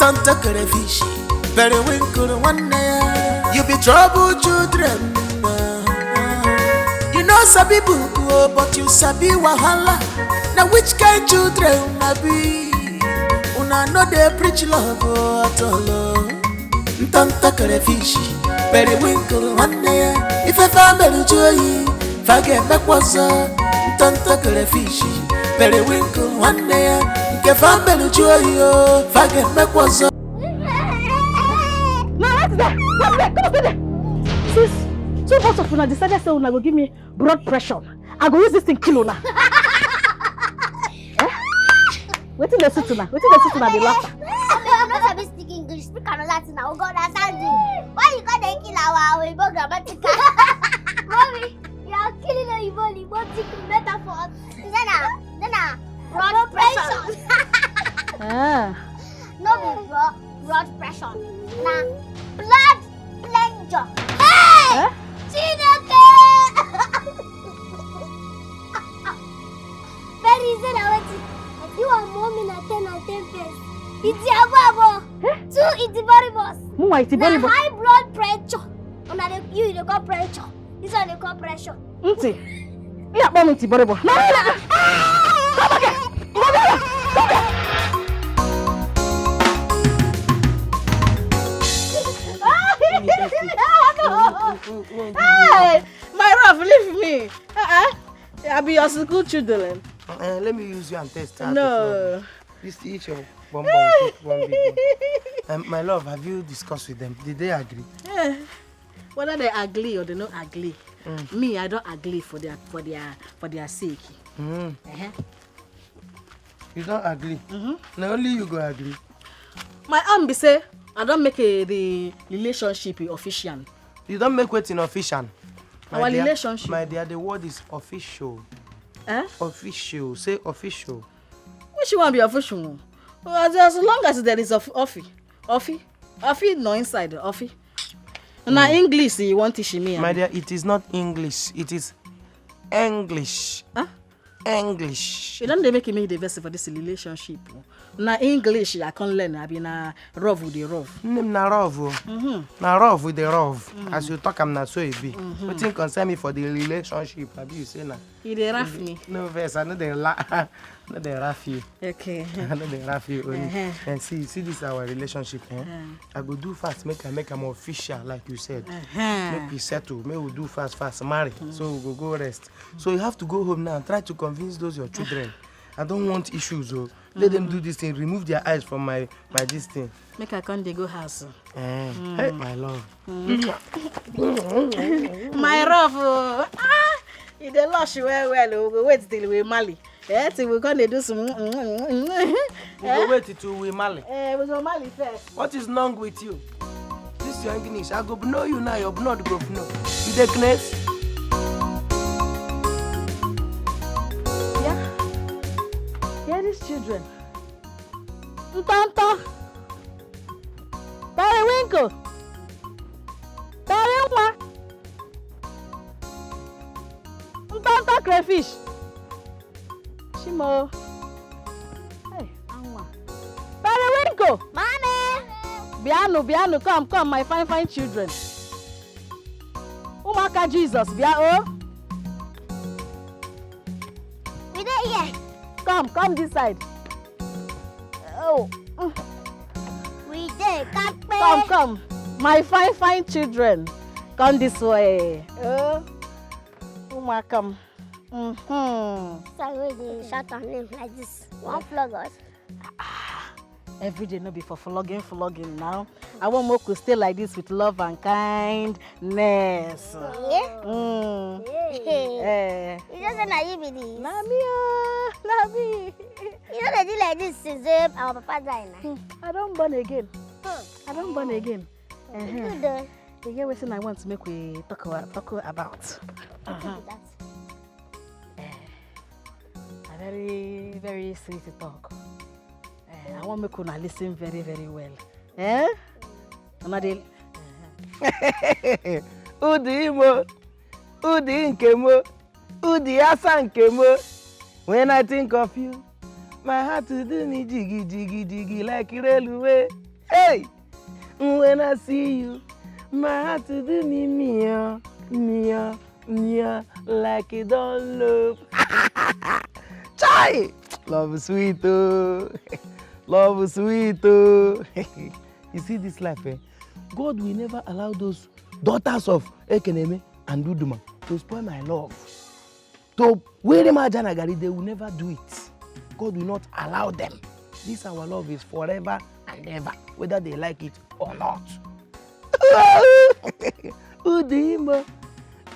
Tanta crayfish, periwinkle one day. You be trouble children. You know sabi buku, but you sabi wahala. Now which kind children I be? Una no dey preach love at all. Tanta crayfish, periwinkle one day. If a family joy, forget me was tanta crayfish, periwinkle one day. If a family joy, forget me was. What's that? Come on, sis, so both of you decided say una go give me blood pressure. I go use this thing kill una. Wait till they sit una. Wait till they sit una dey laugh. I'm not sabi speak English. Speak another thing. I will go understand you. Why you can't kill our Igbo grammatical? Mommy, you are killing the Igbo metaphors. Then blood pressure. No be blood pressure. Nah, blood pleasure. Hey! Chineke! Very easy now. You are mommy na 10 and 10 pence. It's your babo. 2 itiboribus. Itiboribus. High blood pressure. You they call pressure. This one they call pressure. Yeah, mommy itiboribus. No. Come again. Hey, my rough, leave me. I'll be your school children. Let me use you and test. No. This each your one. My love, have you discussed with them? Did they agree? Whether they ugly or they not ugly, me I don't agree for their sake. You don't agree? Now only you go agree. My aunt be say I don't make the relationship official. You don't make it in official. Our relationship. My dear, the word is official. Official. Say official. Which one be official? As long as there is offi no inside offi. Now English you want to teach me? My dear, it is not English. It is English. English. You don't make me the best for this relationship. Na English I can't learn. I be na rough with the rough. Na rough. Na rough with the rough. As you talk, I'm not so it be. What thing concern me for the relationship? Abi you say na? You dey rough me. No verse. I know they rough you. Okay. I know they rough you only. And see this is our relationship. I go do fast. Make them official, like you said. Make we settle. Make we do fast. Marry. So we go rest. So you have to go home now and try to convince those your children. I don't want issues. Let them do this thing. Remove their eyes from my this thing. Make I come they go house. Hey, my love. My love. You dey lush well. We go wait till we marry. Till we gonna do some. We go wait till we marry. We go marry first. What is wrong with you? This is your English. I go know you now. Your blood go know. You dey craze? Yeah, these children. Ntanta. Periwinkle. Periwinkle. Ntanta crayfish. Shimo. Hey, Anwa. Periwinkle. Mommy. Biano, come, my fine children. Umaka Jesus, Bia. We dey here. Come this side. Oh. We dey Come. My fine children. Come this way. Come. So we dey shout our name like this. One flog us. Every day no be for flogging now. I want more to stay like this with love and kindness. Yeah? You just say na you be this. Na me. You know they do like this since our papa died now. I don't born again. Good. The year I want to make we talk about. A very, very sweet talk. I want me to listen very, very well. Udimo, Udi nkemo, Udi asa nkemo. When I think of you, my heart to do me jiggy like railway. Hey! When I see you, my heart to do me, mia, mia, mia, like it don't love. Chai! Love is sweet, oh. Love is sweet, oh. You see this life, eh? God will never allow those daughters of Ekeneme and Duduma to spoil my love. To wear my janagari, they will never do it. God will not allow them. This our love is forever and ever, whether they like it or not. Udima,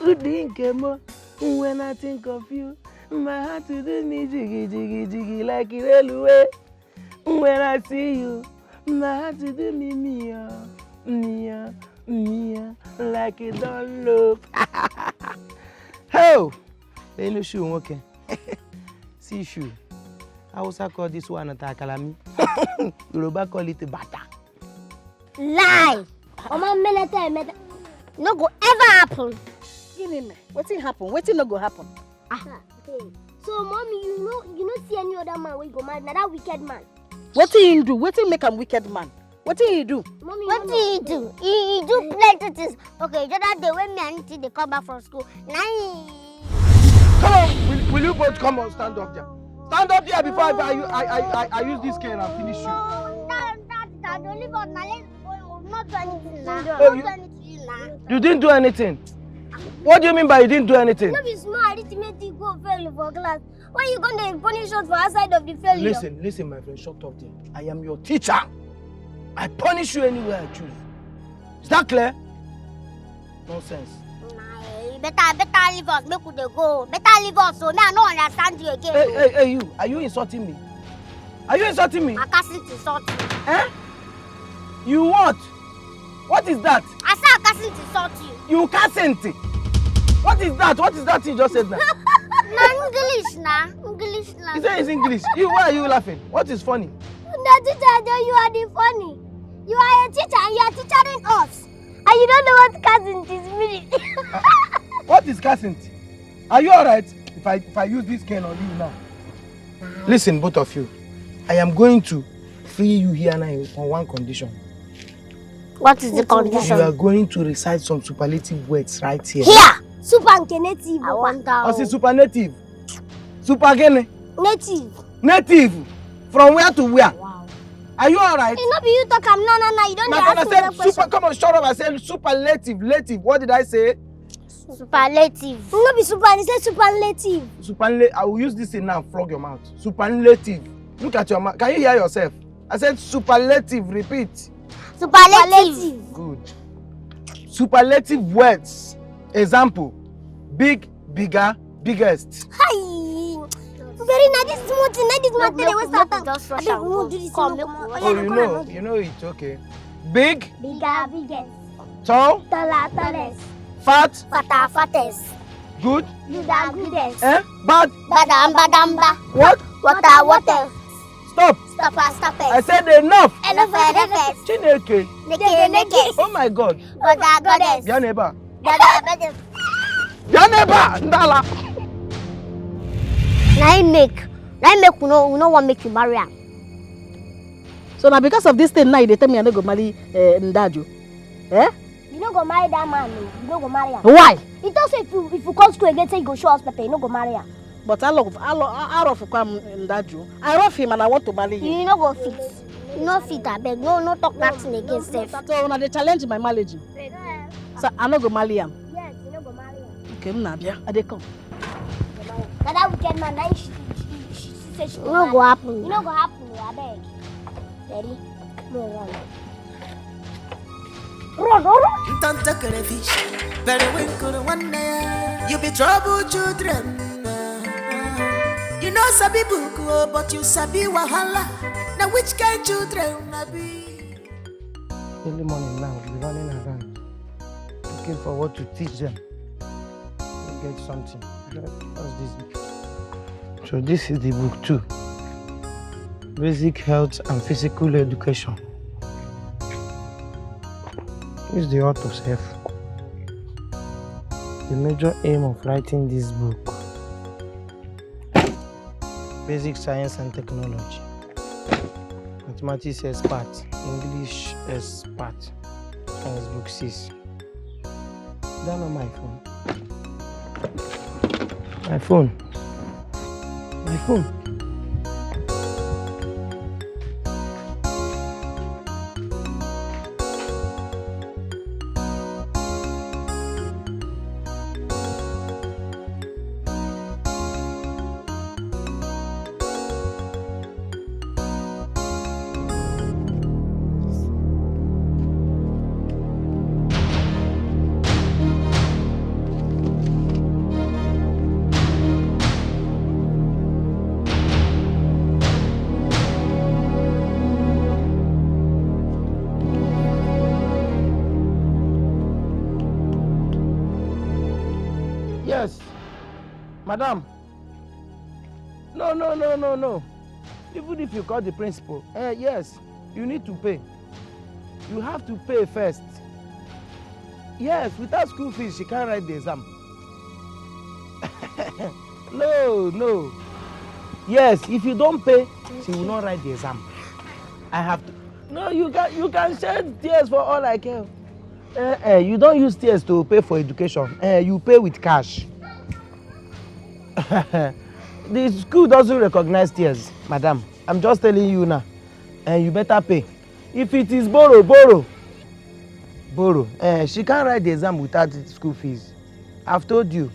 Udinkemo, when I think of you, my heart to do me jiggy, jiggy, jiggy like it railway. When I see you, my heart to do me mia, mia, mia, like it don't look. Oh, they no shoe, okay. See shoe. I also call this one a takalami. Yoruba call it a bata. Lie! No go ever happen. What's happen? What's not go happen? So, mommy, you know see any other man when you go mad? Now that wicked man. What do you do? What do you make him wicked man? What do you do? Mommy, what do you do? He do plenty things. Okay, the other day when me and they come back from school, now Come on, will you both come on, stand up there? Stand up there before I use this cane and finish you. That don't leave on my not do anything now. Oh, you didn't do anything? What do you mean by you didn't do anything? No be smart, arithmetic go fail for class. Why you gonna punish us for outside of the failure? Listen, my friend, shut up there. I am your teacher. I punish you anywhere I choose. Is that clear? Nonsense. Better leave us, make we go. Better leave us, so me I don't understand you again. Hey, you. Are you insulting me? Are you insulting me? I can't insult you. Eh? You what? What is that? I said I can't insult you. You can't. What is that? What is that you just said now? English na. He said it's English. Why are you laughing? What is funny? The teacher, you are the funny. You are a teacher and you are teaching us. And you don't know what cousin is meaning. What is cousin? Are you alright if I use this cane on you now? Listen, both of you. I am going to free you here now on one condition. What is the condition? You are going to recite some superlative words right here. Here! Supernative. I want that. I say supernative. Super again? Native. From where to where? Wow. Are you alright? It not be you talk, no, you don't have to ask me super. Come on, shut up. I said superlative. What did I say? Superlative. No be super, I said superlative. Superlative. I will use this thing now, frog your mouth. Superlative. Look at your mouth. Can you hear yourself? I said superlative. Repeat. Superlative. Good. Superlative words. Example. Big, bigger, biggest. Hi. Very nice. This is what they was talking. Just rush and go. Come, you know it. Okay. Big. Bigger, biggest. Tall. Taller, tallest. Fat. Fatter, fattest. Good. Gooder, goodest. Bad. Badamba. What? Water. Stop. Stopper. I said enough. Enough. Chineke. Neke. Oh my God. Goddess. Your neighbor. Your neighbor. Ndala. Now you make we no want make you marry him. So now because of this thing now they tell me I no go marry Ndaju. Eh? You no go marry that man, you no go marry him. Why? He talk say if you come school again say you go show us pepper, you no go marry him. But I love Ndaju. I love him and I want to marry him. You no go fit. You no fit, I beg. No talk nothing against self. So now they challenge my marriage. So I no go marry him. Yes, you no go marry him. Okay, Nabia, I dey come. Now that wicked man, now she said she no go happen. You no go happen, I beg. Ready? No, run. Tanta crayfish, very winkle one day. You be trouble children. You know sabi buku, but you sabi wahala. Now which kind children I be? Early morning now, we'll be running around, looking for what to teach them. Get something. What's this book? So this is the book too. Basic health and physical education. Who's the author, Chef? The major aim of writing this book. Basic science and technology. Mathematics expert. English expert. Textbook 6. That not my phone. My phone. My phone. Yes, madam. No. Even if you call the principal, yes, you need to pay. You have to pay first. Yes, without school fees, she can't write the exam. No. Yes, if you don't pay, she will not write the exam. I have to. No, you can shed tears for all I care. You don't use tears to pay for education. You pay with cash. The school doesn't recognize tears, madam. I'm just telling you now. You better pay. If it is borrow. She can't write the exam without school fees. I've told you.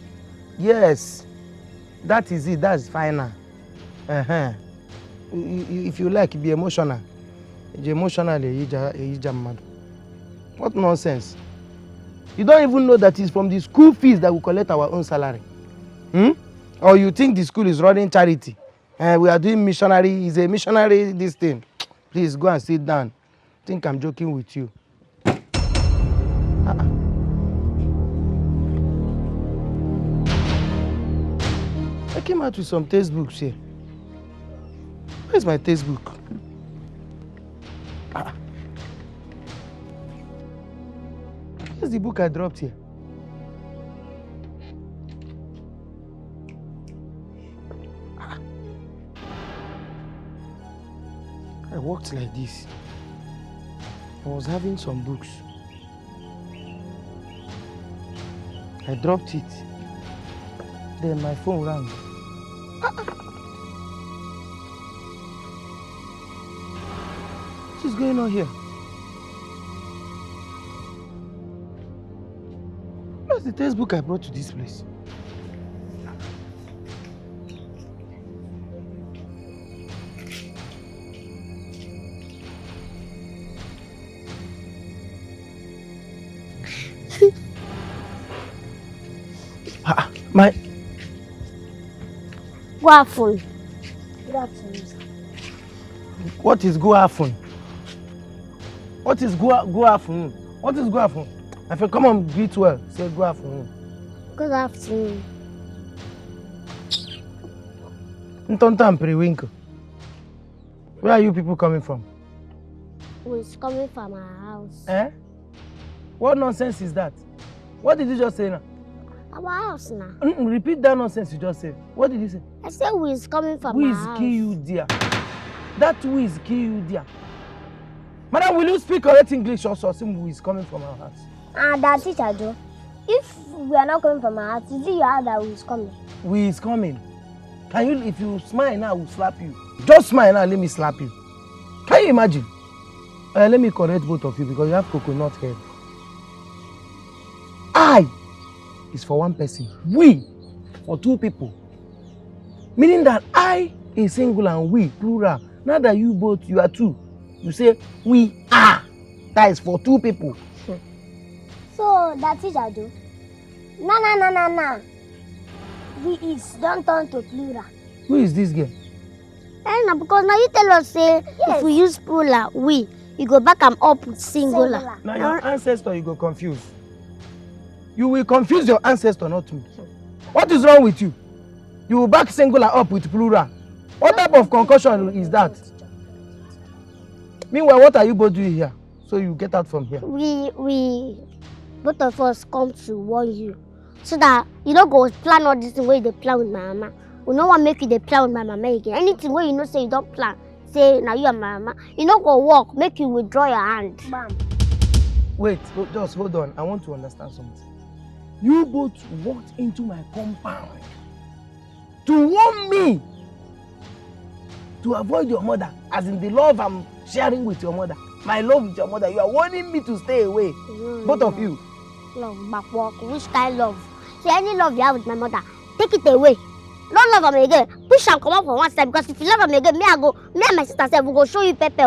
Yes, that is it. That's final. If you like, be emotional. What nonsense? You don't even know that it's from the school fees that we collect our own salary. Or you think the school is running charity? We are doing missionary. It's a missionary this thing. Please go and sit down. Think I'm joking with you. I came out with some textbooks here. Where's my textbook? Here's the book I dropped here. I walked like this. I was having some books. I dropped it. Then my phone rang. What's going on here? Where's the textbook I brought to this place? My... Guafun. What is guafun? What is guafun? What is guafun? If you come on, greet well. Say guafun. Good afternoon. Ntontam Periwinkle. Where are you people coming from? We're coming from our house. What nonsense is that? What did you just say now? Our house now. Repeat that nonsense you just said. What did you say? I said we're coming from our house. Kill you there. That who is kill you there. Madam, will you speak correct English also? Who is coming from our house? That teacher Joe. If we are not coming from our house, is it your house that is coming? We is coming. Can you, if you smile now, I will slap you. Just smile now, let me slap you. Can you imagine? Let me correct both of you because you have coconut head. I is for one person. We for two people. Meaning that I is singular and we plural. Now that you both, you are two. You say we are. That is for two people. So that teacher do. No. We is don't turn to plural. Who is this girl? Because now you tell us say if we use plural, we go back and up with singular. Now your ancestor you go confuse. You will confuse your ancestor, not me. What is wrong with you? You will back singular up with plural. What type of concussion is that? Meanwhile, what are you both doing here? So you get out from here. We both of us come to warn you. So that you don't go plan all this way they plan with my mama. We don't want to make you the plan with my mama again. Anything where you know say you don't plan, say now you are my mama, you no go walk, make you withdraw your hand. Bam. Wait, just hold on. I want to understand something. You both walked into my compound to warn me to avoid your mother, as in the love I'm sharing with your mother. My love with your mother. You are warning me to stay away. Both of you. Love, backwalk. Which kind love? See, any love you have with my mother, take it away. Don't love me again. Push and come up for one side, because if you love me again, me and my sister say we go show you Pepe.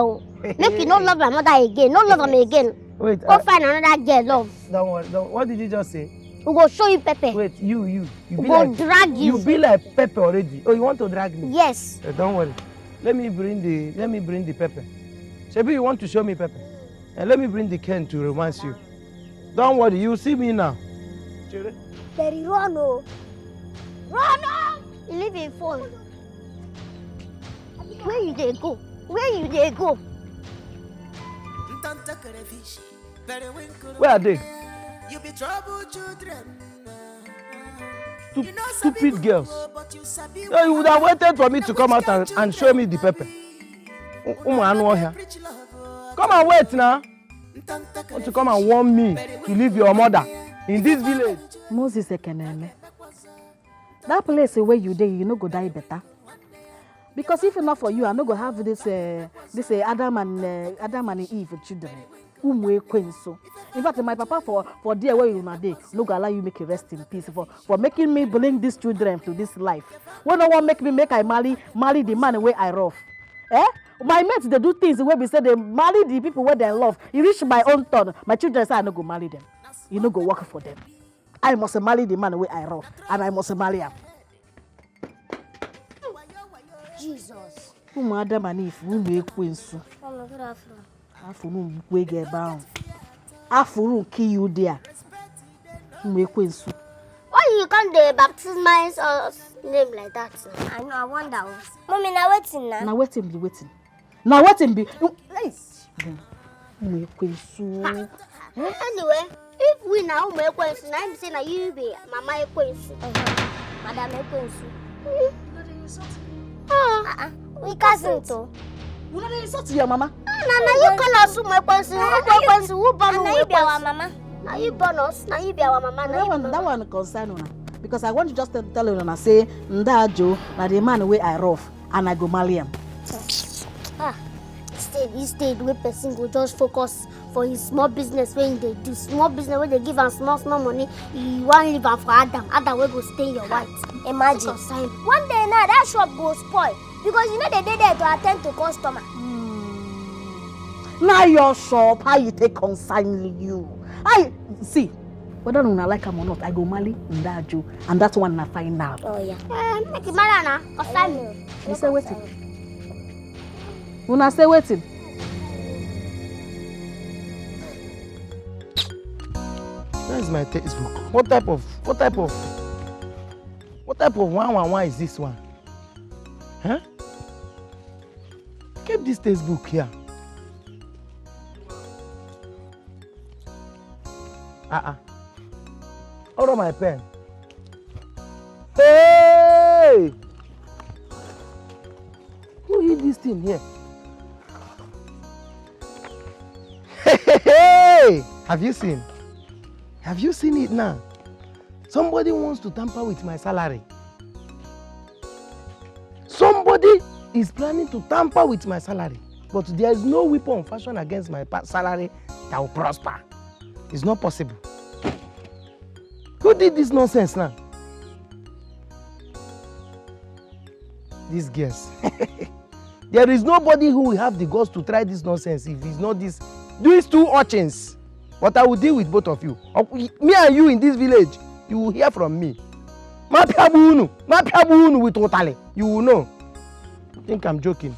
Make you not love my mother again. Don't love me again. Wait. Go find another girl, love. Don't worry. What did you just say? We go show you Pepe. Wait, you We be go like, drag you. You be like Pepe already. Oh, you want to drag me? Yes. Don't worry. Let me bring the pepper. Shebi, you want to show me pepper? And let me bring the can to romance you. Don't worry, you see me now. Daddy, run, oh. Run, oh. You leave your phone. Where you dey go? Where you dey go? Where are they? You be trouble children. Stupid girls. No, you would have waited for me to come out and show me the pepper. Come and wait now. Want to come and warn me to leave your mother in this village? Moses Ekeneme. That place where you dey, you no go die better. Because if not for you, I no go have this Adam and Eve children. In fact, my papa for there where you are there, no go allow you make a rest in peace for making me bring these children to this life. When no one make I marry the man where I love. My mates, they do things where we say they marry the people where they love. You reach my own turn, my children say I no go marry them. You no go work for them. I must marry the man where I love, and I must marry him. Jesus. Adam and Eve, who make queens. Afunu we get bound. Afunu kill you there. Make queens. Why you can't dey baptize my name like that? I know, I wonder. Mommy, now waiting now. Now waiting be waiting. Now waiting be. Nice. Make queens. Anyway, if we now make queens, now I'm saying that you be Mama queens. Madam queens. We cousin too. You don't insult your mama. Now you call us my queens. Who born you be our mama? Now you born us. Now you be our mama. That one concern una. Because I want to just tell you and say, Ndajo, na the man where I rough and I go marry him. Instead, where person go just focus for his small business when they do small business where they give him small money. You want to leave him for Adam will go stay in your white. Imagine. One day now that shop go spoil because you know they dey there to attend to customer. Now your shop, how you take concern you? I see. Whether you like him or not, I go marry Ndajo, and that's one I find out. Oh yeah. Make it marry na. Concern me. You say waiting. Una say waiting. Where is my textbook? What type of 111 is this one? Huh? Keep this textbook here. Out of my pen. Hey! Who hid this thing here? Hey! Have you seen? Have you seen it now? Somebody wants to tamper with my salary. Somebody is planning to tamper with my salary. But there is no weapon fashioned against my salary that will prosper. It's not possible. Who did this nonsense now? These girls. There is nobody who will have the guts to try this nonsense if it's not these two urchins. But I will deal with both of you. Me and you in this village, you will hear from me. Mapiabunu with totally. You will know. I think I'm joking.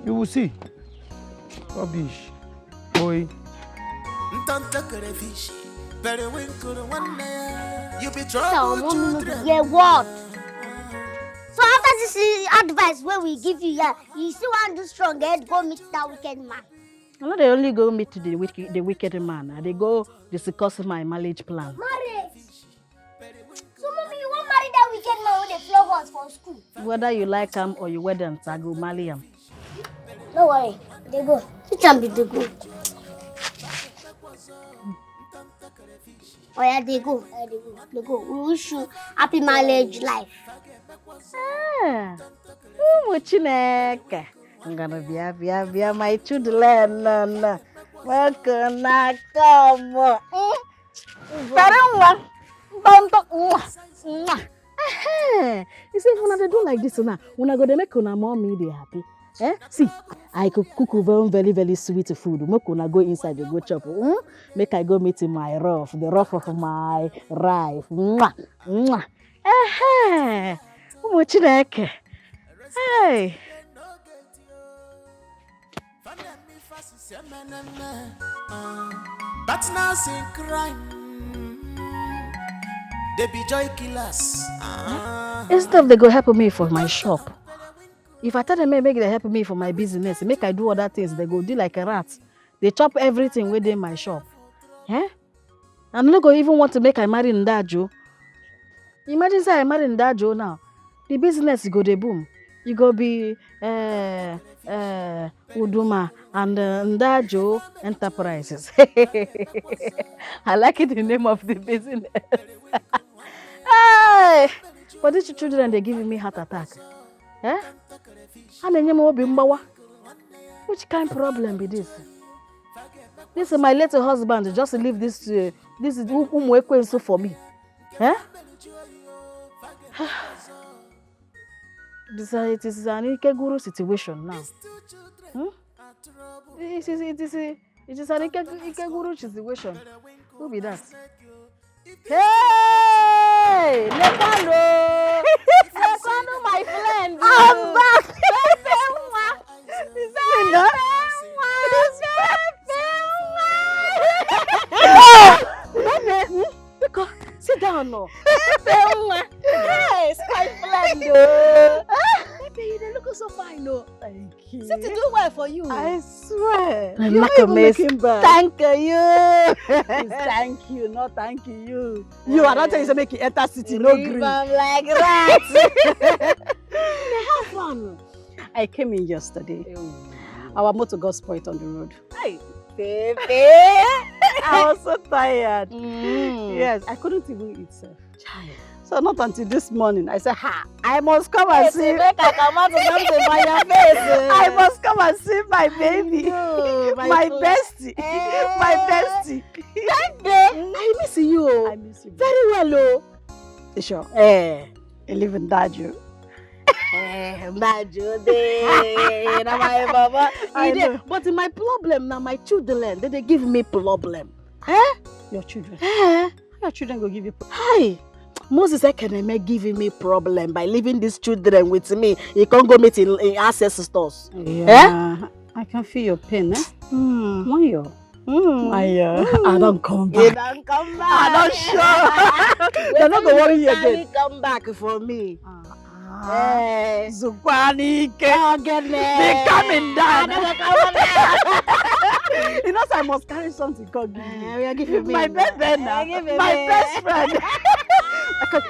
You will see. Rubbish. Boy. You be trouble children. Yeah, what? So after this advice where we give you, yeah, you still want to do strong head, go meet that wicked man. No, they only go meet the wicked man. They go discuss my marriage plan. Marriage? So mommy, you want marry that wicked man with the flowers for school? Whether you like him or you wed him, I go marry him. Don't worry. They go. Which one be they go? Oh yeah, they go. They go. We wish you happy marriage life. Chineke. I'm gonna be my children. Welcome, come. You see, when they do like this now, when I go, they make una mommy they happy. See, I could cook very, very sweet food. Make una go inside, they go chop. Make I go meet my the rough of my rice. Chineke. Hey. But now sing crime. They be joy killers. Instead, they go help me for my shop. If I tell them make they help me for my business, make I do other things, they go do like a rat. They chop everything within my shop. I'm not going even want to make I marry Ndajo. Imagine say I marry Ndajo now. The business go the boom. You go be Uduma and Ndajo Enterprises. I like it the name of the business. Hey! But these children, they're giving me heart attack. Which kind of problem be this? This is my little husband. Just leave this. This is for me. It is an Ikeguru situation now. It is an Ikeguru situation. Who be that? Hey! Nepalo! Nepalo, my friend! I'm back! Sit down now. Hey, Sky Flando. Baby, they look so fine, no. Thank you. Sit to do well for you. I swear. I'm You're not not even amazed. looking bad. Thank you. Please, thank you, not thank you. You are not telling me make you enter city, no green. I'm like that. Have fun. I came in yesterday. Our motor got spoiled on the road. Hey, baby. I was so tired. Yes, I couldn't even eat, sir. So not until this morning, I said, I must come and see. I must come and see my baby. My bestie. My bestie. I miss you. I miss you. Very well, oh. You sure? I live in Daju. But my problem now, my children, they give me problem. Your children? Your children go give you problem. Hi. Moses Ekeneme giving me problem by leaving these children with me. He can't go meet in access stores. Yeah. I can feel your pain, Why you? I don't come back. You don't come back. I don't sure. They're not going to worry you again. Come back for me. Zukwanike. They coming down. You know, so I must carry something called my best friend now. My best friend.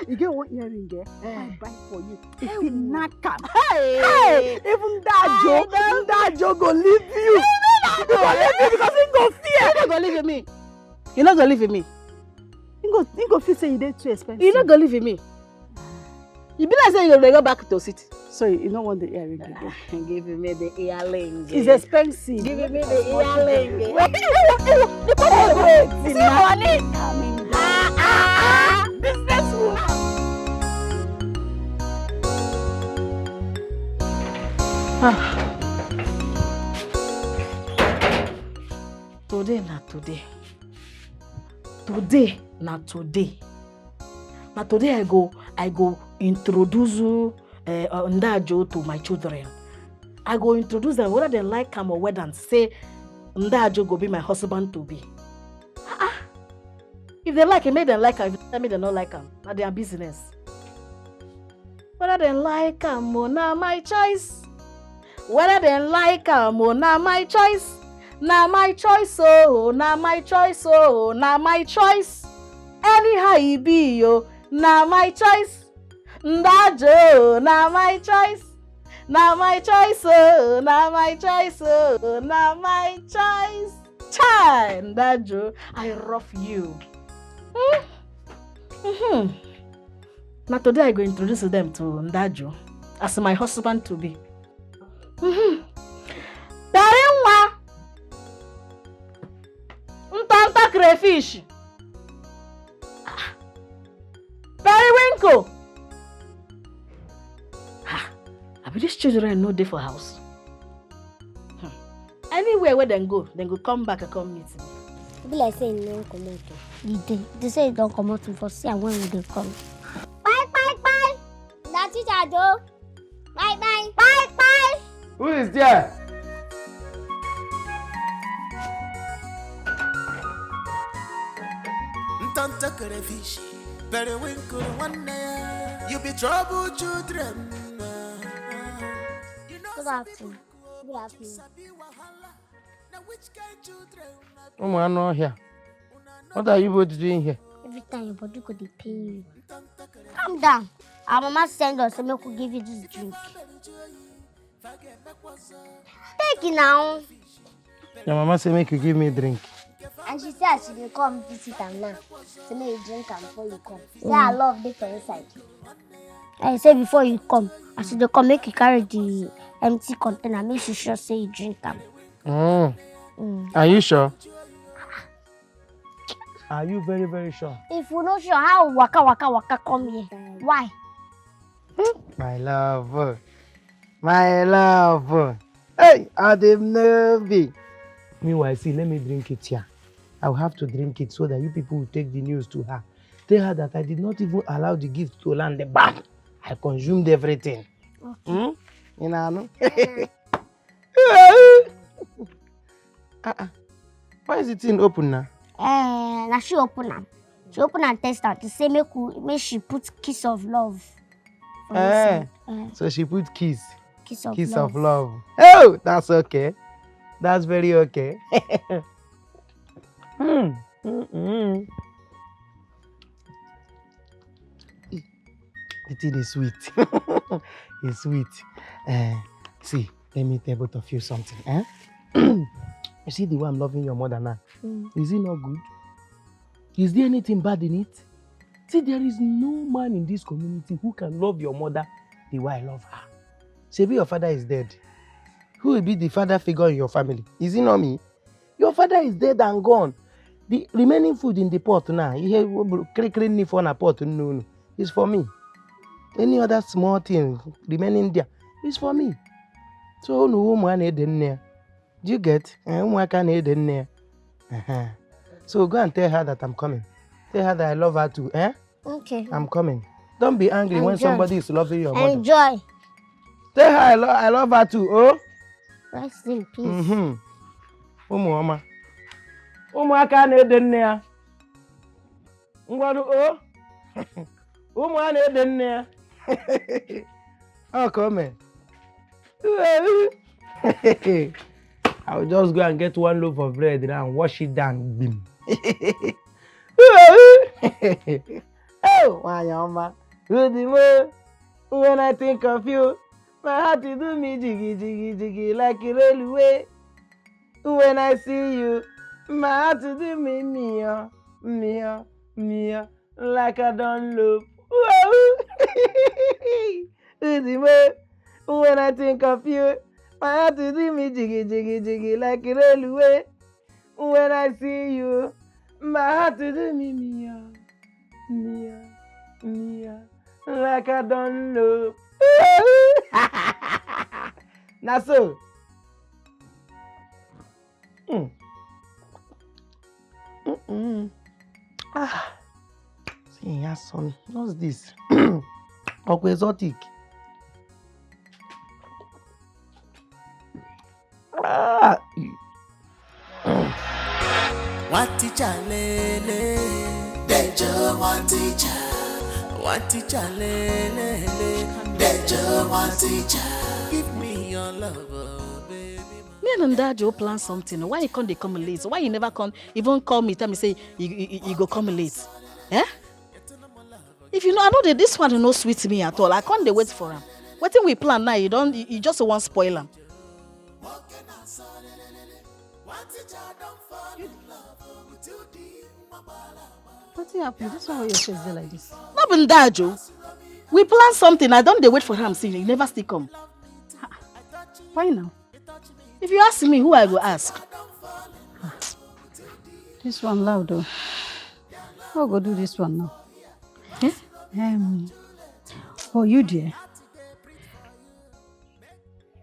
You get one earring there, I buy for you. If you knock up, hey, even that Joe go leave you. He go leave you because he go fear. You not go leave me. You not go leave me. He go feel say you dey too expensive. You not go leave me. You be like saying you go back to city. So you don't want the earring again? Give me the earring. It's expensive. Give me the earring. Wait. See money. Businesswoman. Today na today. Today na today. Na today I go introduce Ndajo to my children. I go introduce them whether they like him or whether say Ndajo go be my husband to be. If they like him, make them like him. If they tell me they don't like him, na their business. Whether they like him or na my choice. Whether they like him or na my choice. Na my choice, oh, na my choice, oh, na my choice. Anyhow it be, yo, na my choice. Ndajo, na my choice. Now my choice, oh, now my choice, oh, now my choice. Child, Ndaju, I rough you. Now today I go introduce them to Ndaju as my husband to be. Tarenwa, Ntanta crayfish, periwinkle. I bet these children no day for house. Anywhere where they go come back and come meet me. Be like saying no come out. They say you don't come out for see and when they come. Bye. That's it, Ado. Bye. Who is there? Ntanta crayfish, periwinkle one day. You be trouble children. Good afternoon. Here. What are you both doing here? Every time your body could be pain you. Calm down. Our mama sent us so we could give you this drink. Take it now. Your mama say make you give me a drink. And she said she will come visit am now. So make you drink am before you come. Say I love this for inside. I say before you come, I should come make you carry the empty container. Make you sure say you drink am. Are you sure? Are you very, very sure? If you're not sure, how waka come here? Why? My love. Hey, Adam Movie. Meanwhile, see, let me drink it here. I will have to drink it so that you people will take the news to her. Tell her that I did not even allow the gift to land the bag. I consumed everything. Okay. You know? Why is the thing open now? Now she open am. She open and test her to say make she put kiss of love. So she put kiss. Kiss of love. Oh, that's okay. That's very okay. The thing is sweet. It's sweet. See, let me tell both of you something. You see the way I'm loving your mother now? Is it not good? Is there anything bad in it? See, there is no man in this community who can love your mother the way I love her. Maybe your father is dead. Who will be the father figure in your family? Is it not me? Your father is dead and gone. The remaining food in the pot now, you hear clean for a pot, no, it's for me. Any other small thing remaining there is for me. So no woman in there. Do you get? Woman can in there. So go and tell her that I'm coming. Tell her that I love her too. Okay. I'm coming. Don't be angry when somebody is loving your mother. Enjoy. Tell her I love her too. Oh. Rest in peace. Mama. Ụmụaka na-ede nne ya. Ngwanụ o. Ụmụaka na-ede nne ya. Oh, come. I'll just go and get one loaf of bread and wash it down. Bim. Oh, Wanyama. When I think of you, my heart is do me jiggy like a railway. When I see you, my heart is do me mia, like I don't look. When I think of you, my heart is do me jiggy like a railway. When I see you, my heart is do me mia, like I don't look. Now so. See, yeah, son. What's this? Okay, exotic. One teacher, lele, Dejo, one teacher, lele, Dejo, one teacher. Give me your love, baby. Me and Ndaju plan something. Why you can't they come late? Why you never come? Even call me, tell me say you go come late. Eh? If you know, I know that this one no sweet me at all. I can't they wait for him. What thing we plan now, you just want spoil them. What's happening? This one why your face is like this. Not been that, Joe. We plan something. I don't wait for him. See, he never still come. Why now? If you ask me, who I go ask? This one loud though. I'll go do this one now. Eh? Oh, you dear.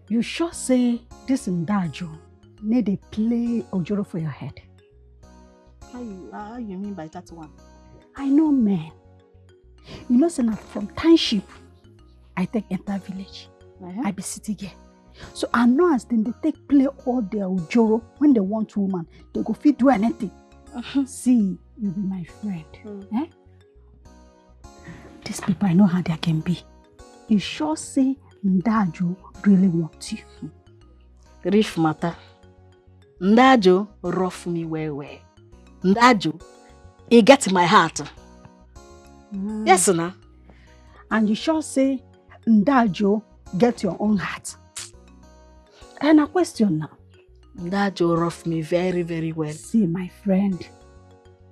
You sure say this Ndajo need a play ojoro for your head? How you mean by that one? I know men. You know, say na from township, I take enter village. I be city girl. So I know as then they take play all their ojoro when they want woman, they go fit do anything. See, you be my friend. Eh? These people, I know how they can be. You sure say Ndajo really want you. Riff matter. Ndajo rough me well. Ndajo, he get my heart. Yes, na. And you sure say Ndajo get your own heart. And a question now. Ndajo rough me very, very well. See, my friend,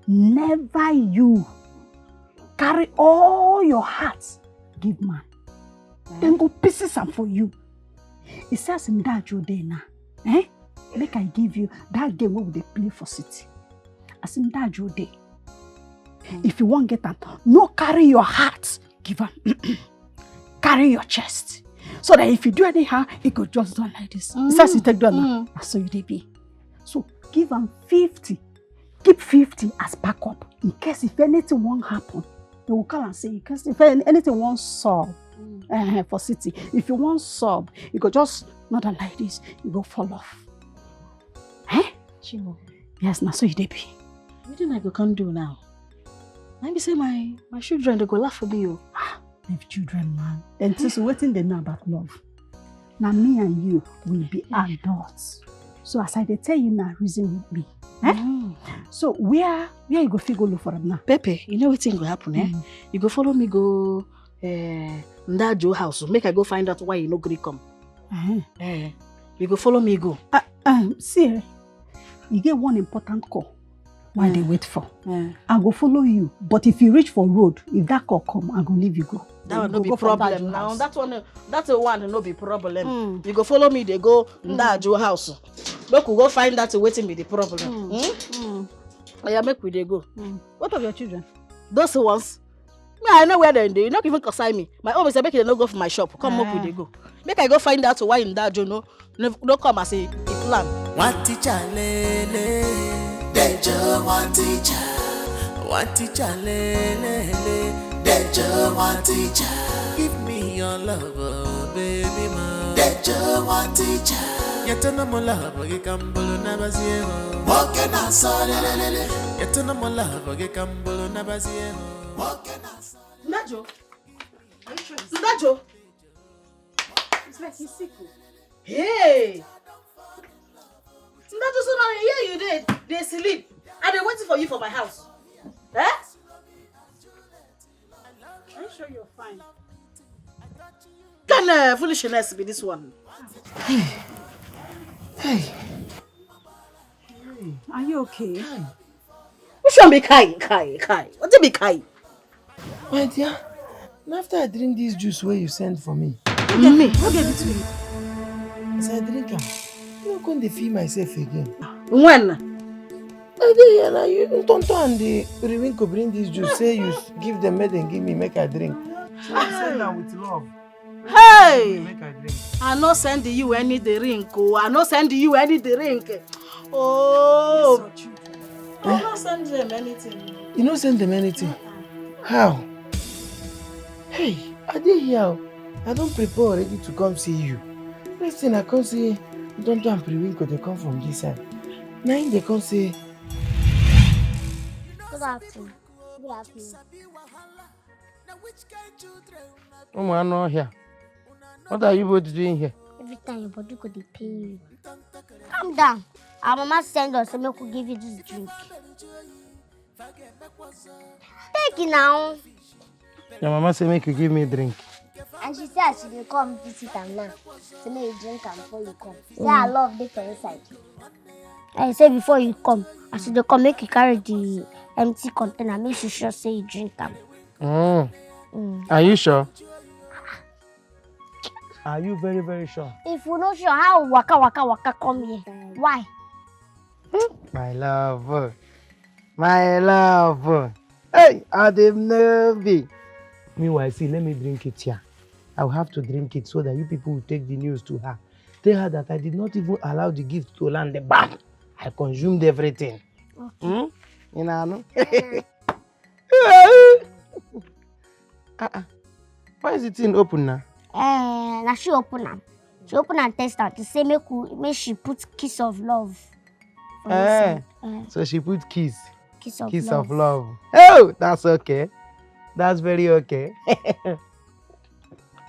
never you carry all your heart give man. Then go pieces am for you. It says Ndajo dey na. Eh? Make I give you that game where they play for city. As Ndajo dey. If you want get that, no carry your heart, give am. Carry your chest. So that if you do anyhow, it could just done like this. It says you take done. That's so you dey be. So give them 50. Keep 50 as backup. In case if anything won't happen, they will call and say, because if anything won't solve for city, if you want solve, you could just not like this, you go fall off. Eh? Chimo. Yes, now so you dey be. What do I go can do now? Let me say my children, they go laugh for me. Leave children, man. Then just waiting they know about love. Now me and you will be adults. So as I tell you now, reason with me. Eh? So where you go figure look for them now? Pepe, you know what thing will happen, eh? You go follow me go Ndajo house. Make I go find out why you no gree come. You go follow me go. See, you get one important call. Why they wait for? I go follow you. But if you reach for road, if that call come, I go leave you go. That will no be problem now. That's a one no be problem. You go follow me, they go Ndajo house. Make we go find that waiting be the problem. Yeah, make we they go. What of your children? Those ones. Me, I know where they do. You not even consign me. My home is make they no go for my shop. Come up with they go. Make I go find out why in Ndajo no come as a plan. One teacher lele, Dejo one teacher lele, Dejo one teacher. Give me your love, baby ma. Dejo one teacher. Yetana mo love, ge kambolo na baziemo. Woke na so lele. Yetana mo love, ge kambolo na baziemo. Woke na so. Ndajo. Ndajo. It's like he's sick. Hey. Ndajo, so now here you did. They sleep. And they're waiting for you for my house. Eh? Are you sure you're fine? Can foolishness be this one? Hey. Are you okay? Which one be Kai? What do be Kai? My dear, after I drink this juice where you sent for me. Who gave me? Who gave it to you? As I drink it, I'm not going to feel myself again. When? You Tonto and the Riwinko bring this juice, say you give them made and give me, make I drink. So I said that with love. Hey! Make I drink. I no send you any drink. Oh, I no send you any drink. Oh! I no send them anything. You don't send them anything? How? Hey, I did here. I don't prepare already to come see you. Listen, I can't say Tonto and Riwinko, they come from this side. Now they come say, Good afternoon. Good afternoon. oh, I'm not here. What are you both doing here? Every time your body could pay you. Calm down. Our mama send us so we could give you this drink. Take it now. Your mama say make you give me a drink. And she said she will come visit am now. So may you drink am before you come. Say I love the inside. I say before you come, I should come make you carry the empty container. Make sure say you drink am. Are you sure? Are you very, very sure? If you're not sure, how waka come here? Why? My love. My love. Hey, Adam Movie. Meanwhile, see, let me drink it here. I'll have to drink it so that you people will take the news to her. Tell her that I did not even allow the gift to land the bag. I consumed everything. Okay. You know? Why is the thing open now? Now she open am. She open and test her to say make she put kiss of love. So she put kiss. Kiss of love. Oh, that's okay. That's very okay.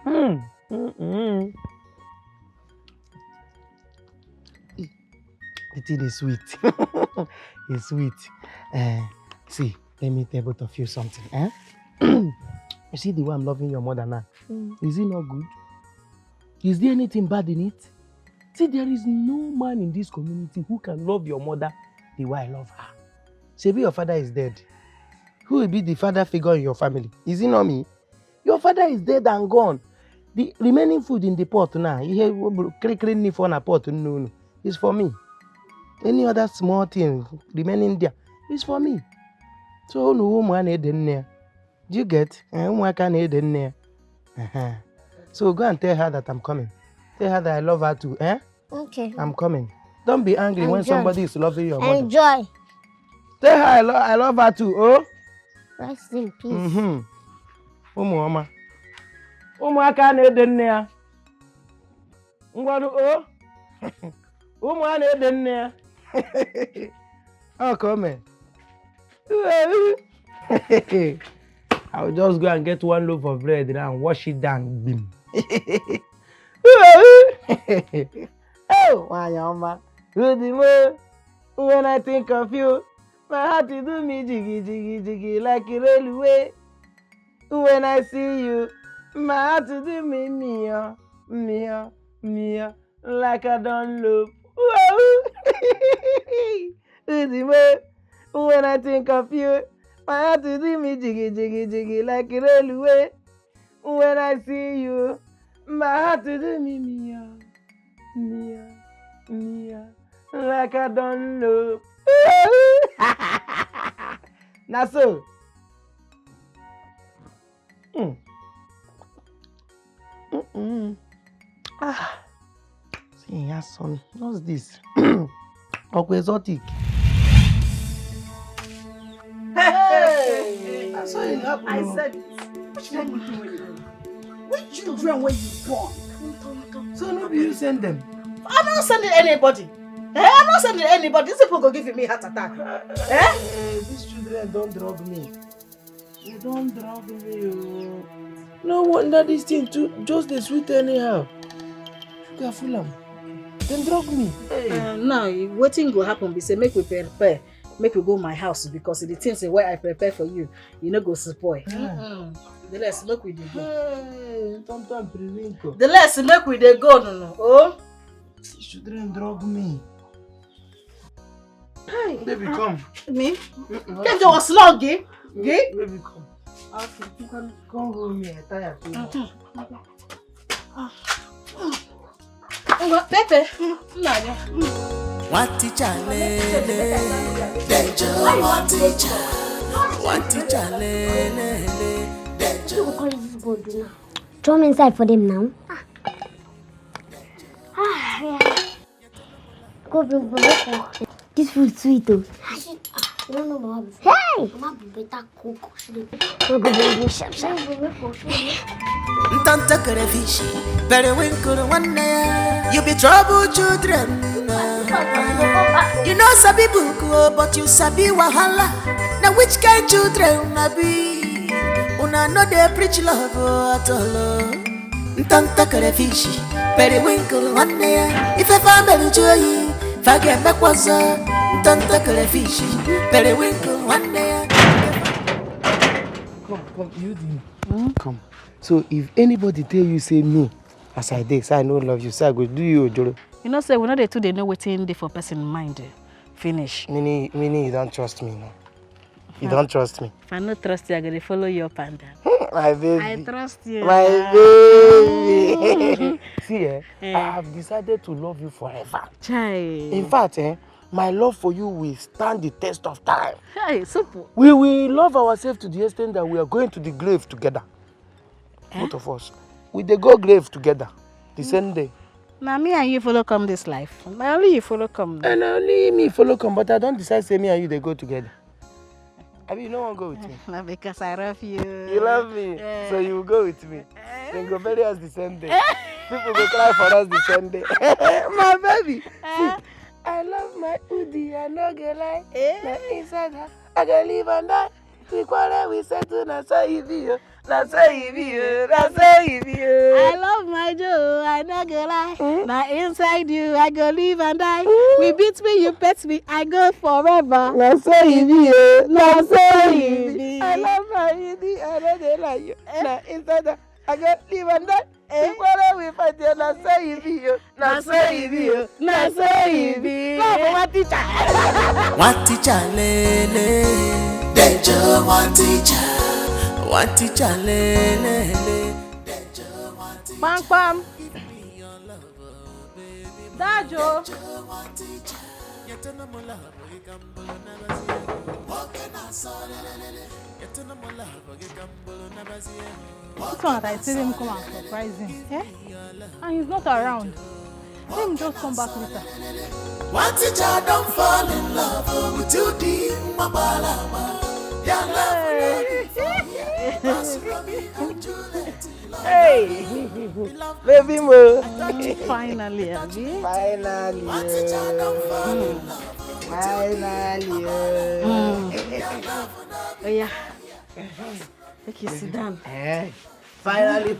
The thing is sweet. It's sweet. See, let me tell both of you something. You see the way I'm loving your mother now? Is it not good? Is there anything bad in it? See, there is no man in this community who can love your mother the way I love her. Maybe your father is dead. Who will be the father figure in your family? Is it not me? Your father is dead and gone. The remaining food in the pot now, you hear clean for a pot, no, it's for me. Any other small thing remaining there is for me. So no woman is in there. Do you get? Woman can aid in there. So go and tell her that I'm coming. Tell her that I love her too. Okay. I'm coming. Don't be angry when somebody is loving your mother. Enjoy. Tell her I love her too. Oh. Rest in peace. Mama. Ụmụaka na-ede nne ya. Ngwanụ o. Ụmụaka na-ede nne ya. Oh, come. I'll just go and get one loaf of bread now and wash it down. Bim. Oh, Wanyama. When I think of you, my heart will do me jiggy like a railway. When I see you, my heart will do me mia, like I don't look. When I think of you, my heart will do me jiggy like a railway. When I see you, my heart will do me mia, like I don't look. Now so. See, yeah, son. What's this? Exotic. Hey! I saw it happen. I said it. Which children were you born? So maybe you send them. I'm not sending anybody. I'm not sending anybody. These people go give me heart attack. These children don't drug me. They don't drug me. No wonder this thing too just the sweet anyhow. Sugar full am. Then drug me. Now, waiting will happen. We say make we prepare. Make we go my house because the things where I prepare for you, you know go spoil. The less make we dey go. Sometimes pre-winkle. The less make we dey go no. Oh. These children drug me. Hey, baby, come. Me? Can't you slug it? Baby, come. Okay, you can come hold me. I'm tired. Pepe, One teacher, danger. One teacher, danger. Throw me inside for them now. Yeah. Go bring. This food sweet though. You don't know Mama. Hey! Mama be better cook. Go bring shop. Tanta crayfish, periwinkle one day. You be trouble children. You know sabi book, but you sabi wahala. Now which kind children I be? Una know they preach love at all. Tanta crayfish, periwinkle one day. If a family joy, forget back was tanta crayfish, periwinkle one day. Come, you did. Come. So if anybody tell you say me, as I did, say I no love you, say I go do you ojoro. You know, say we know they too they know waiting there for person mind. Finish. Meaning you don't trust me, no. You don't trust me. If I not trust you, I'm gonna follow your panda. My baby. I trust you. My baby. See, I have decided to love you forever. Chai. In fact, my love for you will stand the test of time. Hey, super. We will love ourselves to the extent that we are going to the grave together. Both of us. We dey go grave together the same day. Now me and you follow come this life. Now only you follow come. And only me follow come, but I don't decide say me and you they go together. I mean, you don't want to go with me. Not because I love you. You love me, so you will go with me. Then go bury us the same day. People go cry for us the same day. My baby. See, I love my Udi, I no go lie. Now inside her, I go live and die. We quarrel, we settle, na so you be you. Na so you be you, na so you be you. I love my Joe, I not gonna lie. Now inside you, I go live and die. We beat me, you pet me, I go forever. Na so you be you, Na so you be. I love my Udi, I no go lie you. Na inside her, I go live and die. We quarrel, we fight you, na so you be you. Na so you be you, na so you be. Love my teacher. One teacher, lele. Dejo, one teacher. One teacher, lele. Dejo, one teacher. Pam pam. Dajo. This one, I see him come and surprise him. Eh? And he's not around. Let him just come back later. One teacher don't fall in love with you, deep, Mabalama. Your love. Hey, baby mo. Finally, Abby. Finally. One teacher don't fall in love. Finally. Oh yeah. Take you sit down. Finally.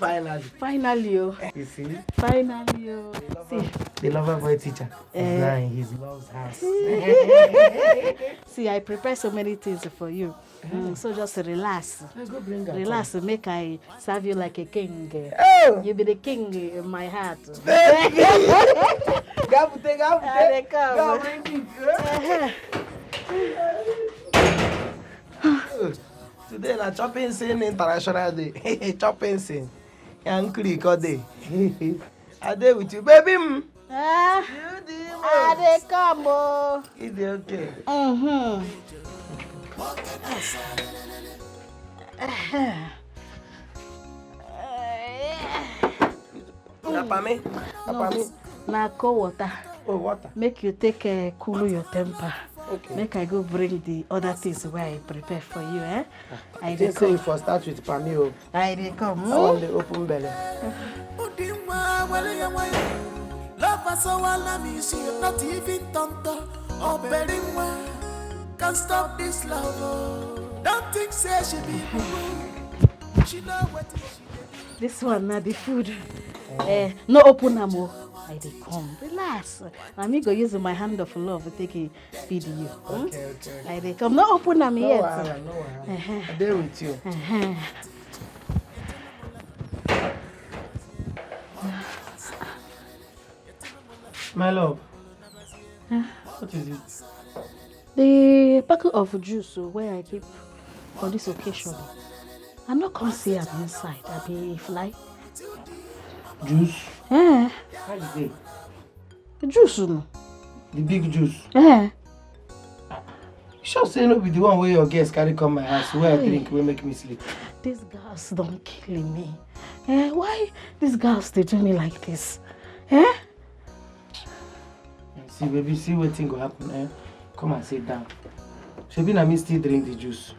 Finally, oh. You see? Finally, oh. See. The lover boy teacher. Now in his mom's house. See, I prepare so many things for you. So just relax. Go bring her. Relax, make I serve you like a king. Oh! You be the king in my heart. Gabute. They come. Go bring it. Today na chopping scene international day. Chopping scene. Young click all day. I dey with you, baby. I they come. Oh. Is it okay? Apami. Now cold water. Oh, water. Make you take cool your temper. Okay. Make I go bring the other things where I prepare for you, eh? I They dey say come. if I start with Pami, oh, I dey come. I want the open belly. Love us so well, let me see you not even tonto or very well. Can't stop this love. Don't think say she be boo. She know what she did. This one na the food. No open am o. I dey come. Relax. Na me go use my hand of love take feed you. Okay. I dey come. No open am No yet. wahala. I dey with you. My love. What is it? The packet of juice where I keep for this occasion. I no come see am inside. I be fly. Juice? Eh, How is it? juice no. The big juice. Eh. Sure say no be the one where your guests carry come my house where I drink will make me sleep. These girls don't kill me. Why these girls they do me like this? See baby, see what thing go happen. Come and sit down. Shebi na me still drink the juice.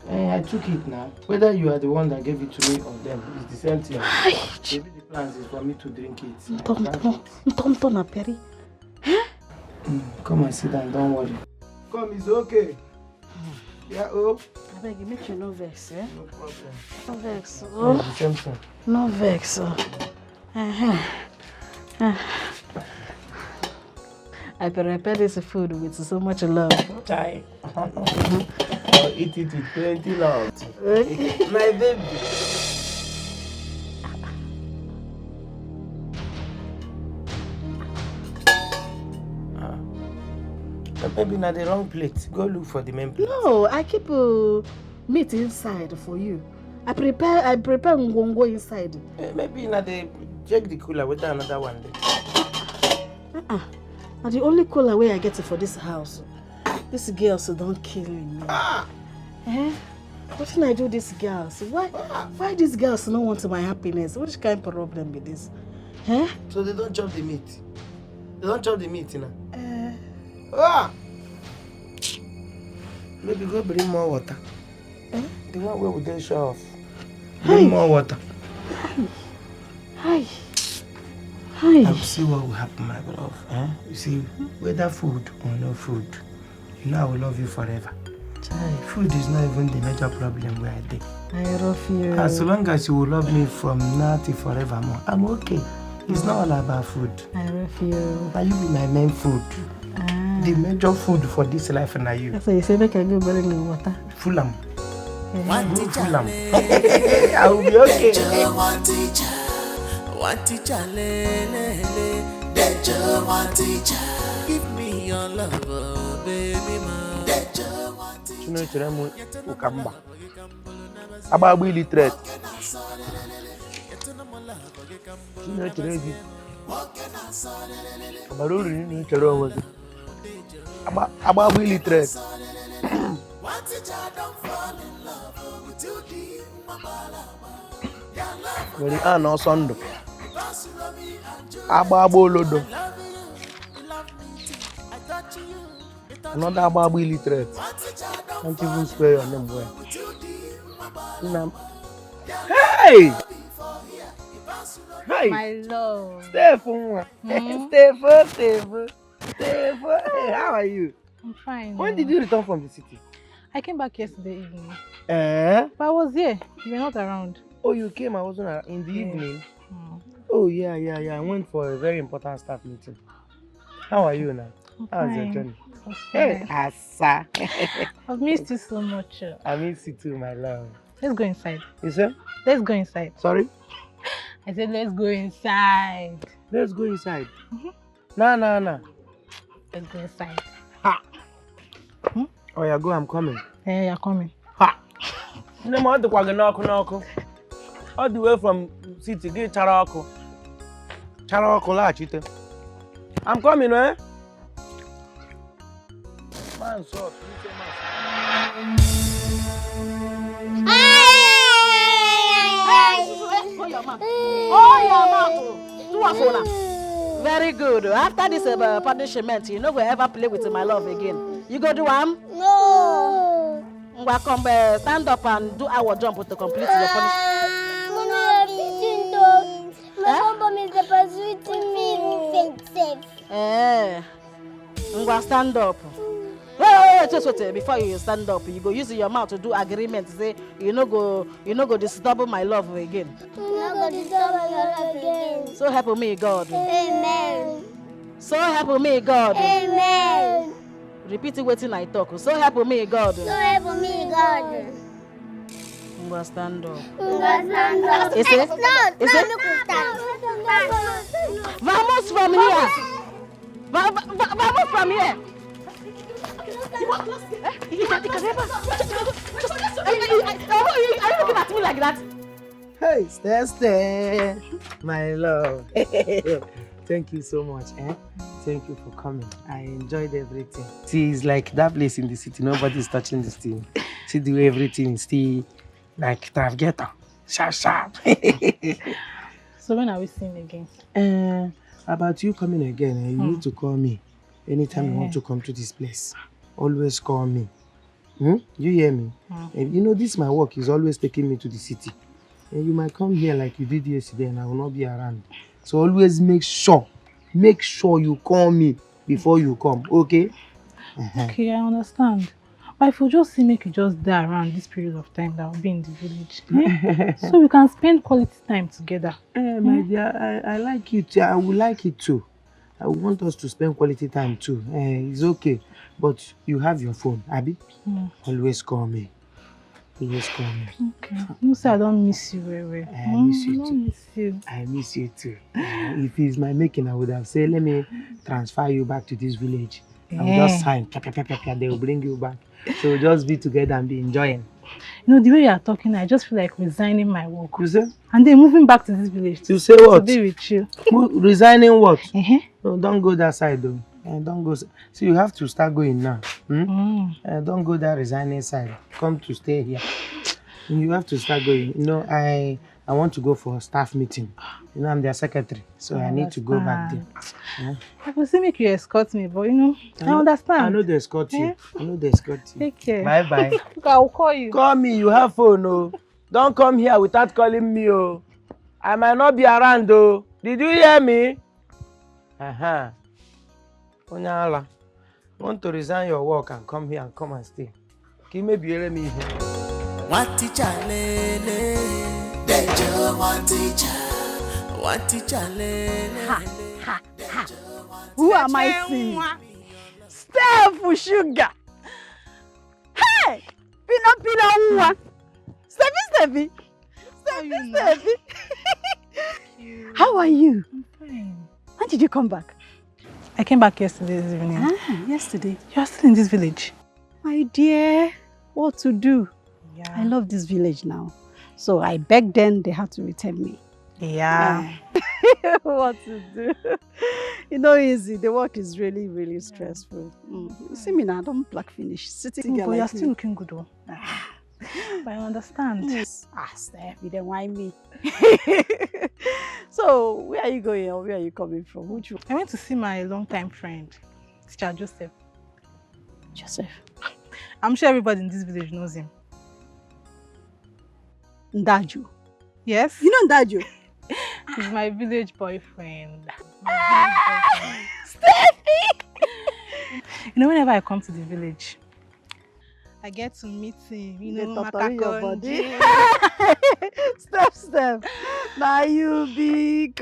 I took it now. Whether you are the one that gave it to me or them, it's the same thing. Maybe the plans is for me to drink it. Tonto na peri. Come and sit down, don't worry. Come, it's okay. Yeah, oh. I beg you, make you no vex, eh? No problem. No vex, Yeah, oh. the same thing. No vex, oh. I prepare this food with so much love. Chai. I'll eat it with plenty love. My baby. Maybe not the wrong plate. Go look for the main plate. No, I keep meat inside for you. I prepare ngongo inside. Maybe not the check the cooler with another one there. And the only cooler way I get it for this house. These girls don't kill me. What can I do these girls? Why these girls don't want my happiness? Which kind of problem with this? So they don't chop the meat. They don't chop the meat, you know. Maybe go bring more water. The one where we don't show off. Bring more water. Hi. I'll see what will happen, my love. You see, whether food or no food, you know I will love you forever. Food is not even the major problem where I did. I love you. As long as you will love me from now to forevermore, I'm okay. It's not all about food. I love you. Now you be my main food. The major food for this life and you. So you say make I go bring me water? Fulham. Fulham. I will be okay. One teacher, give me your love, baby ma. You know Chiremu Ukamba. About Willie Threat. You know Chiremu. About Willie Chiremu. About Willie Threat. Very no Sunday. Ababolodo. Another Ababu illiterate. Can't even spell your name well. Hey! Hey! My love. Stephen. Stephen. Hey, how are you? I'm fine. When did you return from the city? I came back yesterday evening. Eh? But I was here. You were not around. Oh, you came. I wasn't around in the evening. Oh, yeah. I went for a very important staff meeting. How are you now? How's your journey? Hey, Asa. I've missed you so much. I miss you too, my love. Let's go inside. You said? Let's go inside. Sorry? I said let's go inside. Let's go inside. Nah. Let's go inside. Ha! Oh, yeah, go, I'm coming. Hey, you're coming. Ha! No more to knock. All the way from city, get Charako. I'm coming, eh? Man, so. Very good. After this punishment, you no go ever play with my love again. You go do No. Welcome, stand up and do our jump to complete your punishment. My mom is pursuing me. Stand up. Wait. Before you stand up, you go use your mouth to do agreement. Say you no go disturb my love again. So help me God. Amen. So help me God. Amen. Repeat it waiting I talk. So help me God. So help me God. Stand up. Stand up. Is it? Vamos from here. Vamos from here. Are you looking at me like that? Hey, stay. My love. Thank you so much. Thank you for coming. I enjoyed everything. See, it's like that place in the city. Nobody's touching this thing. See the way everything is still like Travgeta. Sharp. So when are we seeing again? About you coming again, you need to call me anytime you want to come to this place. Always call me. You hear me? You know, this my work is always taking me to the city. And you might come here like you did yesterday and I will not be around. So always make sure you call me before you come, okay? Okay, I understand. But if you just see make you just die around this period of time that will be in the village. So we can spend quality time together. My dear, I like it too. I would like it too. I want us to spend quality time too. It's okay. But you have your phone, Abby? Always call me. Always call me. Okay. You say I don't miss you very well. I miss you too. I don't miss you. I miss you too. If it's my making, I would have said, let me transfer you back to this village. I'll just sign. They will bring you back. So we'll just be together and be enjoying. You know, the way you are talking, I just feel like resigning my work. You say? And then moving back to this village. You say what? To be with you. Resigning what? No, don't go that side though. Don't go. See, you have to start going now. Don't go that resigning side. Come to stay here. You have to start going. You know, I want to go for a staff meeting. You know, I'm their secretary, so I need to go back there. I will say make you escort me, but you know, I understand. I know they escort you. I know they escort you. Take care. Bye-bye. I will call you. Call me, you have phone, oh. Don't come here without calling me, oh. I might not be around, oh. Did you hear me? Onyala, want to resign your work and come here and come and stay. Can you maybe hear me here? What teacher lele, dejo one teacher. What teacher lele. Who am I seeing? Steph Sugar. Hey! Pina Steffi. Steffi. How are you? I'm fine. When did you come back? I came back yesterday evening. Yesterday. You are still in this village? My dear, what to do? Yeah. I love this village now. So I begged them, they had to return me. Yeah. What to do? You know, easy. The work is really, really stressful. You see me now, I don't black finish. Sitting here but like you're still looking good though. But I understand. Steph, you don't mind me. So, where are you going or where are you coming from? Which one? I went to see my longtime friend, Teacher Joseph. Joseph? I'm sure everybody in this village knows him. Ndaju? Yes? You know Ndaju? He's my village boyfriend. Steffi! You know, whenever I come to the village, I get to meet him, you know, your body. Steph. Now you big.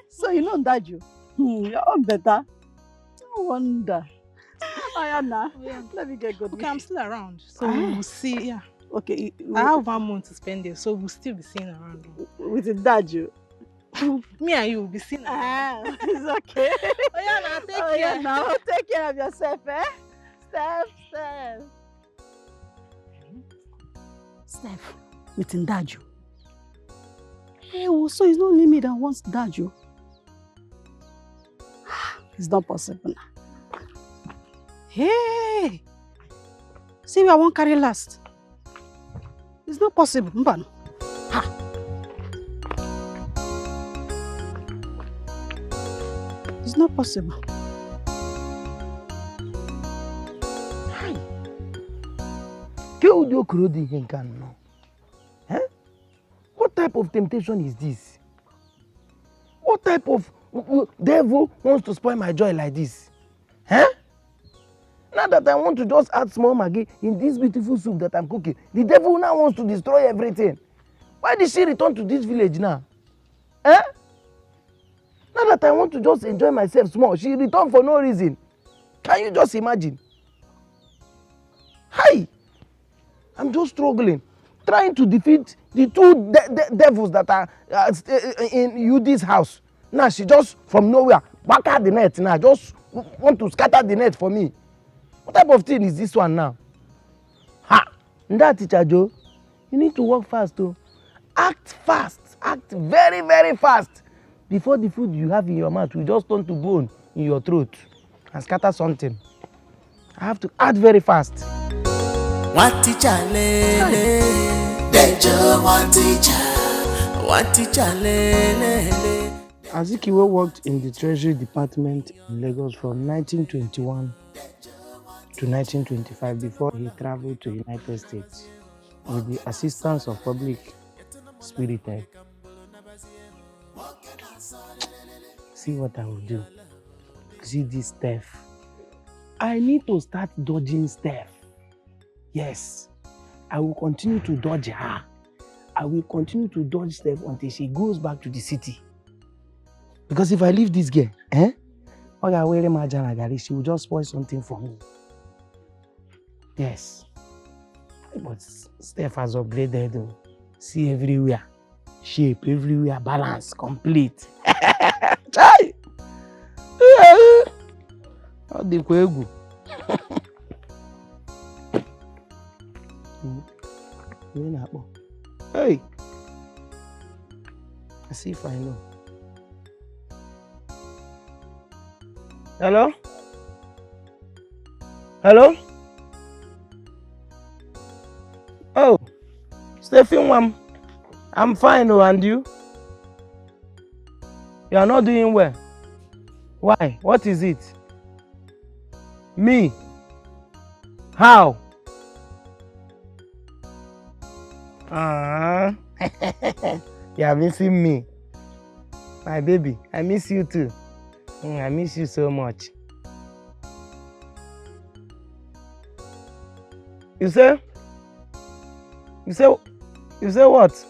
So you know Ndaju? Your own better. No wonder. Ayana, let me get good. Okay, I'm still around. So we'll see, yeah. Okay. I have 1 month to spend there, so we'll still be seeing around. With Ndaju? Me and you will be seeing around. It's okay. Ayana, take care. Now take care of yourself, Steph, with Ndaju. Hey, so it's not only me that wants Ndaju. It's not possible now. Hey! See where I won't carry last. It's not possible, Mbano. It's not possible. What type of temptation is this? What type of devil wants to spoil my joy like this? Now that I want to just add small maggi in this beautiful soup that I'm cooking, the devil now wants to destroy everything. Why did she return to this village now? Now that I want to just enjoy myself small, she returned for no reason. Can you just imagine? Hi! I'm just struggling, trying to defeat the two devils that are in Yudi's house. Now she just from nowhere back at the net now, just want to scatter the net for me. What type of thing is this one now? That teacher Joe, you need to work fast too. Act fast, act very, very fast. Before the food you have in your mouth will just turn to bone in your throat and scatter something. I have to act very fast. One teacher lele, dejo one teacher lele. Azikiwe worked in the Treasury Department in Lagos from 1921 to 1925 before he traveled to the United States with the assistance of public spirited. See what I will do. See this Steph. I need to start dodging Steph. Yes, I will continue to dodge her. I will continue to dodge Steph until she goes back to the city. Because if I leave this girl, she will just spoil something for me. Yes. But Steph has upgraded though. See everywhere. Shape everywhere, balance, complete. Chai! Ọ dịkwa egwu. Onye na-akpọ? Hey! I see if I know. Hello? Hello? Oh, Stephen Wam. I'm fine, oh, and you? You are not doing well. Why? What is it? Me? How? You are missing me. My baby, I miss you too. I miss you so much. You say what?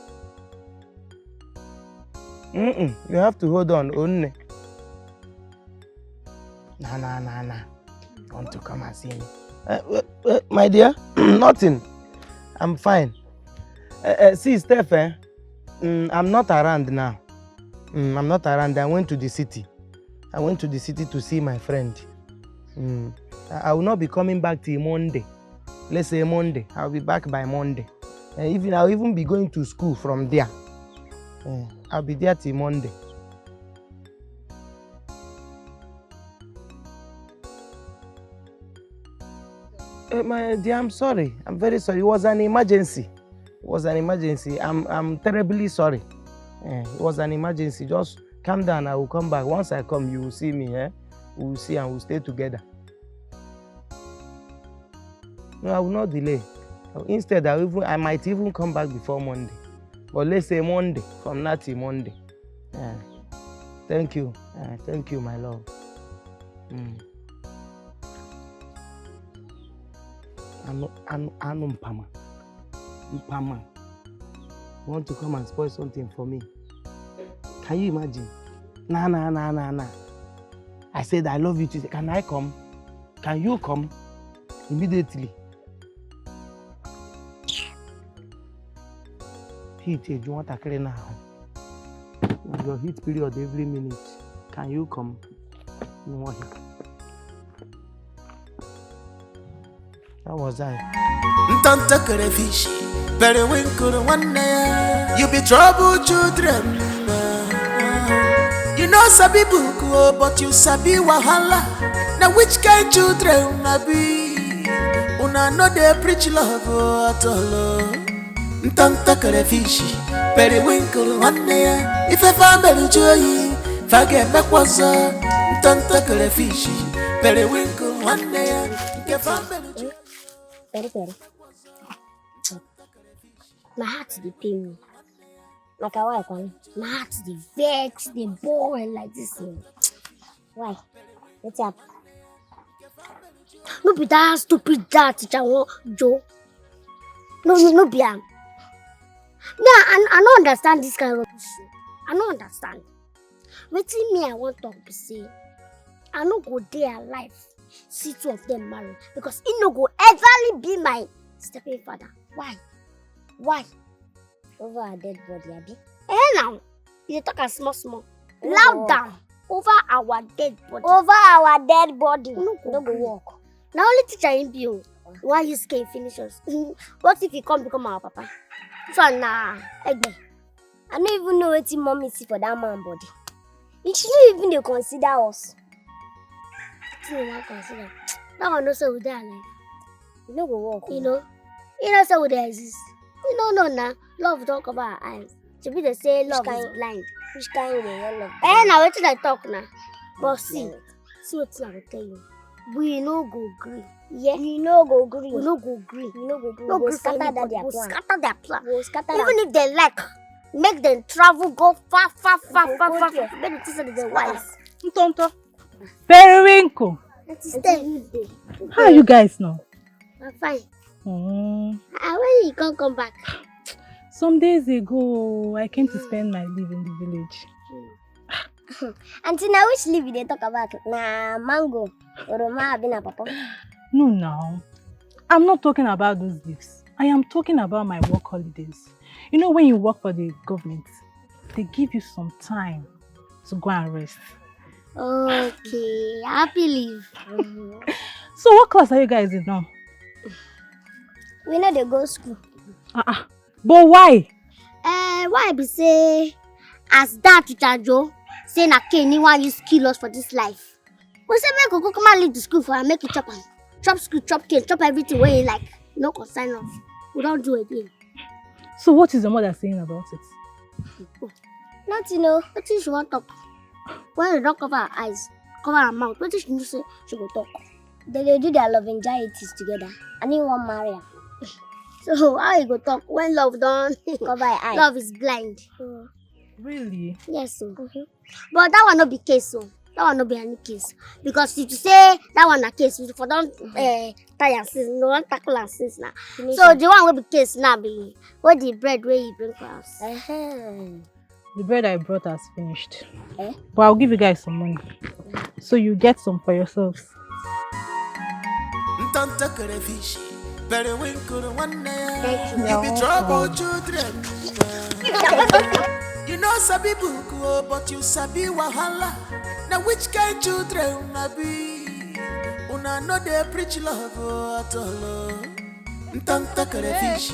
You have to hold on only. Nah. Want to come and see me? My dear, nothing. I'm fine. See, Steph, I'm not around now. I'm not around. I went to the city. I went to the city to see my friend. I will not be coming back till Monday. Let's say Monday. I'll be back by Monday. I'll even be going to school from there. I'll be there till Monday. My dear, I'm sorry. I'm very sorry. It was an emergency. I'm terribly sorry. It was an emergency. Just calm down. I will come back. Once I come, you will see me. We will see and we'll stay together. No, I will not delay. Instead, I might even come back before Monday. But let's say Monday, from now till Monday. Thank you. Thank you, my love. Mpama. You want to come and spoil something for me? Can you imagine? Nah. I said I love you too. Can I come? Can you come? Immediately. Heat, you want to clean now? Your heat period every minute. Can you come? No. How was I? Ntanta crayfish, periwinkle one day. You be trouble children. You know sabi book, but you sabi wahala. Now which kind children I be? Una no dey preach love at all. Ntanta crayfish, periwinkle one day. If a family joy, forget me was ntanta crayfish, periwinkle one day. If a family joy. Very. My heart dey pain me. Like a wife, my heart dey vex, dey boil like this. Why? What's up? No be that stupid that teacher Joe. No be am. I don't understand this kind of rubbish. I don't understand. Wetin me I want to talk be say, I no go dey alive. See two of them marry because he no go ever be my stepping father. Why? Over a dead body, Abi. Now you talk as small. Loud down. Over our dead body. No go walk. Now only teacher him be you. Why you scared finish us? What if he come become our papa? So nah, Egbe. I don't even know what mommy see for that man body. He shouldn't even dey consider us. Consider. That one also would die alive. You know go walk. You know so would they exist. You know no nah. Love don't cover our eyes. To be the say love is blind. Which kind of love? Now what did I talk now? But see what I will tell you. We no go green. Yeah. We no go green. We no go green. No go scatter their plan. We'll scatter even if they like, make them travel, go far. Maybe this is the wise. Ntonto. Periwinkle. How are you guys now? I'm fine. Oh. When you can't come back? Some days ago, I came to spend my leave in the village. Until now, which leave they talk about? Nah, mango. Or papa. No. I'm not talking about those leaves. I am talking about my work holidays. You know, when you work for the government, they give you some time to go and rest. Okay, happy leave. So what class are you guys in now? We know they go school. But why? Why be say as that with Joe say na Kenny want use kill us for this life. We say make go come and leave the school for and make it chop am. Chop school, chop cane, chop everything where you like. No concern us. We don't do again. So what is your mother saying about it? Nothing, nothing she want talk. When they don't cover her eyes, cover her mouth, what she need say she go talk. They do their love anxieties together. And he want marry her. So how you go talk when love don't cover her eyes? Love is blind. Really? Yes, so. But that one not be case, so. That one not be any case. Because if you say that one a case, we for don't tie and sis, no one tackle and sis now. So the one will be case now be what the bread where you bring for us. The bread I brought has finished. But I'll give you guys some money. So you get some for yourselves. Thank you. You be trouble children. You know sabi book, but you sabi wahala. Now which kind children I be? Una no they preach love at all. Ntanta crayfish,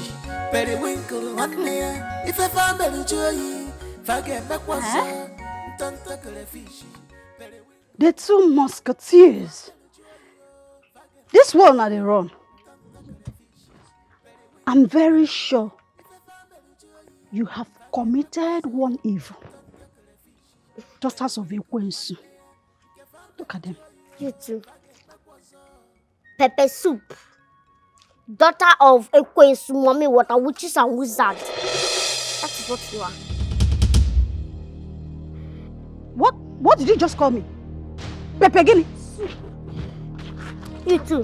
periwinkle one day. If a family joy, forget back was ntanta crayfish. The two musketeers. This one now they run. I'm very sure you have committed one evil. Daughters of Ekwensu. Look at them. You too. Pepper soup. Daughter of Ekwensu, mommy water, witches and wizards. That is what you are. What did you just call me? Pepe Gini. You too.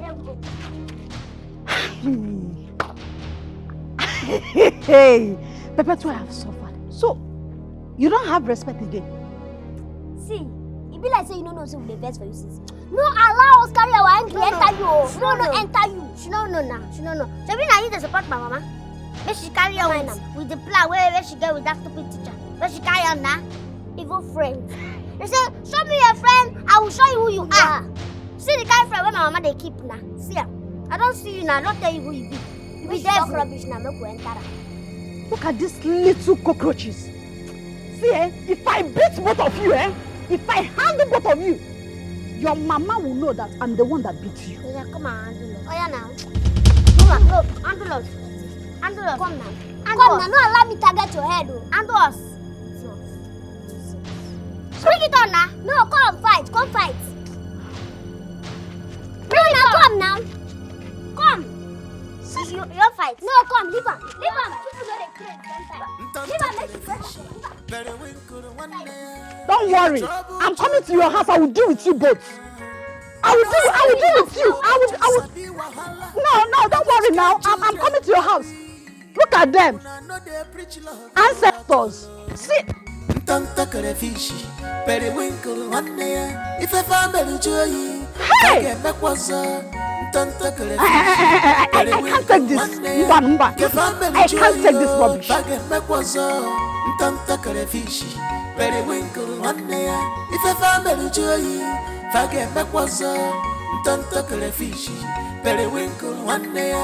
Hey, Pepe too, I have suffered. So, you don't have respect again. See, it be like say you don't know so we the best for you sis. No allow us carry our anger enter you. No, enter you. She no know now. She no know. So we now you to support my mama. Make she carry on with the plan where she get with that stupid teacher. Where she carry on now. Evil friend. They say, show me your friend, I will show you who you are. See the kind of friend where my mama they keep now. See ya. I don't see you now, I don't tell you who you be. You be devil. Rubbish now, make we enter. Look at these little cockroaches. See, if I beat both of you, if I handle both of you, your mama will know that I'm the one that beat you. Yeah, come on, handle us. Oh yeah, now. Come on, no, handle us. Handle us. Come now. Come now, no allow me to target your head. Handle us. Bring it on now. No, come fight. Come fight. Bring it on. Come now. Come. You fight. No, come. Leave him. Leave him. Don't worry. I'm coming to your house. I will deal with you both. I will deal with you. I will. No, don't worry now. I'm coming to your house. Look at them. Ancestors. See. Ntanta crayfish, periwinkle one day. If a family joy, hey! Ntanta crayfish. I can't take this. I can't take this rubbish. Ntanta crayfish, periwinkle one day. If a family joy, Ntanta crayfish, periwinkle one day.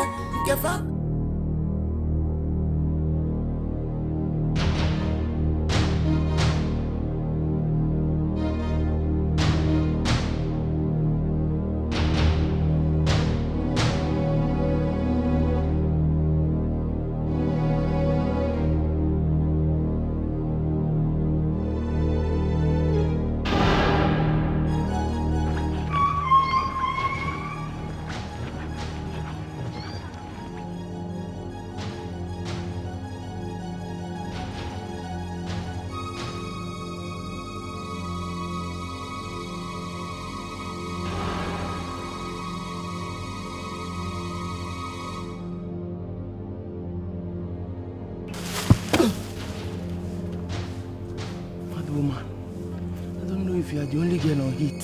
If you are the only girl on heat,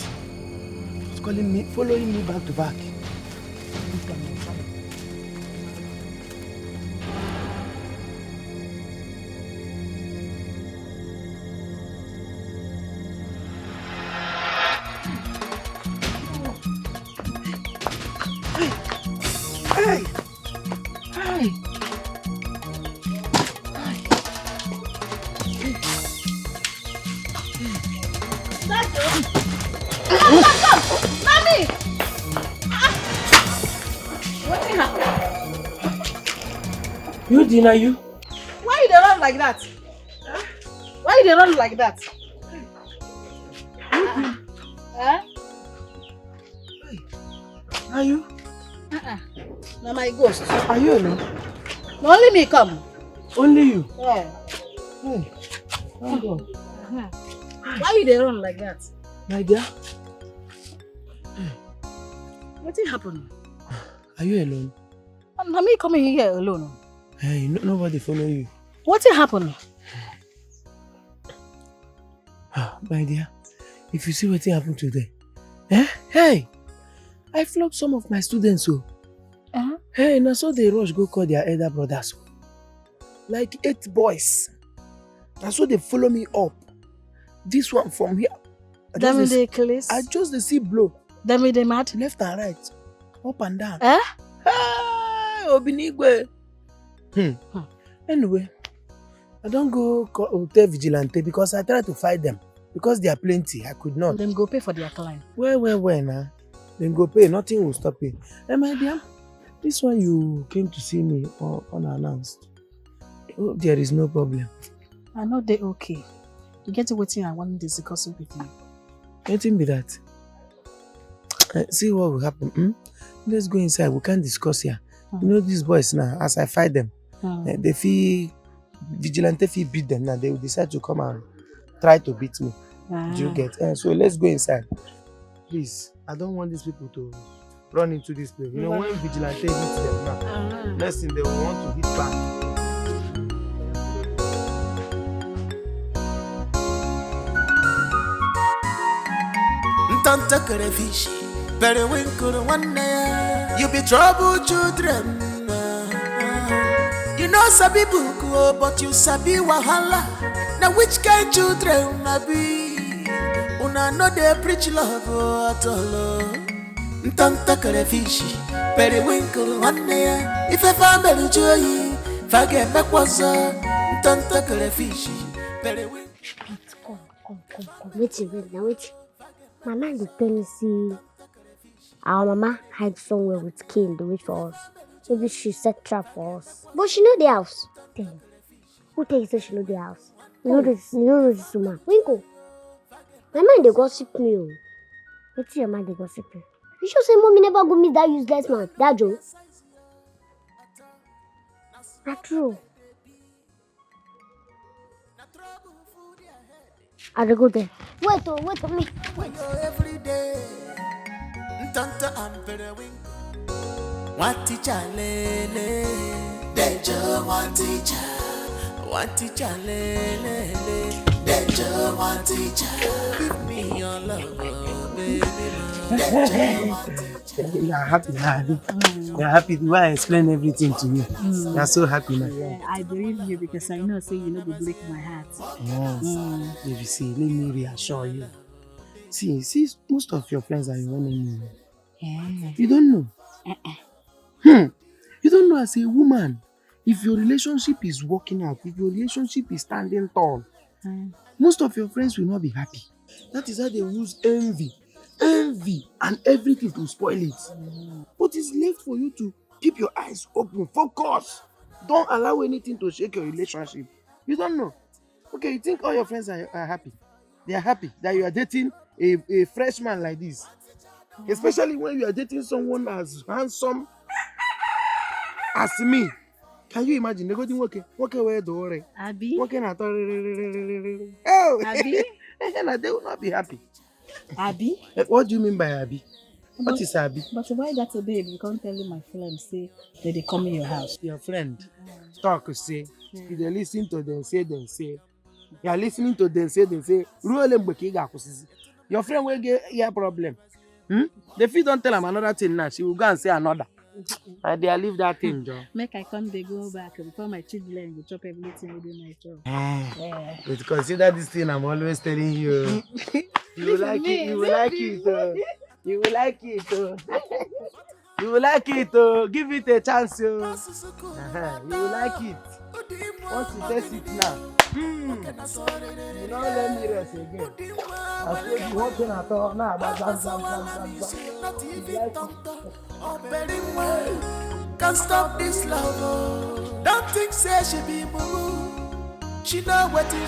it's calling me, following me back to back. Mommy! What happened? You deny you? Why you dey run like that? Why you dey run like that? Huh? Are you? Now my ghost. Are you alone? Na only me come. Only you? Yeah. Hey. Thank God. Why you dey run like that? My dear? What happened? Are you alone? Na me coming here alone. Hey, nobody follow you. What happened? My dear, if you see what happened today, hey, I flogged some of my students. Hey, now so they rush go call their elder brothers. Like 8 boys. And so they follow me up. This one from here. I just see blow. Them they mad? Left and right. Up and down. Eh? Hey, Obinigwe. Anyway, I don't go hotel vigilante because I try to fight them. Because they are plenty, I could not. Them go pay for their client. Well, now. Then go pay, nothing will stop it. Hey, my dear, this one you came to see me unannounced. Oh, there is no problem. I know they okay. You get to waiting and want to discuss with you. Anything be that. See what will happen. Let's go inside. We can't discuss here. You know these boys now, as I fight them, they feel vigilante feel beat them now. They will decide to come and try to beat me. Do you get? So let's go inside. Please, I don't want these people to run into this place. You know, when vigilante hits them now, next thing they will want to hit back. Tanta crayfish, periwinkle one day. You be trouble children. You know sabi buku, but you sabi wahala. Now which kind children I be? Una no dey preach love at all. Tanta crayfish, periwinkle one day. If a family joy, forget back was tanta crayfish, periwinkle. Come. Wait. Mama dey tell me say our mama hide somewhere with cane. They wait for us. Maybe she set trap for us. But she know the house. Tell me. Who tell you say she know the house? You know this woman. Winkle. My mind they gossip me. What's your mind they gossip me? You sure say mommy never go meet that useless man, that Joe? Not true. I'll go there. Wait for me. Every day, Tanta and periwinkle. One teacher, lele. Dejo, one teacher, lele. Dejo, one teacher. Give me your love, baby. You are happy now. You are happy the way I explain everything to you. You are so happy now. Yeah, I believe you because I know say you know go break my heart. Yes. If you see, let me reassure you. See, most of your friends are your enemy. Yeah. You don't know. You don't know as a woman, if your relationship is working out, if your relationship is standing tall, most of your friends will not be happy. That is how they use envy and everything to spoil it. But it's left for you to keep your eyes open, focus. Don't allow anything to shake your relationship. You don't know. Okay, you think all your friends are happy. They are happy that you are dating a freshman like this. Especially when you are dating someone as handsome as me. Can you imagine? They go to work where the worry. Abi? Working at all. Oh. Abi? They will not be happy. Abi? What do you mean by Abi? What is Abi? But why that today you can't tell my friend say that they come in your house? Your friend talk say, if they listen to them say. You are listening to them say. Your friend will get your problem. The feet don't tell him another thing now. She will go and say another. And they leave that thing, Joe. Make I come, they go back before my children will chop everything within my job. Yeah. But consider this thing I'm always telling you. You will like it. You will like it. You will like it. You will like it. Give it a chance. You will like it. Once you taste it now, you don't let me rest again. told you one thing at all. Nah, Not even tonto or very well. Can't stop this love. Oh. Don't think say she be boo. She know what she do.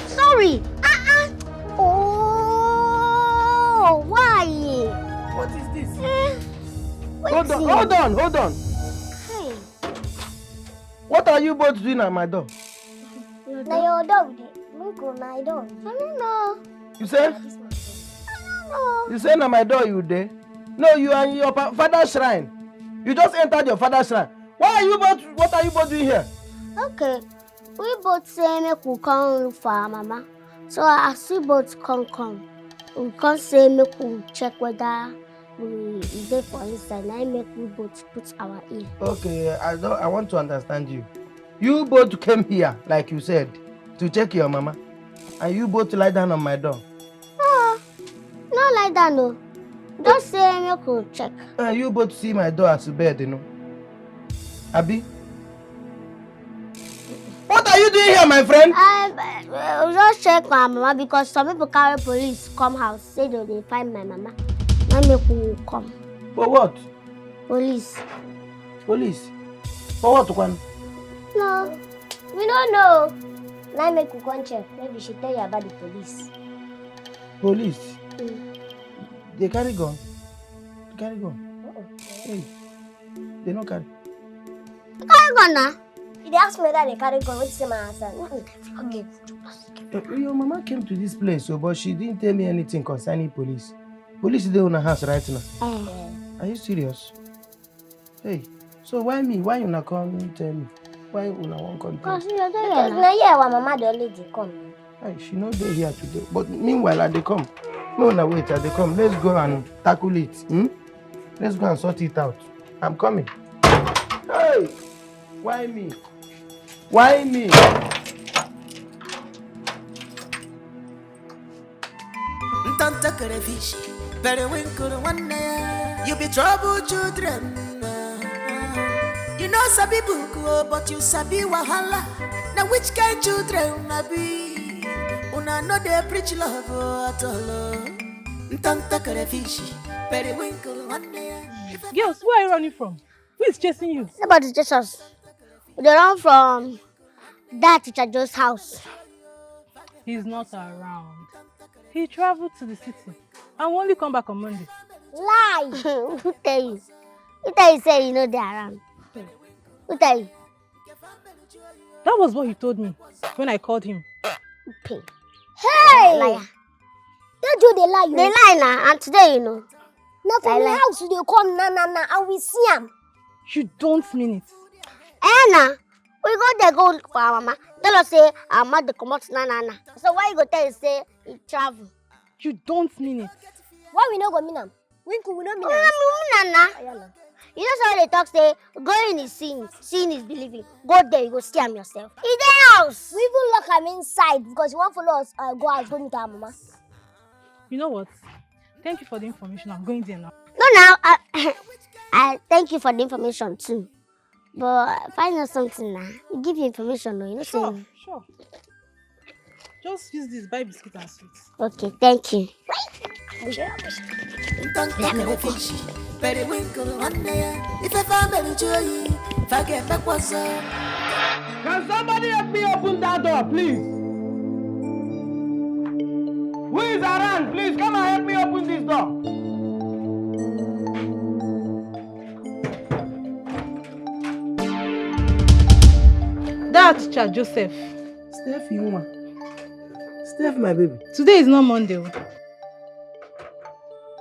Sorry. Oh, why? What is this? Wait. Hold on. Hey. What are you both doing at my door? Now your dog. Mungo, now I don't know. You say? You say na my door you there? No, you are in your father's shrine. You just entered your father's shrine. What are you both doing here? Okay. We both say make we come look for our mama. So as we both come. We can't say make we check whether we dey for inside. Now make we both put our ear. Okay, I want to understand you. You both came here, like you said, to check your mama. And you both lie down on my door. No, not like that, no. Just say make we check. You both see my door as a bed, you know. Abi? What are you doing here, my friend? I just check my mama because some people carry police come house, say they find my mama. Now make we come. For what? Police. Police? For what, one? No, we don't know. Now make we come check. Maybe she tell you about the police. Police? They carry gun? Hey, they don't carry. Carry gun now? If they ask me that they carry gun, what is my answer? Okay. Your mama came to this place, but she didn't tell me anything concerning police. Police is there on her house right now. Are you serious? Hey, so why me? Why you not come tell me? Why you not want to come tell me? Because now yeah, our mama the only day come. Hey, she not there here today. But meanwhile, they come. No, wait, they come. Let's go and tackle it. Let's go and sort it out. I'm coming. Hey, why me? Why me? Tanta crayfish, periwinkle one day. You be trouble children. You know sabi buku, but you sabi wahala. Now which kind children I be? Una know they preach love at all. Tanta crayfish, periwinkle one day. Girls, where are you running from? Who is chasing you? Nobody's just us. They run from that teacher Joe's house. He's not around. He traveled to the city and will only come back on Monday. Lie! Who tell you? Who tell you say you know they're around? Who tell you? That was what he told me when I called him. Hey! Liar. That Joe they lie. They lie now, and today you know. Now from the house they come and we see him. You don't mean it. Nah. We go there go look for our mama. Tell us say our mama they come out na. So why you go tell you say he travel? You don't mean it. Why we no go mean am? We no mean am. You know how they talk say going is seeing is believing. Go there you go see am yourself. In the house. We even lock him inside because he won't follow us go out go meet our mama. You know what? Thank you for the information. I'm going there now. No, now I thank you for the information too. But find out something now. We give you information, no? You know Sure. Just use this, buy biscuit and sweets. Okay, thank you. Tanta crayfish, periwinkle one day. If I family joy, forget back what's up. Can somebody help me open that door, please? Who is around? Please come and help me open this door. That teacher Joseph. Steph, you want? Steph, my baby. Today is not Monday.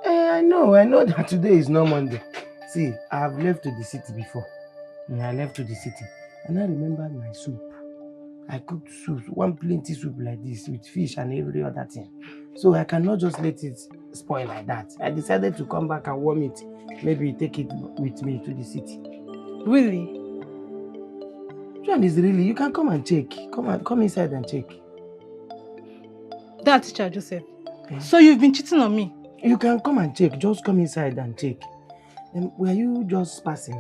I know that today is not Monday. See, I have left to the city before. I left to the city and I remembered my soup. I cooked soup, one plenty soup like this with fish and every other thing. So I cannot just let it spoil like that. I decided to come back and warm it. Maybe take it with me to the city. Really? Which one is really? You can come and check. Come inside and check. That teacher Joseph. So you've been cheating on me? You can come and check. Just come inside and check. Were you just passing?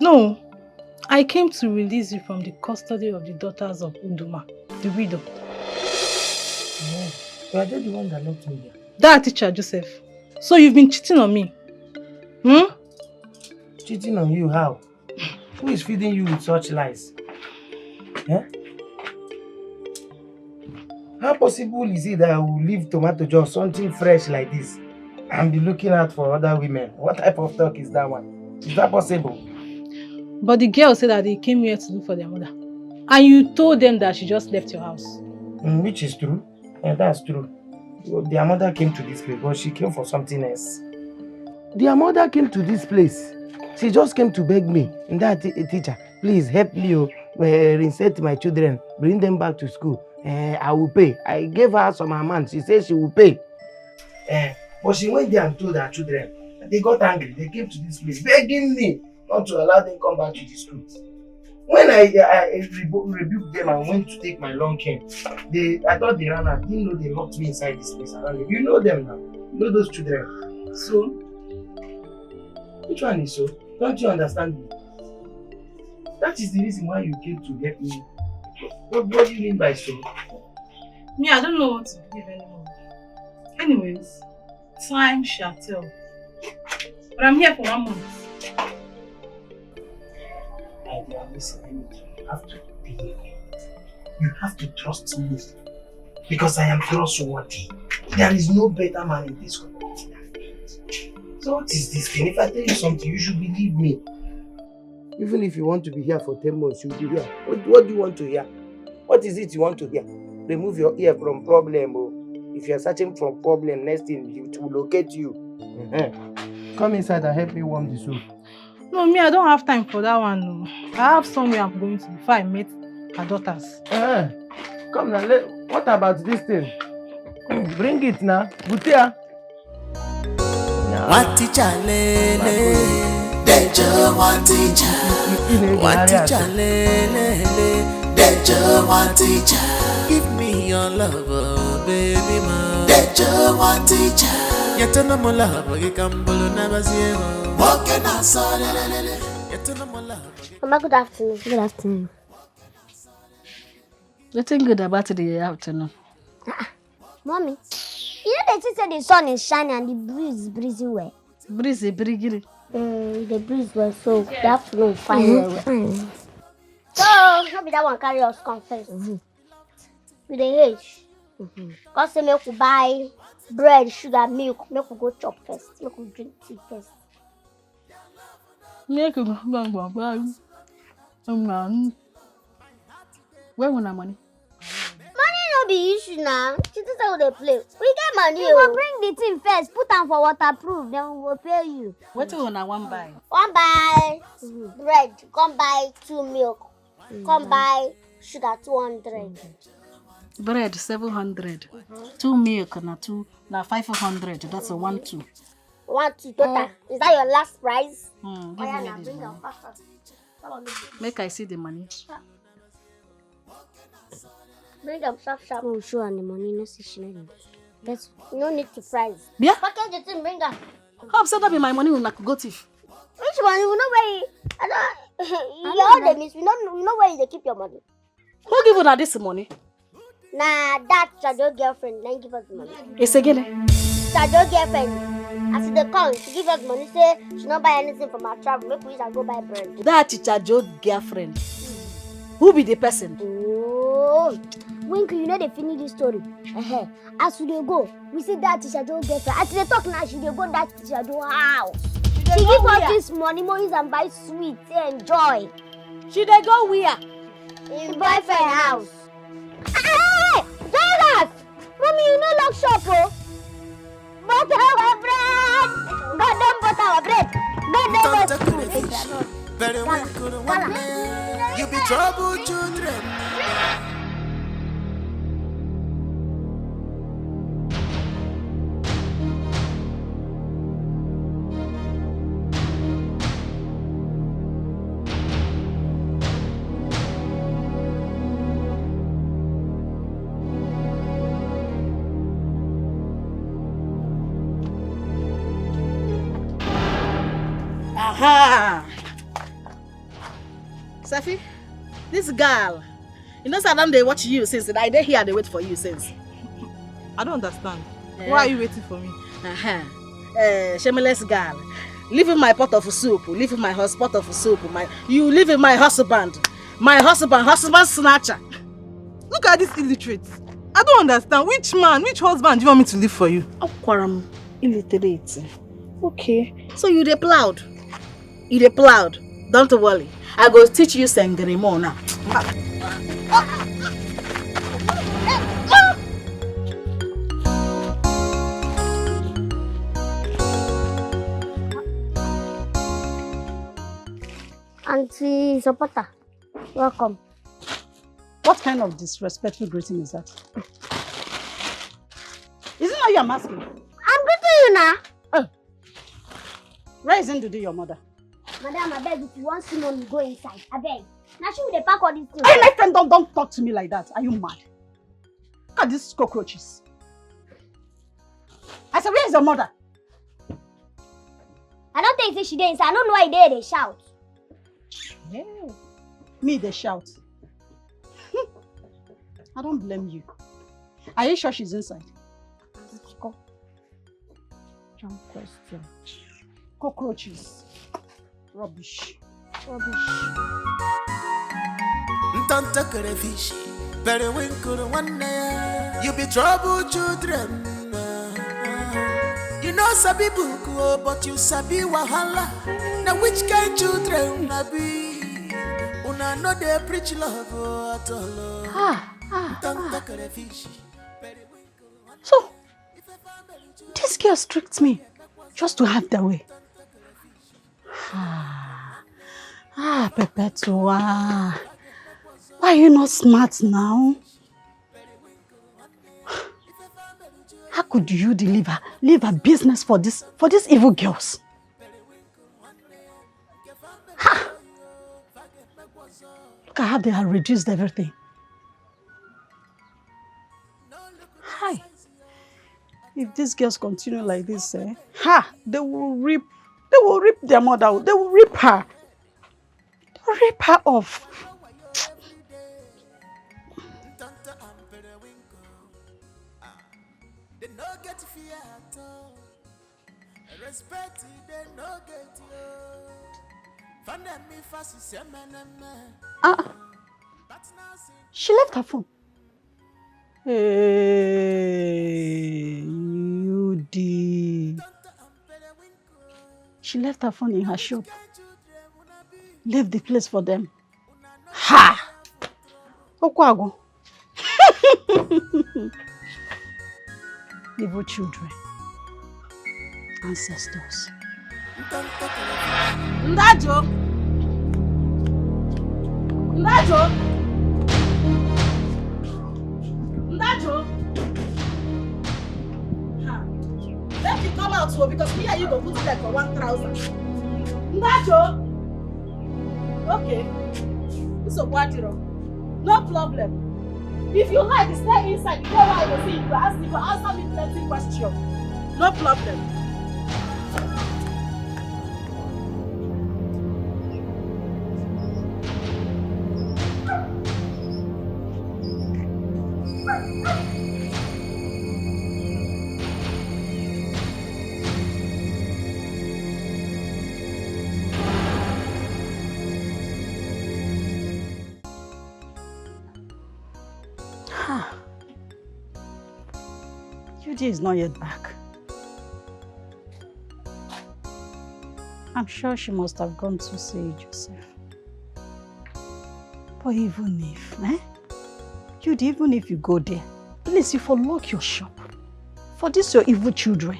No. I came to release you from the custody of the daughters of Uduma, the widow. No. You are just the one that locked me there. That teacher Joseph. So you've been cheating on me? Cheating on you? How? Who is feeding you with such lies? Eh? How possible is it that I will leave tomato juice, something fresh like this, and be looking out for other women? What type of talk is that one? Is that possible? But the girl said that they came here to look for their mother. And you told them that she just left your house. Which is true. Yeah, that's true. Their mother came to this place, but she came for something else. Their mother came to this place. She just came to beg me. And that teacher, please help me reinstate my children, bring them back to school. I will pay. I gave her some amount. She said she will pay. But she went there and told her children. They got angry. They came to this place begging me not to allow them come back to the school. When I rebuked them and went to take my long cane, I thought they ran out. Didn't know they locked me inside this place around them. You know them now. You know those children. So, which one is so? Don't you understand me? That is the reason why you came to help me. What do you mean by so? Me, I don't know what to believe anymore. Anyways, time shall tell. But I'm here for 1 month. My dear, listen, you have to believe me. You have to trust me. Because I am trustworthy. There is no better man in this community than me. So what is this thing? If I tell you something, you should believe me. Even if you want to be here for 10 months, you'll be here. What do you want to hear? What is it you want to hear? Remove your ear from problem. Oh. If you're searching for problem, next thing, it will locate you. Come inside and help me warm the soup. No, me, I don't have time for that one. No. I have somewhere I'm going to before I meet her daughters. Come now, what about this thing? Bring it now. Butia. One teacher, lele. Dejo, one teacher. One teacher, lele. Dejo, one teacher. Give me your love, oh, baby ma. Dejo, one teacher. Yeto no mo love, you can bolo never see you. Walking outside, lele. Yeto no mo love. Mama, good afternoon. Good afternoon. Nothing good about the afternoon. Mommy, you know they say the sun is shining and the breeze is breezing well. Breezy, breezy. The breeze was so the afternoon fine well. So, maybe that one carry us confess. With the age. Because say make we buy bread, sugar, milk, make we go chop first. Make we drink tea first. Make you go buy. Where we na money? Money no be issue now. She just say we dey play. We get money. You go bring the thing first, put am for waterproof, then we will pay you. What you wanna one buy? One buy bread, come buy 2 milk, come buy sugar 200. Bread 700. 2 milk na 500. That's a 1 2. 1 2 total. Is that your last price? Give Yeah, me now this bring money. am fast. Make I see the money. Bring them sharp. Oh, sure, and the money no see she no. That's no need to price. Yeah. Package the thing, bring them. How upset that be my money will not go thief? Which money? We know where I don't. You all the miss. We know where you keep your money. Who give you this money? Nah, that Chado girlfriend. Then give us the money. It's again. Chado girlfriend. As they come, she give us money. Say she not buy anything from our travel. Make we use and go buy bread. That teacher Joe girlfriend. Who be the person? Oh, Winkle, you know they finish this story. As we dey go, we see that teacher Joe girlfriend. As they talk now, she dey go that teacher Joe house. She give us this money, use and buy sweets, enjoy. She dey go where? In boyfriend house. Hey, Jesus! Mommy, you know lock shop, oh. But our bread. God don't but our bread. God don't but food. Very wicked woman. You be trouble children. Ha! Safi, this girl, you know, Saddam, they watch you since. I dey here, they wait for you since. I don't understand. Why are you waiting for me? Shameless girl. Leaving my pot of soup, leaving my pot of soup. You leaving my husband snatcher. Look at this illiterate. I don't understand. Which husband do you want me to leave for you? Akwaram, illiterate. Okay. So you dey plowed. Don't worry. I go teach you Sengerimo now. Auntie Zapata, welcome. What kind of disrespectful greeting is that? Is it not your masking? I'm greeting you now. Where is Ndudu, your mother? Madam, I beg if you want Simon, go inside. I beg. Now she will pack all these things. Hey, my friend, don't talk to me like that. Are you mad? Look at these cockroaches. I said, where is your mother? I don't think she did inside. I don't know why they shout. Yeah. Me, they shout. I don't blame you. Are you sure she's inside? Go. Jump question. Cockroaches. Rubbish. Ntanta crayfish, periwinkle one day. You be trouble children. You know sabi book, but you sabi wahala. Now which kind children I be? Una no they preach love at all. Ntanta crayfish. So, this girl tricked me just to have their way. Perpetua. Why are you not smart now? How could you leave a business for these evil girls? Ha! Look at how they have reduced everything. Hi. If these girls continue like this, they will rip their mother out. They will rip her. They will rip her off. She left her phone. Hey, you did. She left her phone in her shop. Left the place for them. Ha! Okwago. Evil children. Ancestors. Ndajo! Let me come out because me and you go put it like for 1,000. Ndajo! Okay. This is what you know. No problem. If you like, stay inside. You know why I will see you. Ask me to answer me plenty questions. No problem. Judy is not yet back. I'm sure she must have gone to see Joseph. But even if, Judy, even if you go there, please, you for lock your shop. For this your evil children.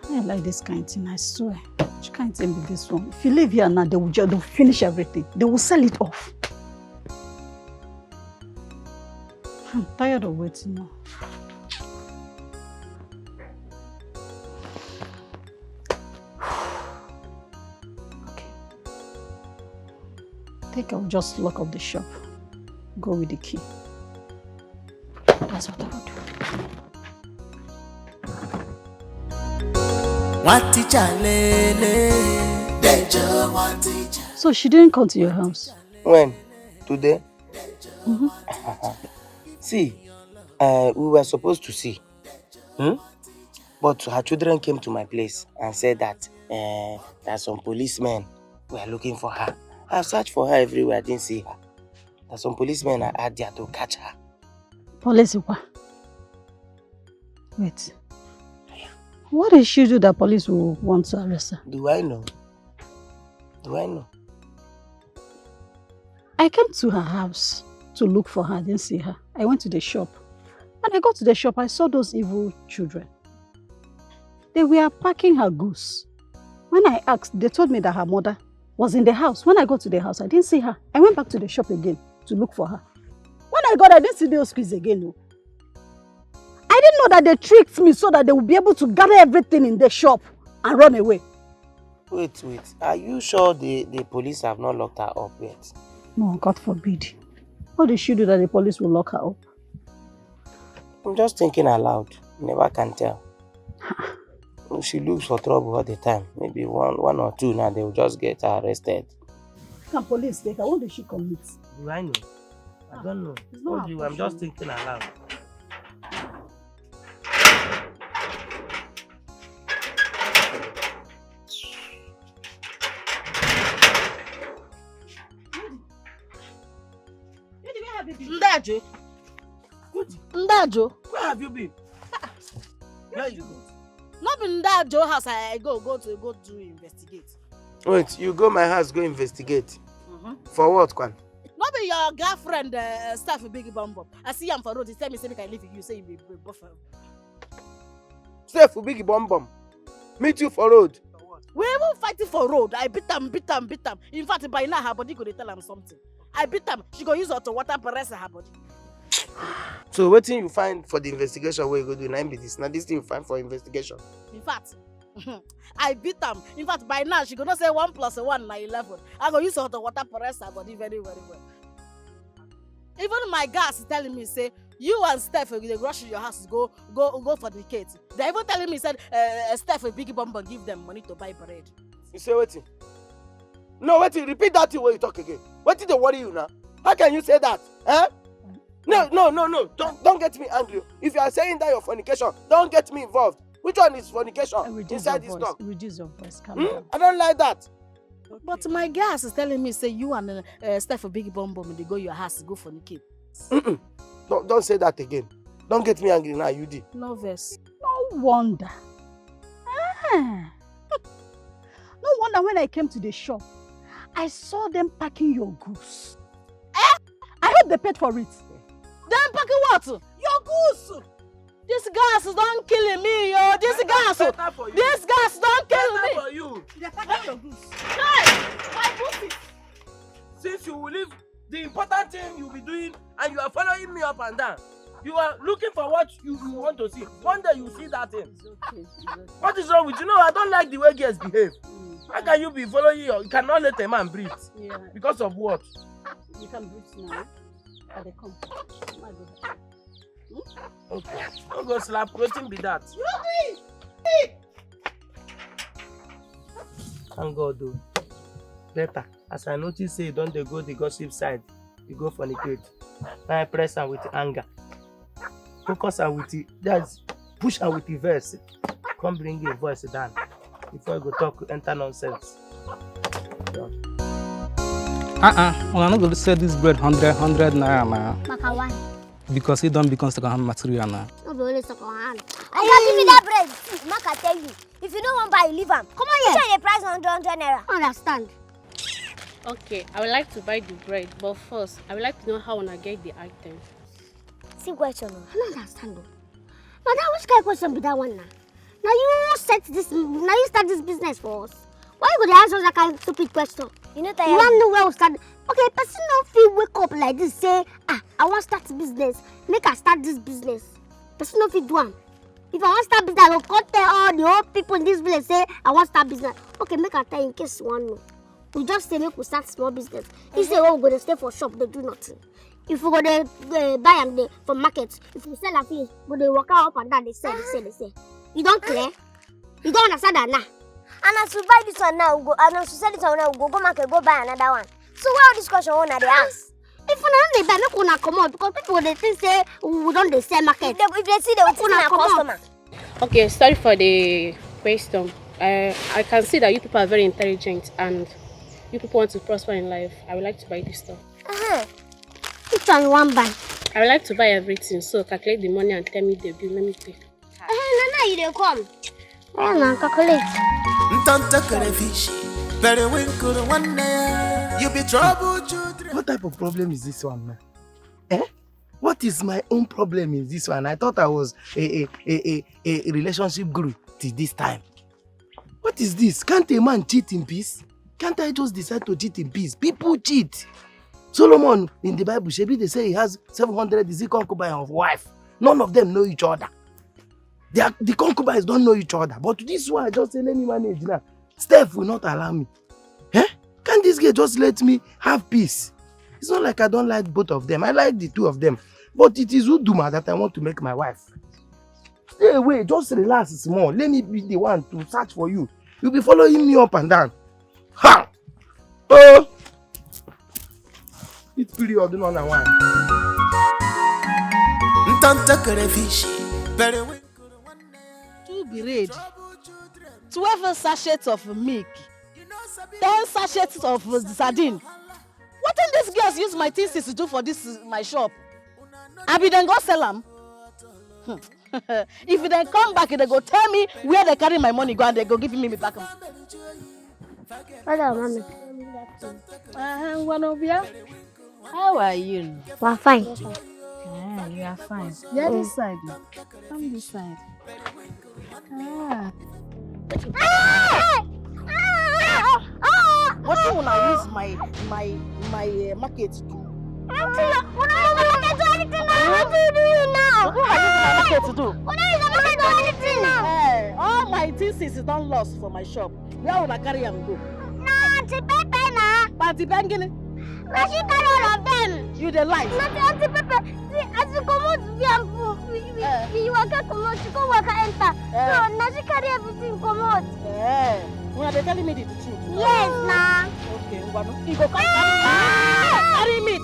I don't like this kind of thing, I swear. You can't tell me this one. If you live here now, they'll finish everything. They will sell it off. I'm tired of waiting now. Okay. I think I'll just lock up the shop. Go with the key. That's what I will do. One teacher lele, Dejo one teacher. So she didn't come to your house? When? Today? See, we were supposed to see. But her children came to my place and said that there are some policemen were looking for her. I searched for her everywhere, I didn't see her. There are some policemen are out there to catch her. Police what? Wait. What did she do that police will want to arrest her? Do I know? Do I know? I came to her house to look for her, I didn't see her. I went to the shop. When I got to the shop, I saw those evil children. They were packing her goods. When I asked, they told me that her mother was in the house. When I got to the house, I didn't see her. I went back to the shop again to look for her. When I got, I didn't see those kids again. No. I didn't know that they tricked me so that they would be able to gather everything in the shop and run away. Wait. Are you sure the police have not locked her up yet? No, God forbid. What did she do that the police will lock her up? I'm just thinking aloud. Never can tell. She looks for trouble all the time. Maybe one or two now, they will just get her arrested. Can police take her? What did she commit? Do I know? I don't know. I'm just thinking aloud. Ndajo. Ndajo. Where have you been? Where you go? Not in that Joe house I go to investigate. Wait, you go my house, go investigate. For what, Kwan? Not be your girlfriend staff a big bomb. I see him for road. He tell me say I leave you. Say you be buffer. Stay for big bomb. Meet you for road. We even fighting for road. I beat him. In fact, by now her body could tell him something. I beat him. She go use her to water press her body. So what thing you find for the investigation where you go do 9 be this? Now this thing you find for investigation. In fact, I beat them. In fact, by now she gonna say 1 + 1 na 11. I go use her to water press her body very, very well. Even my gas is telling me, say, you and Steph, they rush to your house, go for the kids. They even telling me, said, Steph, a big bomb, give them money to buy bread. You say waiting. No, waiting, repeat that thing when you talk again. What did they worry you now? How can you say that? Eh? No. Don't get me angry. If you are saying that you're fornication, don't get me involved. Which one is fornication inside this talk? Reduce your voice, calm down. I don't like that. Okay. But my gas is telling me, say, you and Steph, a big bomb, they go your house, go for the kid. Don't say that again. Don't get me angry now, you did. No verse. No wonder. No wonder when I came to the shop, I saw them packing your goods. I hope they paid for it. Them packing what? Your goose. This gas don't killing me, yo. This gas don't kill me. For you. They're packing your goods. Hey, my booty. Since you will leave the important thing you'll be doing and you are following me up and down, you are looking for what you want to see. One day you see that thing. It's okay. What is wrong with you? No, I don't like the way girls behave. How can you be following you cannot let a man breathe? Yeah. Because of what? You can breathe now. At the come. Okay. Don't go slap. Waiting be that. Thank God though. Better. As I notice, say don't they go the gossip side. You go fornicate. Now I press her with anger. Focus her with the that's push her with the verse. Come bring your voice down. Before you go talk, enter nonsense. Yeah. Well, I'm not going to sell this bread 100 naira now. Maka why? Because it don't become second-hand material now. No be only second hand. I can give me that bread. Maka tell you. If you don't want buy, leave am. Come on here. Try the price 100 naira. Understand? Okay, I would like to buy the bread, but first, I would like to know how I get the item. See question. I don't understand though. Now that which kind of question be that one now? Now you start this business for us. Why you go to answer that kind of stupid question? You know that you want to know where we start. Okay, person no feel wake up like this, say, I want to start business. Make I start this business. Person no feel do am. If I want to start business, I will go tell all the old people in this village say I want to start business. Okay, make I tell you in case you want to know. We just say make we start small business. He say, oh, we go to stay for shop, they do nothing. If we go to buy them from market, if we sell a fish, we go to walk out up and down, they say. You don't clear? You don't understand that now. And as you buy this one now, go. And as you sell this one now, go market, go buy another one. So why all this question on the house? If you don't buy, make una come out because people they think say we don't dey sell market. If they see, they will think na customer. Okay, sorry for the question. I can see that you people are very intelligent and you people want to prosper in life. I would like to buy this stuff. Which one you want buy? I would like to buy everything. So calculate the money and tell me the bill. Let me pay. Nana, you dey come. I na calculate. Ntanta crayfish, periwinkle one day. You be trouble children. What type of problem is this one, man? Eh? What is my own problem in this one? I thought I was a relationship guru till this time. What is this? Can't a man cheat in peace? Can't I just decide to cheat in peace? People cheat. Solomon in the Bible, Shebi, they say he has 700 concubines of wife. None of them know each other. The concubines don't know each other. But this one, I just say, let me manage now. Steph will not allow me. Eh? Can't this girl just let me have peace? It's not like I don't like both of them. I like the two of them. But it is Uduma that I want to make my wife. Stay away. Just relax small. Let me be the one to search for you. You'll be following me up and down. Ha! Oh! It's period, no one. Ntanta crayfish, periwinkle. 2 bread, 12 sachets of milk, 10 sachets of sardine. What did these girls use my things to do for this my shop? I be then go sell them. If they come back, they go tell me where they carry my money go and they go give me back. Brother, mommy. One of you. How are you? We're fine. Yeah, you are fine. You are this side. Come this side. What do you want to use my market to do? What do you do? All my things is not lost for my shop. Where will I carry them go? Auntie Pepe na. Auntie Bangini, Na she carry all of them. you the light. Auntie Pepe, see, as you come out, we waka come out, she come waka enter. So now she carry everything come out. When they telling me the truth. Yes, na. Okay, you go carry me.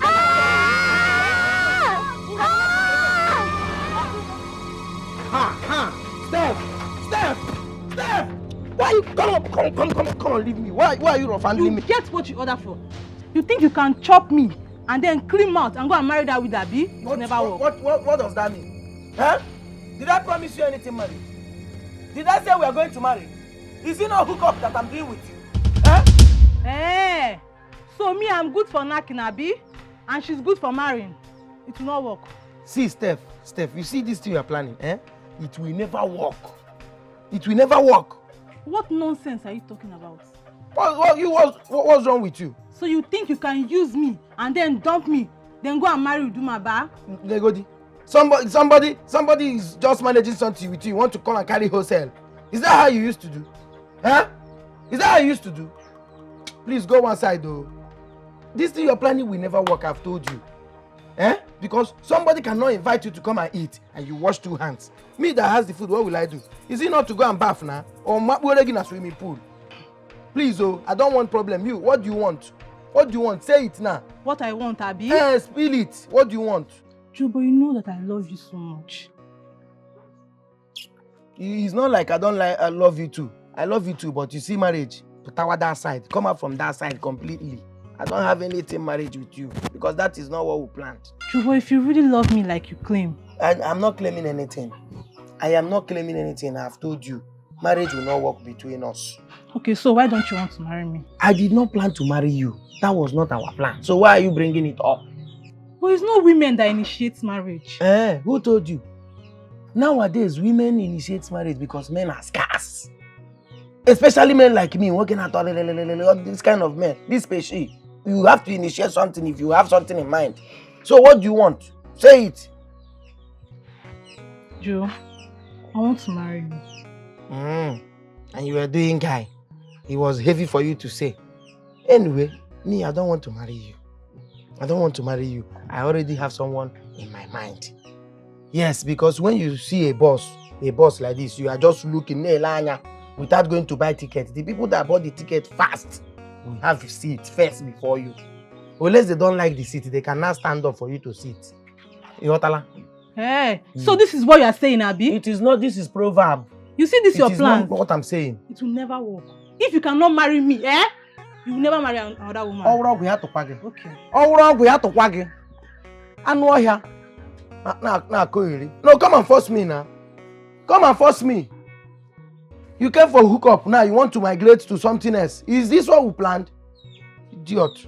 Steph! Why you come on, leave me. Why are you rough handling me? You get what you order for. You think you can chop me and then clean mouth and go and marry that with Abi? It never work. What does that mean? Huh? Did I promise you anything, Mary? Did I say we are going to marry? Is it not hookup that I'm doing with you? Huh? Eh? So me, I'm good for knacking Abi, and she's good for marrying. It will not work. See, Steph, you see this thing you are planning, eh? It will never work. It will never work. What nonsense are you talking about? What's wrong with you? So you think you can use me and then dump me, then go and marry Udumaba? Legodi, somebody is just managing something with you. You want to come and carry wholesale? Is that how you used to do? Huh? Is that how you used to do? Please go one side though. This thing you're planning will never work, I've told you. Eh? Because somebody cannot invite you to come and eat and you wash 2 hands. Me that has the food, what will I do? Is it not to go and bath now? Or we're in a swimming pool? Please, oh, I don't want problem. You, what do you want? What do you want? Say it now. What I want, Abi? Spill it. What do you want? Juba, you know that I love you so much. It's not like I love you too. I love you too, but you see marriage, to tower that side, come out from that side completely. I don't have anything marriage with you because that is not what we planned. Juba, if you really love me like you claim. I'm not claiming anything. I am not claiming anything. I've told you. Marriage will not work between us. Okay, so why don't you want to marry me? I did not plan to marry you. That was not our plan. So why are you bringing it up? But it's not women that initiate marriage. Who told you? Nowadays, women initiate marriage because men are scarce. Especially men like me, working at all this kind of men, this species. You have to initiate something if you have something in mind. So what do you want? Say it. Joe, I want to marry you. And you were doing guy. It was heavy for you to say. Anyway, me, I don't want to marry you. I don't want to marry you. I already have someone in my mind. Yes, because when you see a boss like this, you are just looking, without going to buy tickets. The people that bought the ticket fast will have a seat first before you. Unless they don't like the seat, they can now stand up for you to sit. Hey, so this is what you are saying, Abi? It is not, this is proverb. You see this your It is plan? not what I'm saying. It will never work. If you cannot marry me, you will never marry another woman. All wrong, we have to quag. Okay. All wrong, we have to quag. I know here. No, come and force me now. Come and force me. You came for hookup, now you want to migrate to something else. Is this what we planned? Idiot.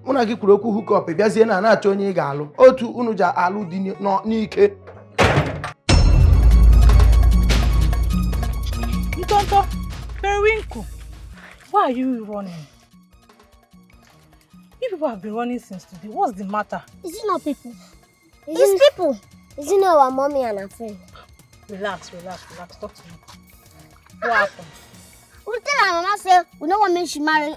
Una gi kuroku hookup, ebiazie na na-achọ onye ị ga-alụ. Otu unu ja alụ di n'ike. Ntonto, Periwinkle, why are you running? You people have been running since today. What's the matter? Is it not people? It's people. Is it not our mommy and our friend? Relax. Talk to me. What happened? We tell our mama say we don't want me she marry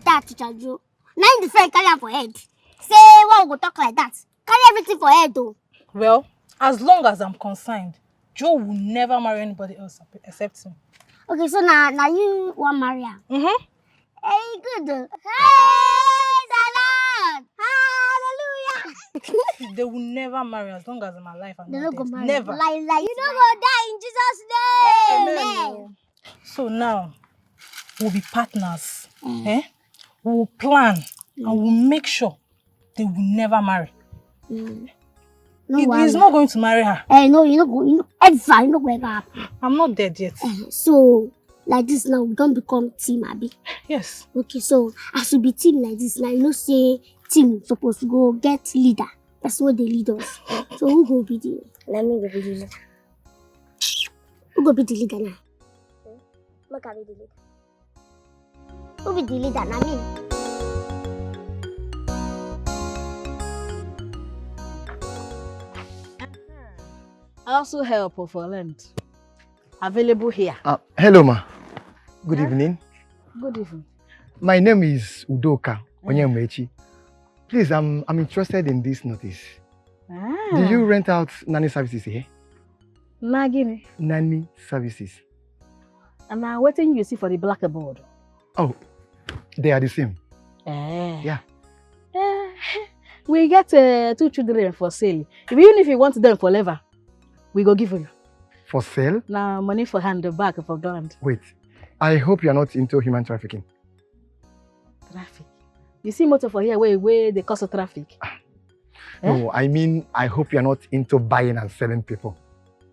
that teacher Joe. Now the friend carry her for head. Say why we go talk like that? Carry everything for head though. Well, as long as I'm concerned, Joe will never marry anybody else except me. Okay, so now you want marry her? Mm-hmm. Hey, good. Hey, the Lord! Hallelujah! They will never marry as long as I'm alive. They don't go marry. Never. Like you don't go die in Jesus' name. Amen. So now, we'll be partners. We'll plan and we'll make sure they will never marry. He's not going to marry her. No, you know, ever happen. I'm not dead yet. So, like this now, we don't become team, Abi. Yes. Okay, so as we be team like this now, you know, say team supposed to go get leader. That's what they lead us. So who go be the? Let me go be the leader. Who go be the leader now? Who can be the leader? Who be the leader now? Me. Also help for Lent. Available here. Hello, ma. Good evening. Good evening. My name is Udoka Onyemwechi. Please, I'm interested in this notice. Do you rent out nanny services here? Nagini. Nanny services. And now what thing you see for the blackboard? Oh, they are the same. Yeah. We get 2 children for sale. Even if you want them forever, we go give you. For sale? Now money for hand, back for grand. Wait, I hope you are not into human trafficking. Traffic? You see motor for here where they cause of traffic? No, I mean, I hope you are not into buying and selling people.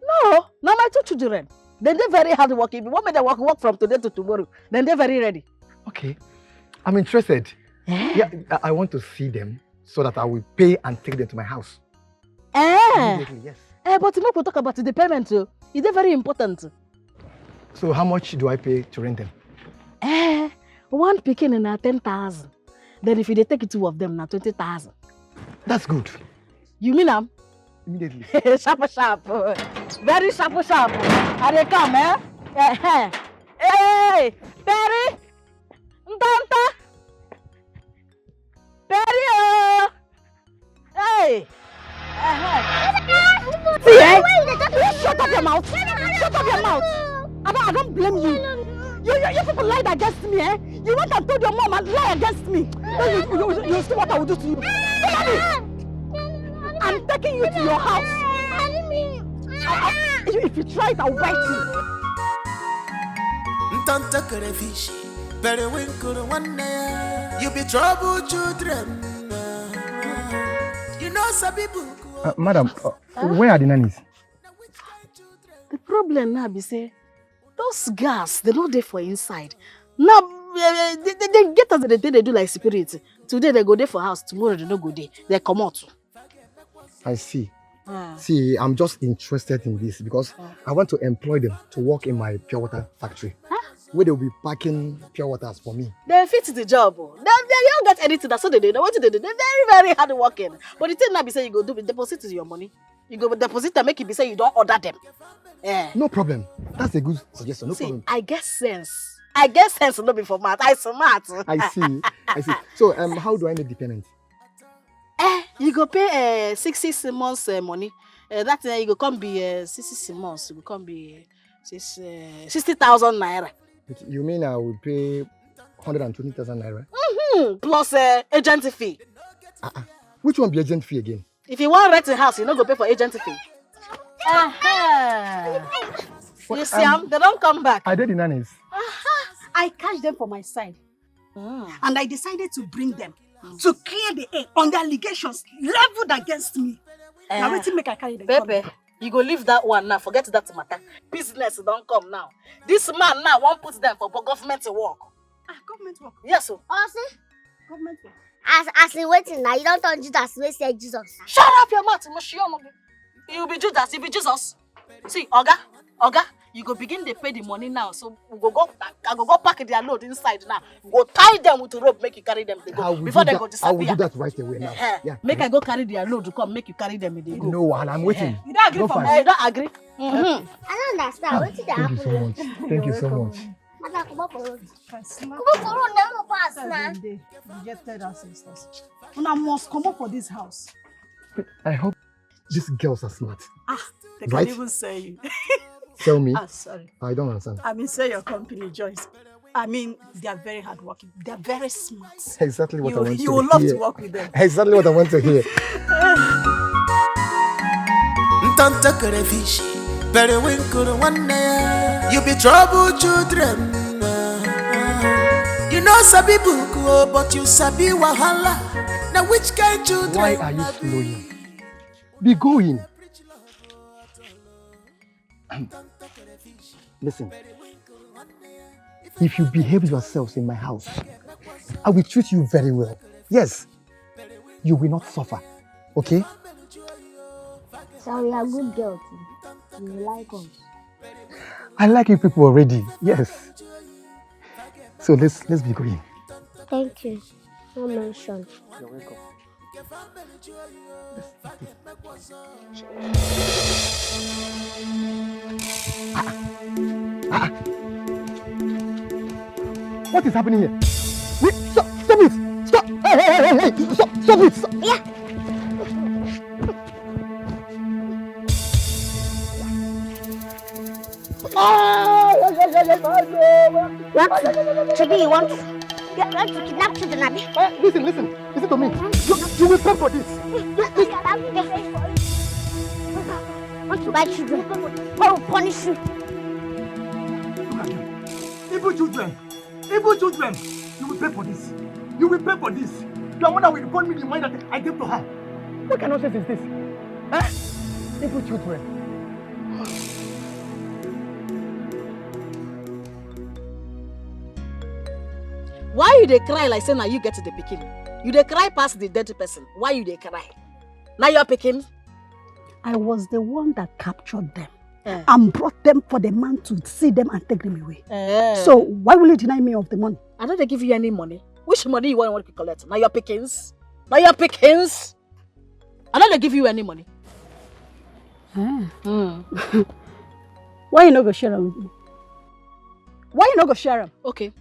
No, now my 2 children. They're very hard working. If you want me to work from today to tomorrow, then they're very ready. Okay, I'm interested. Yeah, I want to see them so that I will pay and take them to my house. Immediately, yes. But we talk about the payment too. It's very important. So how much do I pay to rent them? One picking in 10,000. Then if you take 2 of them now 20,000. That's good. You mean I'm? Immediately. Sharp. Very sharp. Are they come, Hey, Perry! Ntanta! Perry! Hey! See, shut up your mouth! Shut up your mouth! I don't blame you. You people lied against me, You went and told your mom and lie against me. You see what I will do to you. I'm taking you to your house. If you try it, I'll bite you. Ntanta crayfish, periwinkle one day. You be trouble children. You know some people. Madam, where are the nannies? The problem now be say, those girls, they don't there for inside. Now, they get us the day they do like spirit. Today they go there for house, tomorrow they don't go there. They come out. I see. See, I'm just interested in this because I want to employ them to work in my pure water factory. Where they'll be packing pure waters for me. They fit the job. They don't get anything. That's what they do. What they do? They're very, very hard working. But the thing now be say you go do deposit your money. You go deposit and make it be say you don't order them. No problem. That's a good suggestion. No problem. I get sense. I get sense no be for math. I smart. I see. So how do I make the payment? You go pay 6 months money. That you go come be 6 months. You go come be 60,000 naira. You mean I will pay 120,000 naira? Plus agent fee. Which one be agent fee again? If you want rent a house, you no go pay for agent fee. You see, they don't come back. I did the nannies. I catch them for my side. And I decided to bring them to clear the air on the allegations leveled against me. Now wait till make I carry them. Pepe, you go leave that one now. Forget that matter. Business don't come now. This man now won't put them for government to work. Government work? Yes, sir. Oh, see? Government work. As he waiting now, you don't turn Judas, we say Jesus. Shut up your mouth, you be Judas, you be Jesus. See, Oga, you go begin to pay the money now. So I go pack their load inside now. Go tie them with a rope, make you carry them. They go before they go disappear. I will do that right away now. Yeah. Make I go carry their load to come, make you carry them. They go. No, and I'm waiting. You don't agree for me? You don't agree? I don't understand. What did Thank you so much. Thank you so much. Come on for road, never pass now. Rejected ancestors. And I must come up for this house. I hope these girls are smart. They Right? can even say you. Tell me. Sorry. I don't understand. I mean, say your company, Joyce. I mean, they are very hardworking. They are very smart. Exactly what I want to hear. You will love to work with them. Exactly what I want to hear. Ntanta crayfish, periwinkle one day. You be trouble children. You know sabi buku, but you sabi wahala. Now which kind children? Why are you slowing? Be going. Listen. If you behave yourselves in my house, I will treat you very well. Yes. You will not suffer. Okay? So we are good girls. You like us. I like you people already. Yes. So let's be going. Thank you. No mention. You're welcome. What is happening here? Wait, stop it! Stop! Hey! Stop it! Stop. Yeah. What? Chibi, you want to kidnap children, Abi? Listen to me. You will pay for this. Want to buy children? I will punish you. Evil children, you will pay for this. You will pay for this. Your mother will refund me the money that I gave to her. What kind of nonsense is this? Evil children. Why you dey cry like say now you get to the pikin? You dey cry past the dead person. Why you dey cry? Now you're picking. I was the one that captured them and brought them for the man to see them and take them away. So why will you deny me of the money? I don't give you any money. Which money you want to collect? Now you're pickings. I don't give you any money. Why you not go share them with me? Why you not go share them? Okay.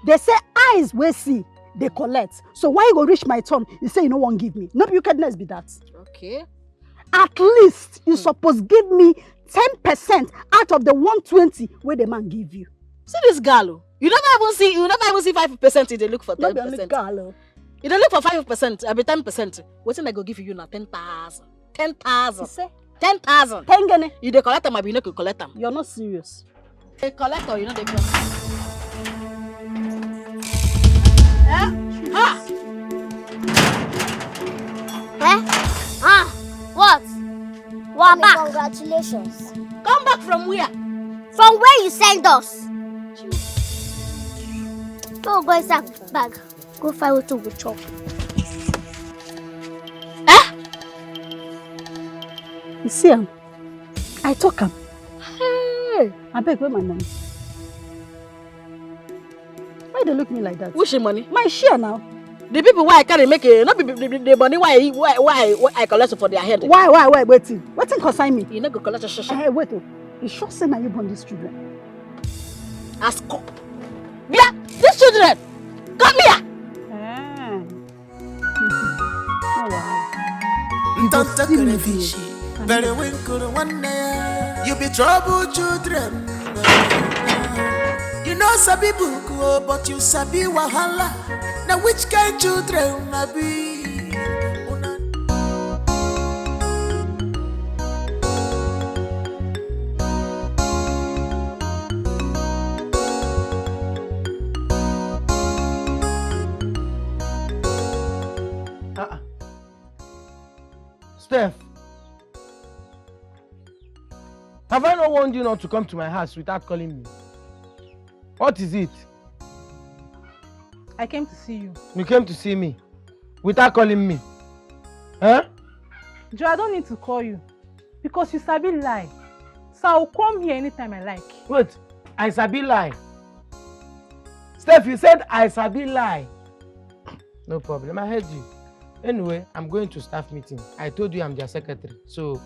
They say eyes will see, they collect. So why you go reach my turn? You say you no one give me. No wickedness be that. Okay. At least you suppose give me 10% out of the 120 where the man give you. See this girl. You never even see 5%. They look for 10%. Not be only girl. You don't look for 5%. I be 10%. What's I go give you now? 10,000. 10,000. You say 10,000. 10 You dey collect them, I be no collect them. You're not serious. They collect or you know they come. What? We're back. Congratulations. Come back from where? From where you sent us. Oh, go inside bag. Go find what to go chop. You see him? I took him. Hey, I beg where my money. Why they look me like that? Which money? My share now. The people why I carry make it, not the money why I collect for their head. Why, waiting consign me. You not go collect a shasha. Hey, wait. You sure say now you born these children? Ask up. Yeah, these children. Come here. Oh wow. Don't take a fish. Very winkle one day. You be trouble children. You know sabi book, oh, but you sabi wahala. Now which kind children una be? Una Steph, have I not warned you not to come to my house without calling me? What is it? I came to see you. You came to see me without calling me? Huh? Joe, I don't need to call you because you sabi lie. So I'll come here anytime I like. Wait, I sabi lie. Steph, you said I sabi lie. No problem, I heard you. Anyway, I'm going to staff meeting. I told you I'm their secretary, so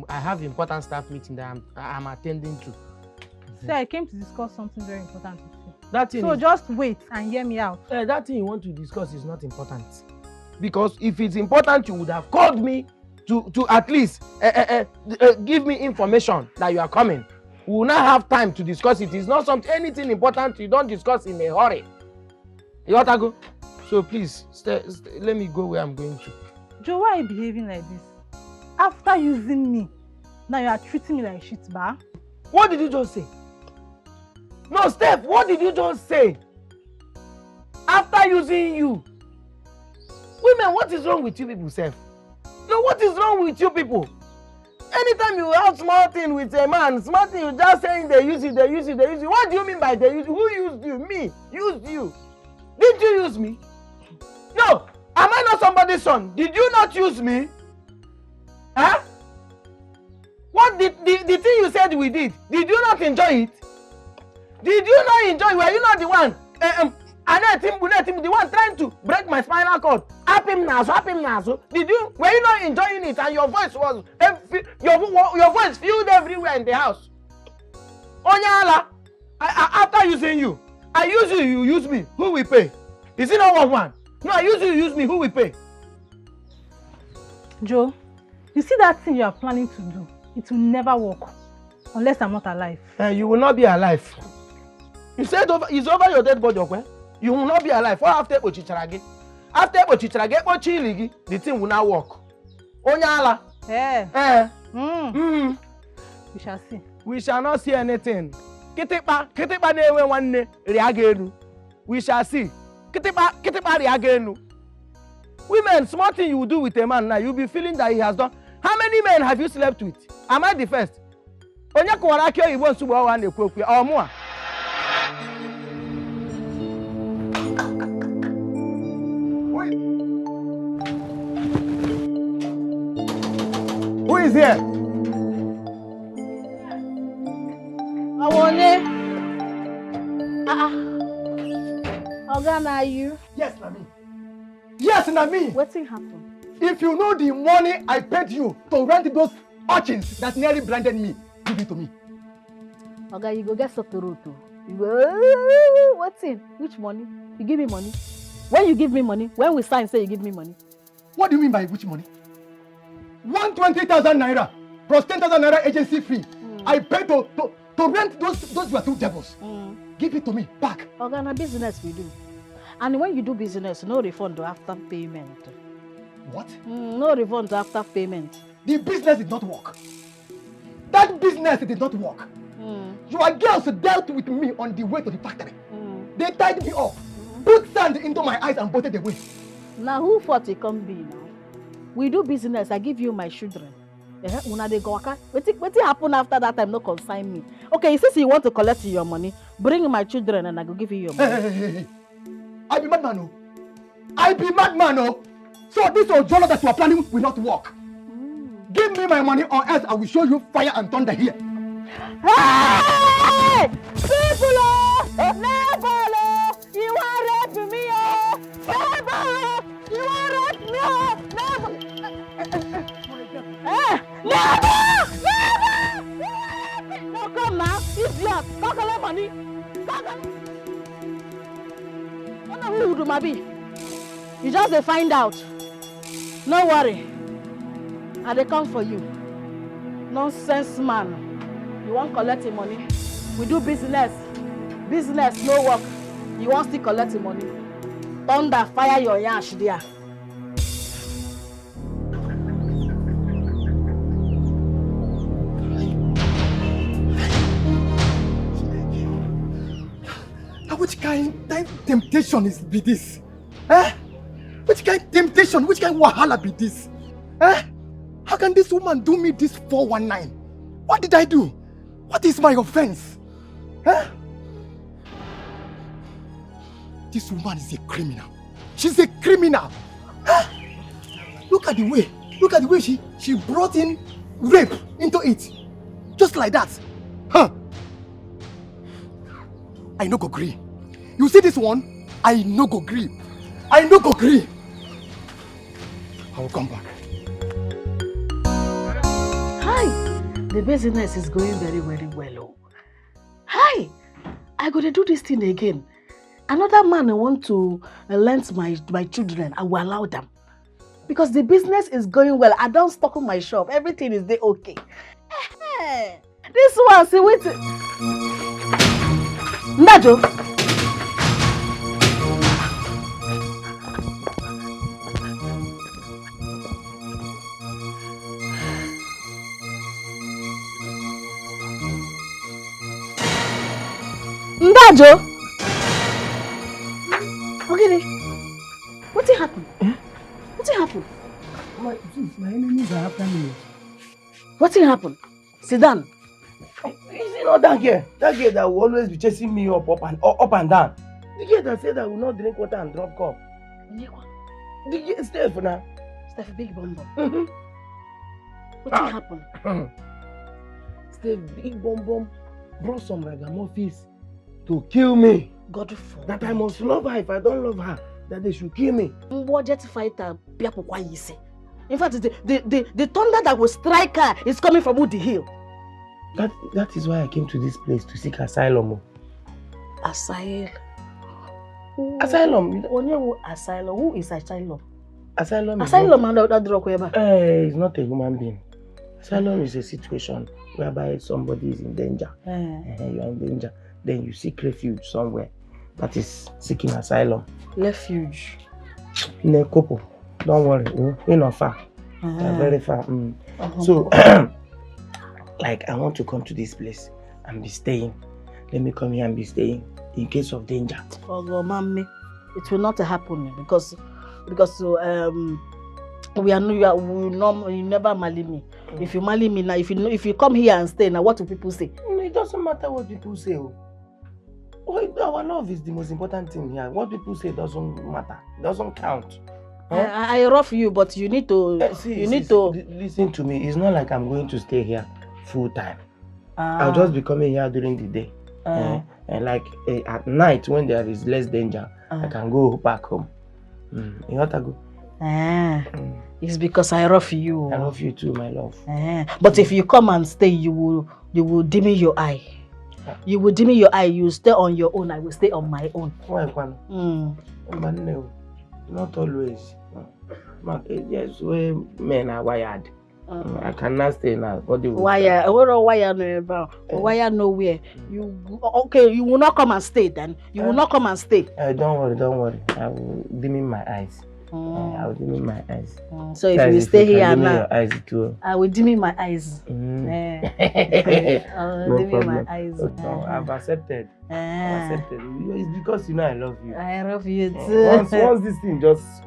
I have important staff meeting that I'm attending to. Say, I came to discuss something very important with you. That thing so is, just wait and hear me out. that thing you want to discuss is not important. Because if it's important, you would have called me to at least give me information that you are coming. We will not have time to discuss it. It's not anything important you don't discuss in a hurry. You want to go? So please, let me go where I'm going to. Joe, why are you behaving like this? After using me, now you are treating me like shit, ba? What did you just say? No, Steph, what did you just say? After using you. Women, what is wrong with you people, Steph? No, what is wrong with you people? Anytime you have small thing with a man, small thing you just saying they use you, they use you, they use you. What do you mean by they use you? Who used you? Me. Used you. Did you use me? No. Am I not somebody's son? Did you not use me? Huh? What the thing you said we did you not enjoy it? Did you not enjoy it? Were you not the one? The one trying to break my spinal cord. Were you not enjoying it? And your voice was your voice filled everywhere in the house. Onyala, after using you, I use you, you use me. Who will pay? Is it not one? No, I use you, you use me. Who will pay? Joe, you see that thing you are planning to do? It will never work unless I'm not alive. You will not be alive. You said it's over your dead body, okay? You will not be alive. What after Ochicharage? After Ochicharage, Ochiligi, the thing will not work. Onyala. We shall see. We shall not see anything. Kitipa newe wanne riagenu. We shall see. Kitipa riagenu. Women, small thing you will do with a man now, you'll be feeling that he has done. How many men have you slept with? Am I the first? Onya kwarakyo ibon subo wa na kwekwe or more. Who is here? Awone. Oga, na you? Yes, na me. Yes, na me. What thing happened? If you know the money I paid you to rent those urchins that nearly blinded me, give it to me. Oga, you go get Sotoroto. You go, what thing? Which money? You give me money? When you give me money? When we sign, say you give me money? What do you mean by which money? 120,000 naira plus 10,000 naira agency fee. I paid to rent those were two devils. Give it to me back. Oga, na business we do. And when you do business, no refund after payment. What? No refund after payment. The business did not work. That business did not work. Your girls dealt with me on the way to the factory. They tied me up, put sand into my eyes and bolted away. Now who fought it come be now? We do business, I give you my children. Una dey go waka. Wetin happen after that time no consign me. Okay, since you want to collect your money, bring my children and I go give you your money. Hey. I be madman, oh. I be madman, oh. So this Ojolo that you are planning will not work. Give me my money or else I will show you fire and thunder here. Hey! People, never, you want rape me, oh. Never, you want rape me, oh. Never! No, come now, idiot. Come collect money. I don't know who do my be. You just dey find out. No worry. I dey come for you. Nonsense man. You won't collect your money. We do business. Business no work. You want still collect the money. Thunder fire your yash there. Which kind temptation is be this? Eh? Which kind temptation, which kind wahala be this? Eh? How can this woman do me this 419? What did I do? What is my offense? Eh? This woman is a criminal. She's a criminal. Eh? Look at the way she brought in rape into it. Just like that. Huh? I no go agree. You see this one? I no go agree. I no go agree. I will come back. Hi, the business is going very, very well. Oh. Hi, I gotta do this thing again. Another man I want to lend my children. I will allow them because the business is going well. I don't stock on my shop. Everything is there okay. This one, see wait. Ndajo. Ndajo. Okay, what happened? Eh? What happened? My enemies are after me. What happened? Sit down. Is it not that girl? That girl that will always be chasing me up and down. The girl that said I will not drink water and drop cup. The girl, Steph now. Steph, big bum bum. What happened? Steph, big bum brought some ragamuffins to kill me. God forbid. That I must love her. If I don't love her, that they should kill me. Budget fighter, in fact, the thunder that will strike her is coming from Woody Hill. That is why I came to this place to seek asylum. Asylum? Asylum? Asylum? Who is asylum? Asylum is it's not a human being. Asylum is a situation whereby somebody is in danger. You are in danger. Then you seek refuge somewhere. That is seeking asylum. Refuge? In a couple. Don't worry. We're not far. We're very far. So, like, I want to come to this place and be staying. Let me come here and be staying in case of danger. Oh, mommy, it will not happen because you never marry me. If you marry me now, if you come here and stay now, what do people say? It doesn't matter what people say. Our love is the most important thing here. What people say doesn't matter. It doesn't count. I rough you, but you need to. Listen to me. It's not like I'm going to stay here full time. I'll just be coming here during the day. And like at night when there is less danger, I can go back home. You want to go? It's because I rough you. I love you too, my love. But if you come and stay, you will dim your eye. You will dim your eye. You stay on your own. I will stay on my own. Why, not always. Yes, men are wired. I cannot stay now. Wire nowhere. You will not come and stay then. You will not come and stay. Don't worry. I will dim my eyes. I will dim my eyes. So if you stay here now, eyes too. I will dim my eyes. I will dim my eyes. No, I've accepted. It's because I love you. I love you too. Once this thing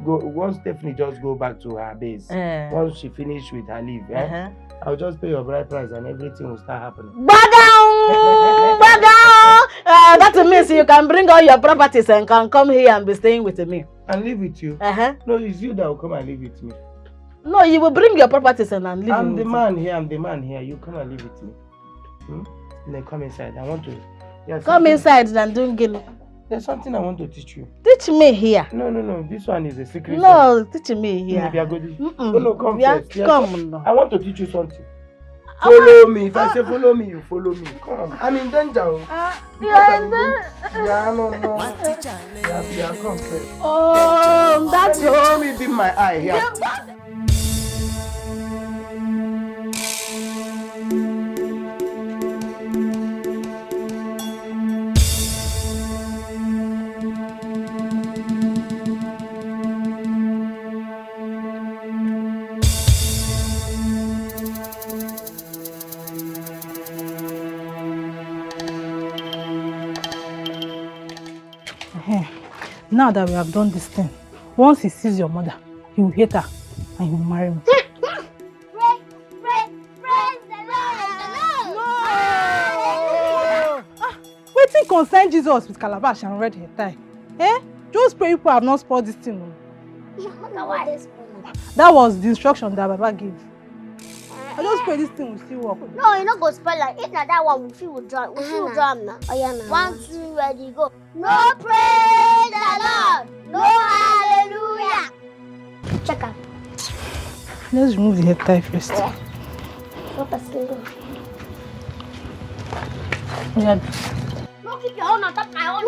once Stephanie just go back to her base, once she finish with her leave, I'll just pay your bride price and everything will start happening. That means you can bring all your properties and can come here and be staying with me. And live with you? No, it's you that will come and live with me. No, you will bring your properties and live with me. I'm the man here. You come and live with me. Then come inside. I want to... Come inside and do it. There's something I want to teach you. Teach me here. No. This one is a secret. No, teach me here. No, come first. Come. I want to teach you something. Follow me. If I say follow me, you follow me. Come. I'm in danger. Come first. Oh, that's all. Let me dim my eye here. Now that we have done this thing, once he sees your mother, he will hate her and he will marry me. Wetin concern Jesus with calabash and red hair tie? Eh? Just pray people have not spoiled this thing. That was the instruction that Baba gave. I just pray this thing will still work. No, you not go spoil it. If not that one, we feel drum. We feel drum now. Oh, yeah, now. 1, 2, ready, go. No praise the Lord. No hallelujah. Check out. Let's remove the head tie first. Yeah. What a single. Yeah. No, keep your own on top my own.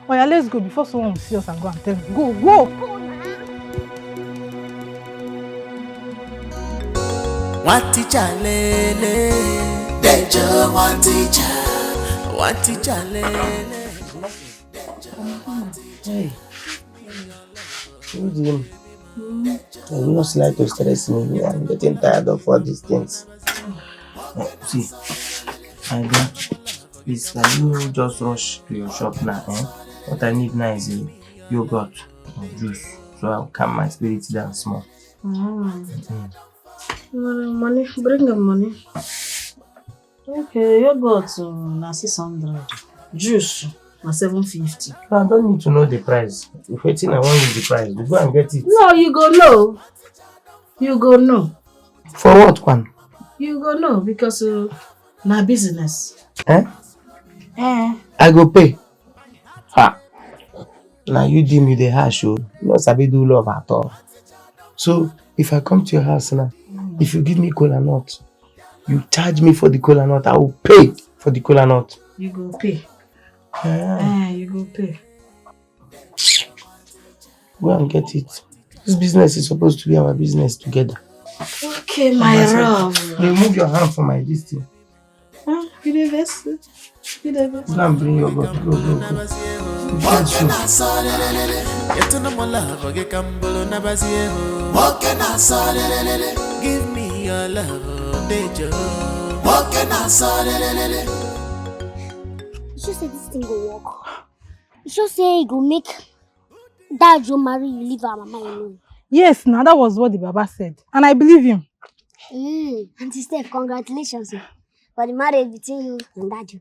Oh yeah, let's go before someone will see us and go and tell me. Go, go! One teacher lele, Dejo one teacher lele. Hey, who's him? I will not like to stress me. I'm getting tired of all these things. See, my dear, please, can you just rush to your shop now? What I need now is a yogurt or juice, so I'll calm my spirits down small. Money, bring the money. Okay, yogurt na 600. Juice na 750. I don't need to know the price. If waiting, I want you the price. You go and get it. No, you go know. You go know. For what one? You go know because na business. I go pay. Ha. Now you deem me the hash, you not sabi do love at all. So if I come to your house now, if you give me cola nut, you charge me for the cola nut, I will pay for the cola nut. You go pay. You go pay. Go and get it. This business is supposed to be our business together. Okay, my love. Remove your hand from my distance. You the best. You the best. Go and bring your God. Go. Give me your love, Dejo. You should say this thing go work. You should say it go make Dad Joe marry you, leave our mama alone. Yes, now that was what the Baba said. And I believe him. Auntie Steph, congratulations for the marriage between you and Dad Joe.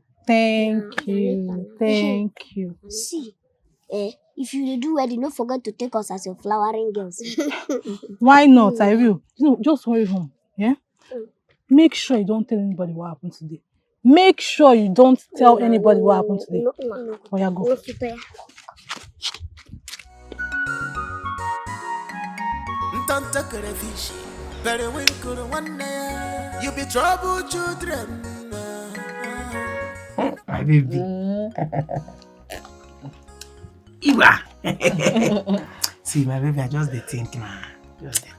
Thank you. See, if you do wedding, don't forget to take us as your flowering girls. Why not? I will. Just hurry home. Yeah? Make sure you don't tell anybody what happened today. Make sure you don't tell anybody what happened today. No. Oh, yeah, go. You be trouble children. My baby. Iwa. See, my baby, I just think now.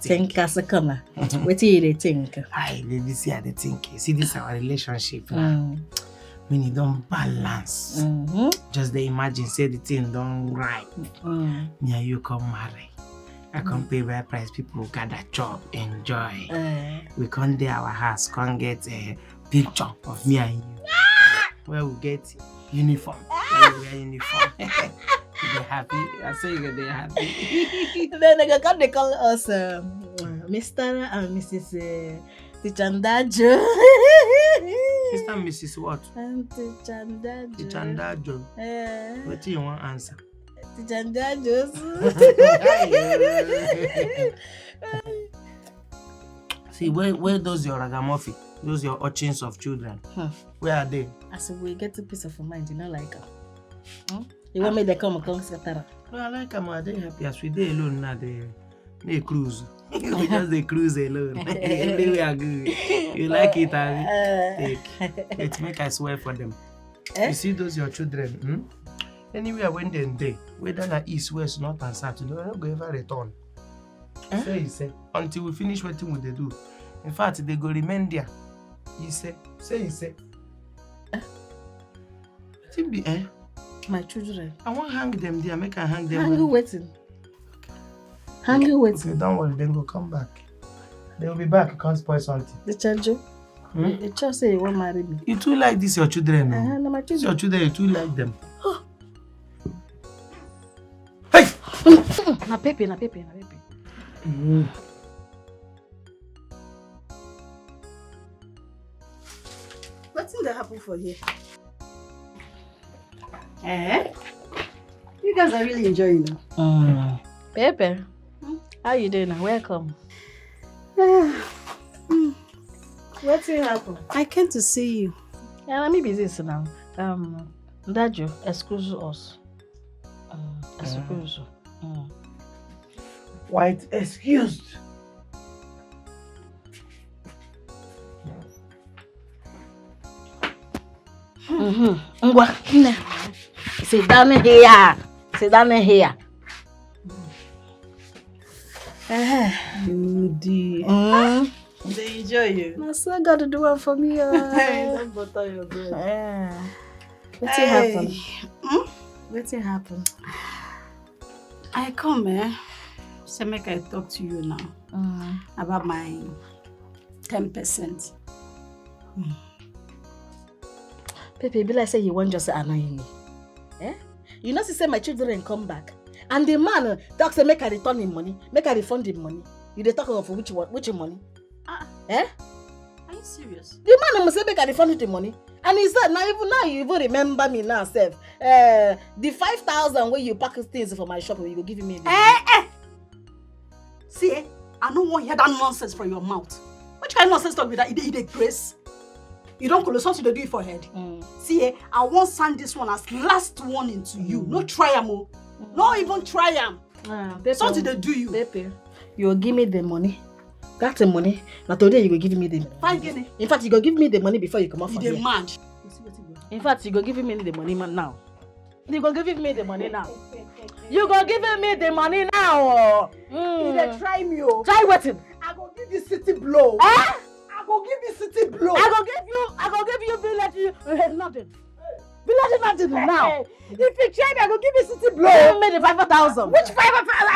Think as a corner. What do you think? Hi, baby, see, I think. See, this is our relationship now. When it don't balance, just they imagine, say the thing don't right. Me and you come marry. I come pay by price, people gather chop, enjoy. We come there our house, come get a picture of me and you. Where we get uniform. Where we wear uniform. They're happy. I say they're happy. Then they call us Mr. and Mrs. Tichandajo. Mr. and Mrs. what? Tichandajo. Tichandajo. What do you want to answer? Tichandajo. See, where those your ragamuffin? Those your urchins of children? Where are they? As we get a piece of mind, you know, like her. You want me to come Satara? No, I like them. They happy as we day alone now. They cruise. We just they cruise alone. They are good. You like it, Abby? Take. Let's make I swear for them. You see those your children? Anywhere when they whether na east, west, north and south, they don't go ever return. Say until we finish what they do. In fact, they go remain there. He say. My children. I won't hang them there. Make I hang them. Hang you waiting. Hang you waiting. Okay, don't worry. Then we'll come back. They'll be back. You can't spoil something. The charger. The child say he won't marry me. You too like this your children. No? No, my This children. your children, you too like them. Hey! Na pepe. What's in the happen for here? You guys are really enjoying it. Pepe, how you doing now? Welcome. What's in happen? I came to see you. Yeah, let me be this now. Dajo, excuse us. Excuse. White excused. Ngwa, nne. Sit down here. Sit down here. They enjoy you. I still got to do one for me. Don't butter your bread. What's happen? What's happen? I come, so make I talk to you now about my 10%. Pepe, be like say you want just annoying me. You know, she say my children come back. And the man talks say make I return him money, make I refund him money. You dey talk of which money? Are you serious? The man must say make I refund him money. And he said, now you even remember me now, Seth. The 5,000 where you pack things for my shop, you go give me. See, I don't want to hear that nonsense from your mouth. Which kind of nonsense talk with that? It a grace. You don't call something to do it for head. See, I won't send this one as last warning to you. No try am. No even try am. Something they do you. Pepe, you give me the money. That's the money. Now today you go give me the money. Fine, guinea. In fact, you go give me the money before you come off from here. Mad. In fact, you go give me the money now. You go give me the money now. You go give me the money now. They try me. Try what? I go give you city blow. I go give you city blow. I go give you village nothing. Village nothing now. If you try me, I go give you city blow. Give me the 5,000. Which 5,000?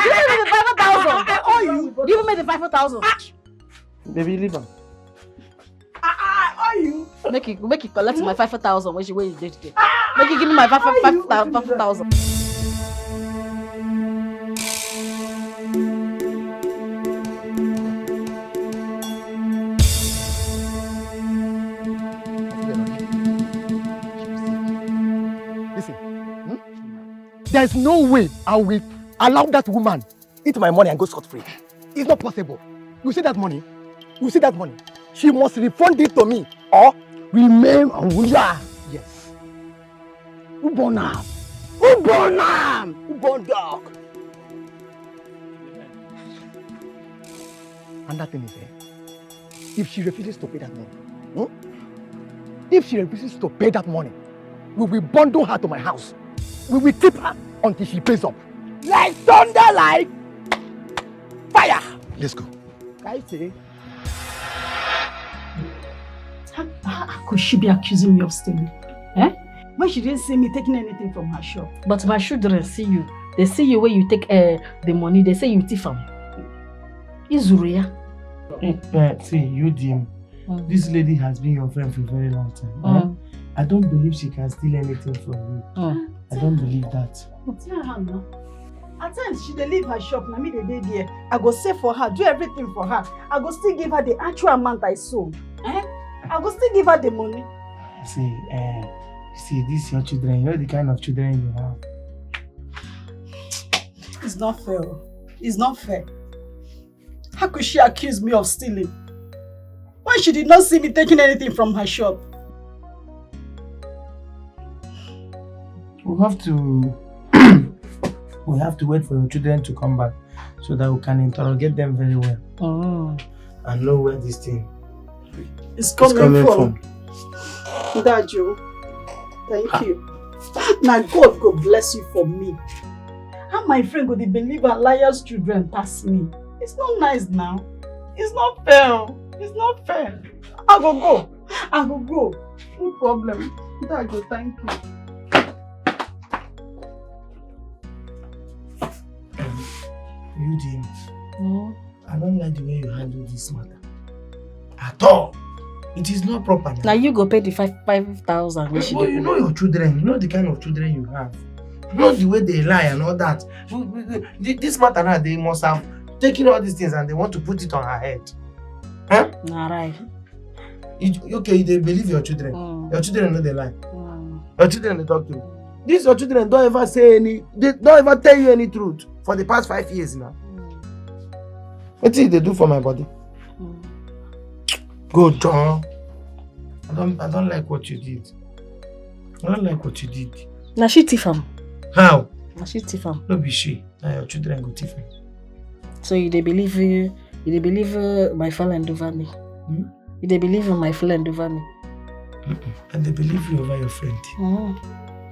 Give me the 5,000. I owe you. Give me the 5,000. Baby, leave him. I owe you. Make it collect my 5,000 when you did it. Make it give me my 5,000. There's no way I will allow that woman eat my money and go scot-free. It's not possible. You see that money? She must refund it to me or remain on Wuya. Yes. Who born her? Who born dog? And that thing is, if she refuses to pay that money, we will bundle her to my house. We will keep her until she pays up. Like thunder, like fire. Let's go. I say. How could she be accusing me of stealing? When she didn't see me taking anything from her shop. But my children see you. They see you when you take the money. They say you thief them. Izuria. See, you Dim. This lady has been your friend for a very long time. I don't believe she can steal anything from you. I don't believe that. Tell her now. At times she dey leave her shop, na me dey there. I go save for her, do everything for her. I go still give her the actual amount I sold. I go still give her the money. See, these your children, you know the kind of children you have. It's not fair. It's not fair. How could she accuse me of stealing? When she did not see me taking anything from her shop? We have to wait for your children to come back so that we can interrogate them very well. And know where this thing is coming from. Dajo, thank you. Now God go bless you for me. How my friend go dey believe her liar's children pass me? It's not nice now. It's not fair. It's not fair. I go go. No problem. Dajo, thank you. You James, I don't like the way you handle this matter. At all. It is not proper. Now you go pay the 5,000. But you know your children, you know the kind of children you have. You know the way they lie and all that. This matter now, they must have taken all these things and they want to put it on her head. Huh? Nah, right. Okay, they believe your children. Your children know they lie. Your children they talk to you. These your children don't ever say they don't ever tell you any truth for the past 5 years now. What did they do for my body? Go, John. I don't like what you did. I don't like what you did. Now she thief am. How? Now she thief am. No be she. Now your children go thief am. So you they believe my friend over me. You they believe my friend over me. And they believe you over your friend.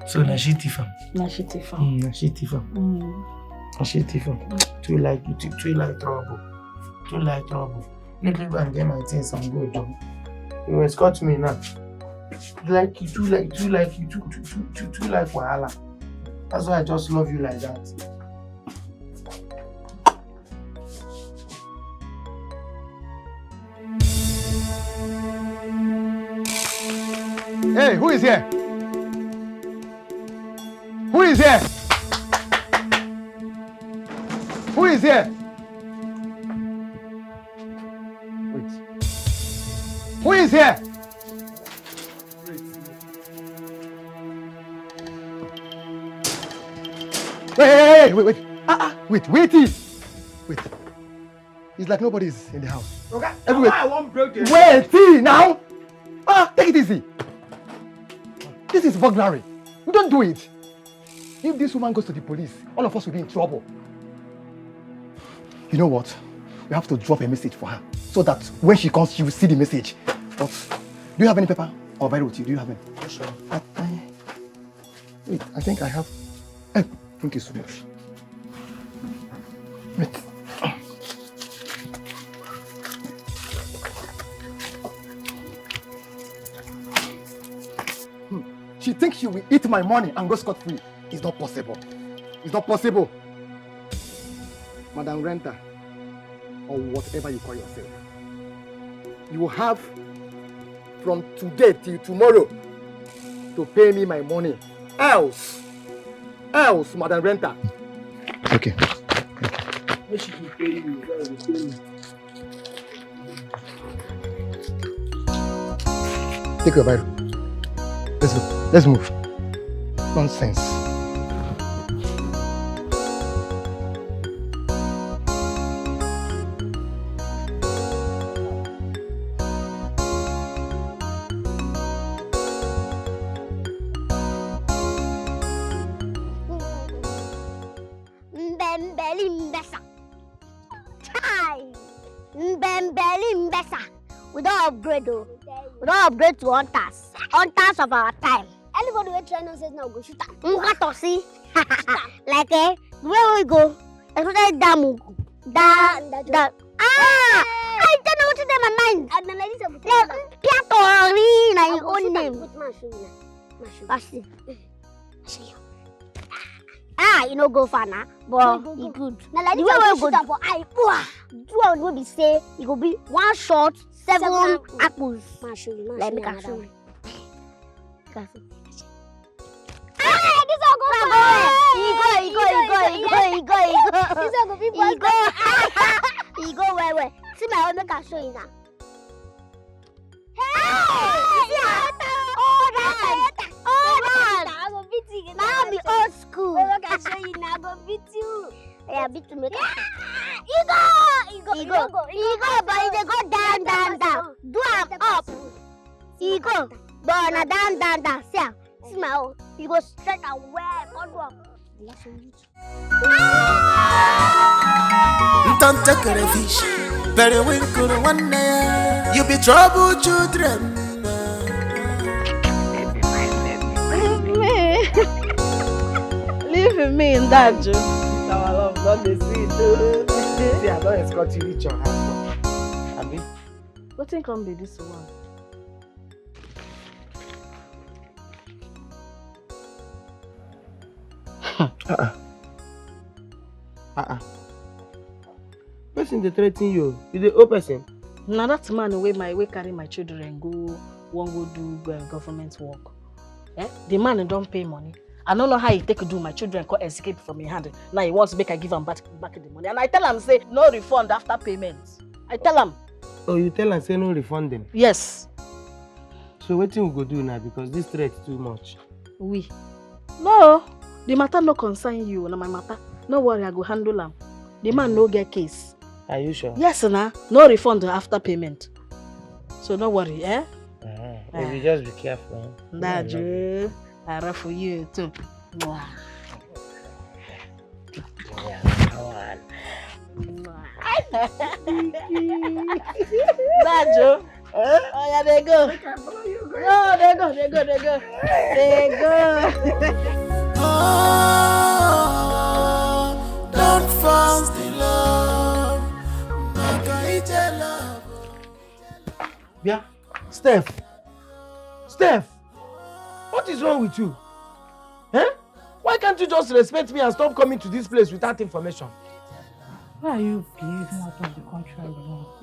So now she thief am. Now she thief am. Now she thief am. Now she thief am. Too like trouble. Too like trouble. Let me go and get my things and go, John. You escort me now. Too like wahala. That's why I just love you like that. Hey, who is here? Who is here? Who is here? Wait. Who is here? Hey, wait. Wait. It's like nobody's in the house. Okay, Everywhere. I won't break it. Wait, now. Take it easy. This is burglary. You don't do it. If this woman goes to the police, all of us will be in trouble. You know what? We have to drop a message for her so that when she comes, she will see the message. But do you have any paper or Bible with you? Do you have any? Yes, sir. Wait, I think I have. Thank you so much. Wait. She thinks she will eat my money and go scot-free. It's not possible. It's not possible. Madam Renter, or whatever you call yourself, you will have from today till tomorrow to pay me my money. Else, Madam Renter. Okay. Take your Bible. Let's go. Let's move. Nonsense. We don't upgrade though. We don't upgrade to hunters. Hunters of our time. Anybody will try nonsense now go shoot them. See? Like the way we go. Especially Damu. I don't know what to do in my mind. And then like this Piatori na your own name. You know go far now, but you good. Now like this way we go for eye. Do one will be say it will be one shot, 7 apples. Let me catch you. This all go for He go where? See my own make I show you now. I go beat you. Now be old school. I can show you now. I go beat you. Yeah, beat you. He go, but he go down. Do am up. He go, but na down. See my own. He go straight and well. God walk. Don't take a fish, very winkle one day. You be trouble children. Leave me in that joke. Our love, not the sweet. See, I don't escort you reach your house. Abi? What thing come be this one? Person they threaten you. You the old person. Now that man way carry my children go do government work. Eh? The man don't pay money. I don't know how he take do my children call escape from his hand. Now he wants to make I give him back the money. And I tell him say no refund after payment. I tell him. Oh, you tell him say no refund them? Yes. So what you go do now because this threat too much? Oui. No, the matter no concern you, no my matter. No worry, I go handle him. The man no get case. Are you sure? Yes, nah. No refund after payment. So don't worry, eh? Maybe just be careful. That's true. I rap for you too. Mwah. Yeah, come on. That's true. Oh yeah, there you go. No, there you go. There you go. Oh, don't force the love. Love. Yeah, Steph, what is wrong with you? Eh? Why can't you just respect me and stop coming to this place without information? Why are you behaving out of the contrary?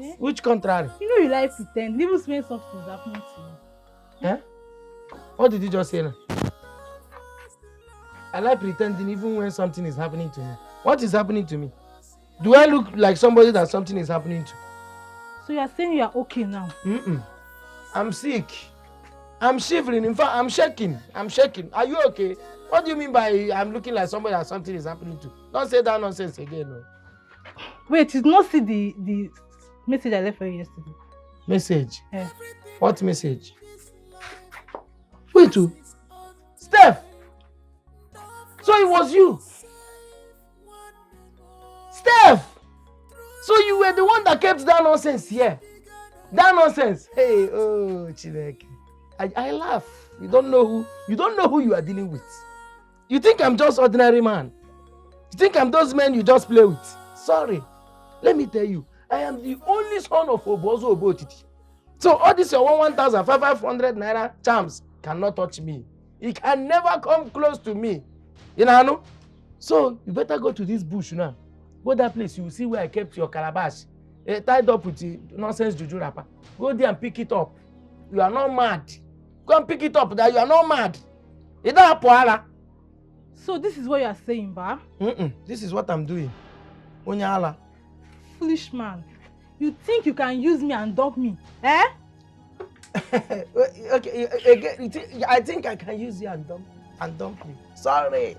Eh? Which contrary? You know you like pretend, even when something is happening to you. Eh? What did you just say now? I like pretending even when something is happening to me. What is happening to me? Do I look like somebody that something is happening to? So you are saying you are okay now? I'm sick. I'm shivering. In fact, I'm shaking. Are you okay? What do you mean by I'm looking like somebody that something is happening to? Don't say that nonsense again, no. Wait, you did not see the message I left for you yesterday? Message? Yeah. What message? Wait, Steph! So it was you? Steph! So you were the one that kept that nonsense here? That nonsense? Hey, oh, Chineke. I laugh. You don't know who you are dealing with. You think I'm just ordinary man? You think I'm those men you just play with? Sorry. Let me tell you, I am the only son of Obozo Obotiti. So all this your 1,500 naira charms cannot touch me. It can never come close to me. You know? So you better go to this bush now. Go that place, you will see where I kept your calabash. Tied up with the nonsense juju wrapper. Go there and pick it up. You are not mad. Go and pick it up. That you are not mad. So this is what you are saying, Ba? This is what I'm doing. Onyala. Foolish man. You think you can use me and dump me? Eh? Okay, again, I think I can use you and dump you. Sorry.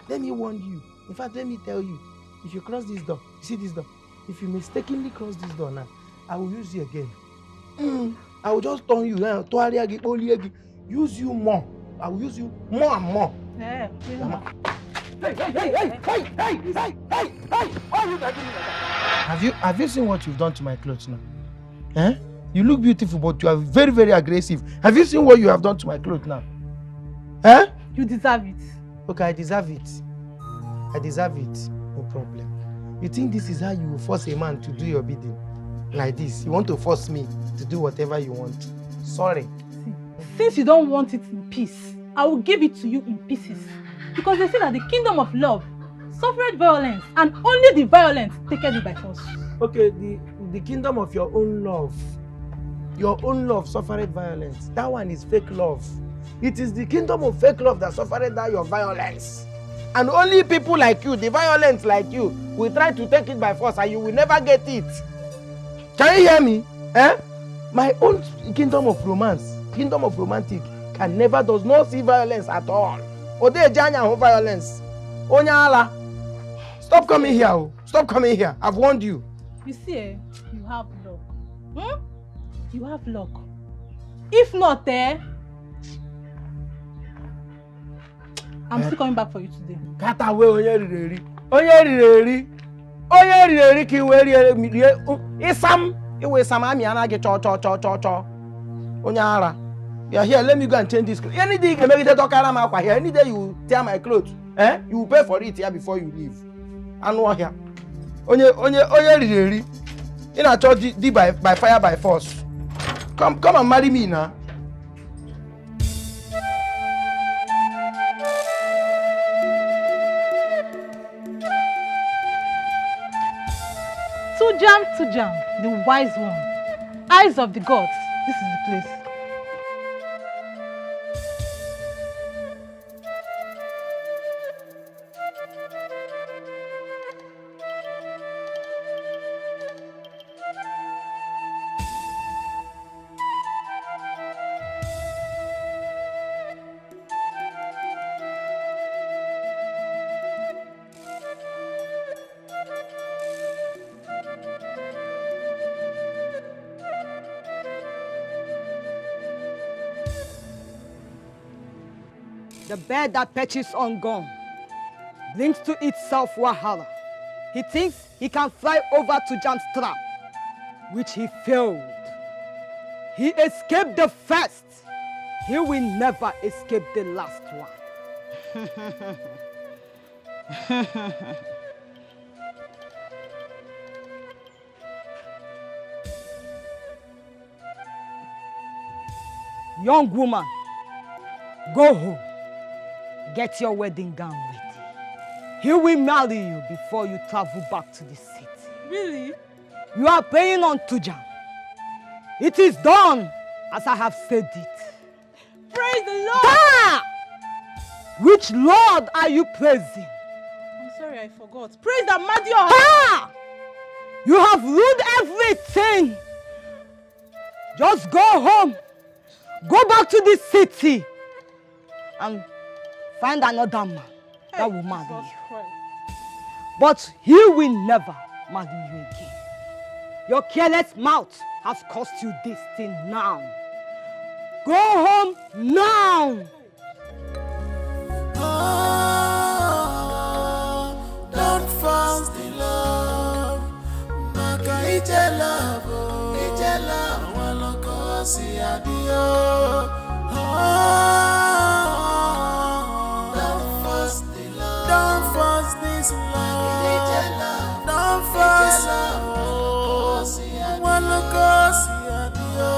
Let me warn you. In fact, let me tell you. If you cross this door, you see this door? If you mistakenly cross this door now, I will use you again. I will just turn you down. Use you more. I will use you more and more. Yeah. Hey! Why are you doing that? Have you seen what you've done to my clothes now? Eh? You look beautiful, but you are very, very aggressive. Have you seen what you have done to my clothes now? Eh? You deserve it. Okay, I deserve it. No problem. You think this is how you will force a man to do your bidding? Like this? You want to force me to do whatever you want? Sorry. See, since you don't want it in peace, I will give it to you in pieces. Because they say that the kingdom of love suffered violence, and only the violent take it by force. Okay, the kingdom of your own love suffered violence. That one is fake love. It is the kingdom of fake love that suffered that your violence. And only people like you, the violent like you, will try to take it by force, and you will never get it. Can you hear me? Eh? My own kingdom of romance, kingdom of romantic, does not see violence at all. Ode janya violence. Onyala. Stop coming here. Stop coming here. I've warned you. You see, you have luck. You have luck. If not, I'm still coming back for you today. Cut away, Oyeri ki Isam, iwe samami anage cho. Onyara. You are here, let me go and change this clothes. Any day you can make it talk around here. Any day you tear my clothes, you will pay for it here before you leave. I know here. Onye in a church by fire by force. Come and marry me now. To jam, the wise one. Eyes of the gods. This is the place. The bird that perches on gum brings to itself Wahala. He thinks he can fly over to Jam's trap, which he failed. He escaped the first. He will never escape the last one. Young woman, go home. Get your wedding gown ready. He will marry you before you travel back to the city. Really? You are praying on Tujam. It is done as I have said it. Praise the Lord! Ah! Which Lord are you praising? I'm sorry, I forgot. Praise the Madio! Ah! You have ruined everything. Just go home. Go back to the city and find another man that will marry you. But he will never marry you again. Your careless mouth has cost you this thing now. Go home now. Oh, don't force the love. Maka ije love, waloko si adio. Don't force the love. Don't force this love. Don't force love. Waloko si adio.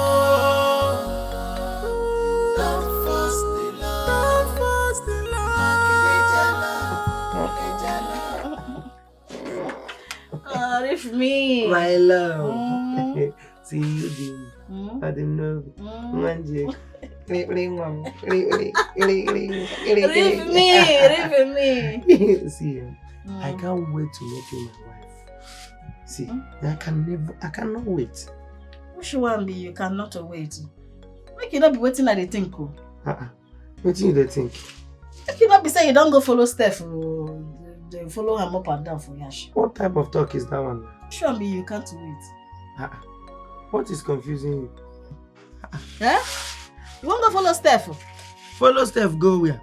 With me. My love. See you, Jim. I didn't know. Magic. Leave me. See, I can't wait to make you my wife. See, I cannot wait. Which one be you cannot wait? Make you not be waiting at the think. What do you think? Make you not be saying you don't go follow Steph. They follow him up and down for Yash. What type of talk is that one? Sure me, you can't wait. What is confusing you? Eh? You won't go follow Steph? Follow Steph, go where?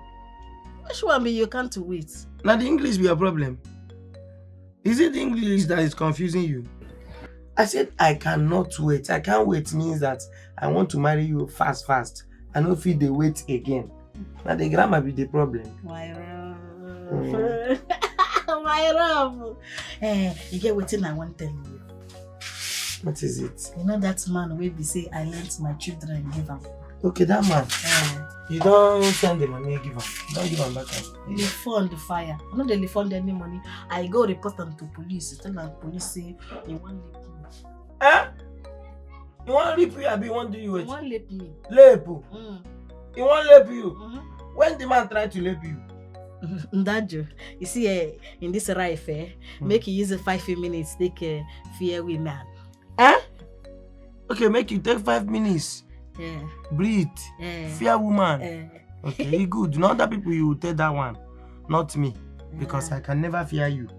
Which one be you can't wait? Now the English be your problem. Is it the English that is confusing you? I said I cannot wait. I can't wait means that I want to marry you fast. I don't feel the wait again. Now the grammar be the problem. My love. My love. You get waiting I want to tell you. What is it? You know that man will be say I lent my children and give them. Okay, that man. You don't send the money, give him. Don't give him back. They fund the fire. I know they fund any money. I go report them to police. Tell them police say they want to rape me. You want to rape you? Abi want to do you? They want to rape me. Rape? You want to rape you? When the man try to rape you? Ndajo, you see, in this life, make you use 5 minutes, take fear women. Okay, make you take 5 minutes. Breathe. Fear woman. Okay, good. Not other people you will tell that one, not me, because I can never fear you,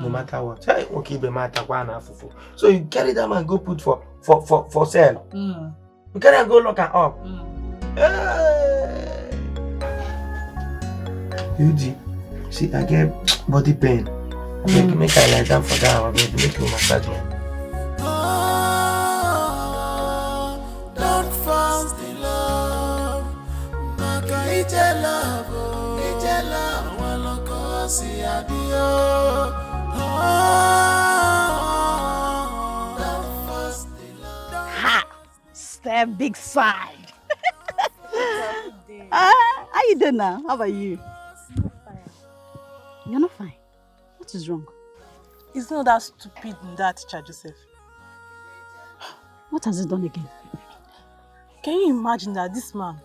no matter what. Hey, okay, be matter one fufu. So you carry that man go put for sale. You carry and go lock her up. Hey. Yuji, see, I get body pain. Make I lie down for that one. Make you massage me. Don't force the love. Maka ije love, waloko si adio. Don't force the love. Ha! Step big side. How you doing now? How about you? You're not fine. What is wrong? It's not that stupid that teacher Joseph. What has he done again? Can you imagine that this man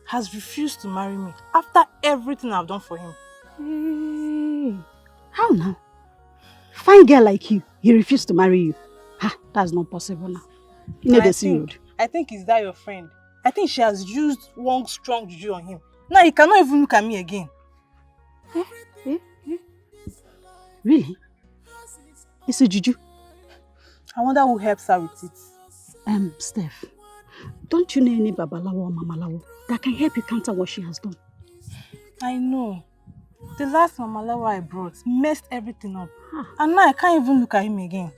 has refused to marry me after everything I've done for him? Hey, how now? Fine girl like you, he refused to marry you. Ah, that's not possible now. You know the road. I think is that your friend? I think she has used one strong juju on him. Now he cannot even look at me again. Really? It's a juju. I wonder who helps her with it. Steph, don't you know any babalawo or mamalawo that can help you counter what she has done? I know. The last mamalawo I brought messed everything up. And now I can't even look at him again.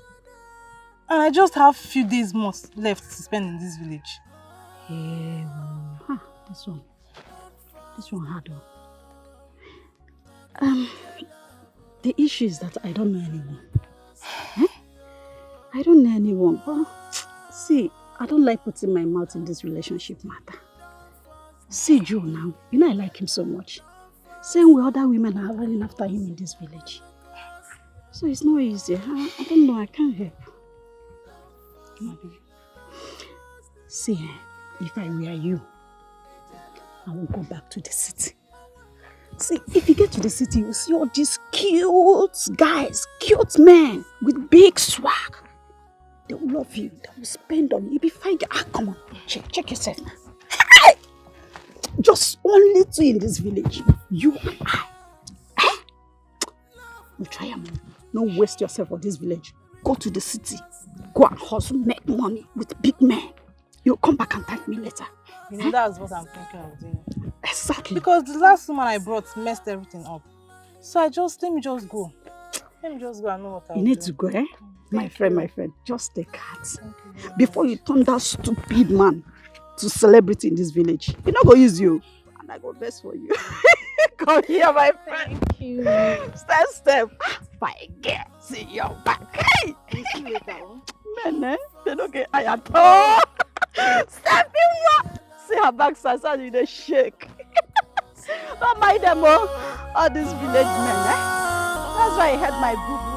And I just have few days more left to spend in this village. This one hard. The issue is that I don't know anyone. I don't know anyone. But see, I don't like putting my mouth in this relationship matter. See Joe now, you know I like him so much. Same way other women are running after him in this village. So it's not easy. I don't know, I can't help. See, if I were you, I will go back to the city. See, if you get to the city, you see all these cute guys, cute men with big swag. They will love you. They will spend on you. You'll be fine. Come on. Check yourself now. Hey! Just only two in this village. You and I. You try and don't waste yourself for this village. Go to the city. Go and hustle, make money with big men. You'll come back and thank me later. You know, that's what I'm thinking of doing. Exactly. Because the last woman I brought messed everything up. So let me just go. Let me just go and know what I You need to go, eh? My friend, just take heart. Before you turn that stupid man to celebrity in this village, he's not going to use you. And I go best for you. Come here, my friend. Thank you. Step. Fine girl. See your back. Hey! See you later. Men, eh? They don't get eye at all. Step in. See her backside, so you dey shake. Don't mind them all these village men, eh? That's why I had my boo boo.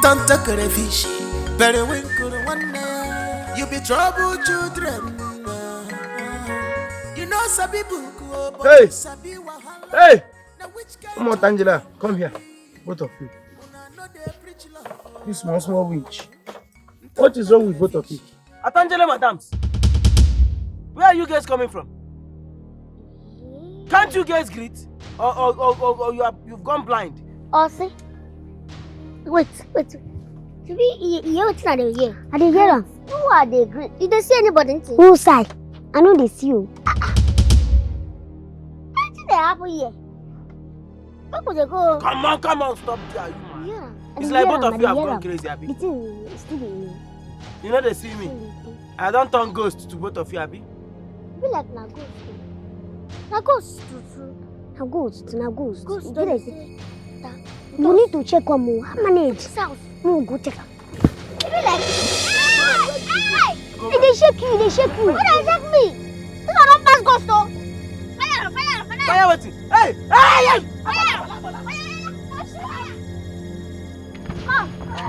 Ntanta crayfish, periwinkle one day. You be trouble children. You know sabi book, but you sabi wahala. Hey! Come on, Angela, come here. Both of you. This small winch. What is wrong with both of you? Atangele, madams. Where are you guys coming from? Can't you guys greet? Or you've gone blind? See. Wait. To be here, what's not here? I didn't hear them. Who are they greet? Did they see anybody? Who side? I know they see you. What did they happen here? Where could they go? Come on, stop there, you man. Yeah. It's like both of you have gone crazy, Abby. The thing is still in me. You know they see me. I don't turn ghost to both of you, Abby. Be like na ghost. Na ghost. Na ghost. Ghost. You need to check one more. How many south? No, go check. Be like. Hey! They shake you. Why they shake me? This are not past ghost, though. Fire waiting. Hey!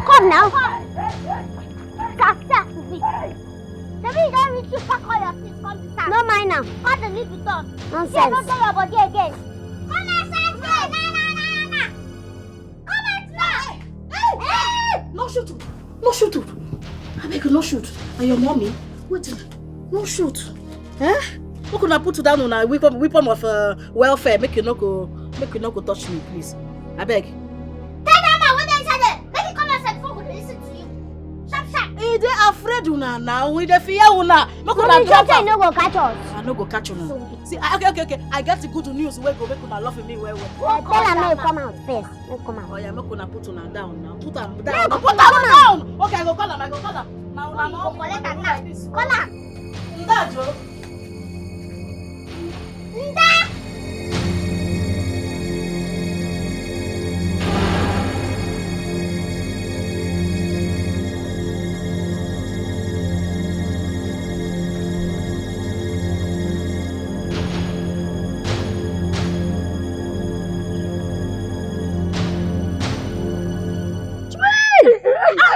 Come now. Maybe you don't reach to pack all your things. Come to start. No mind now. What the need to talk? Nonsense. Yeah, don't tell your body again. Come inside. No. Come outside. Hey! No shoot. I beg you, no shoot. And your mommy? Wait, no shoot. Eh? How could I put you down on a weapon of welfare? Make you not go touch me, please. I beg. Tell that man when they inside there. Make it come outside before we listen to you. Sharp. Hey, they afraid una now. We dey fear una. Make una drop am. No go catch us. I no go catch una. See, okay. I get the good news. We go make una love me well. Tell am make come out first. Make come out. Oh yeah, make una put una down now. Put am down. Put am down. Okay, I go call am. Now no. Collect am now. Call am. Ndajo.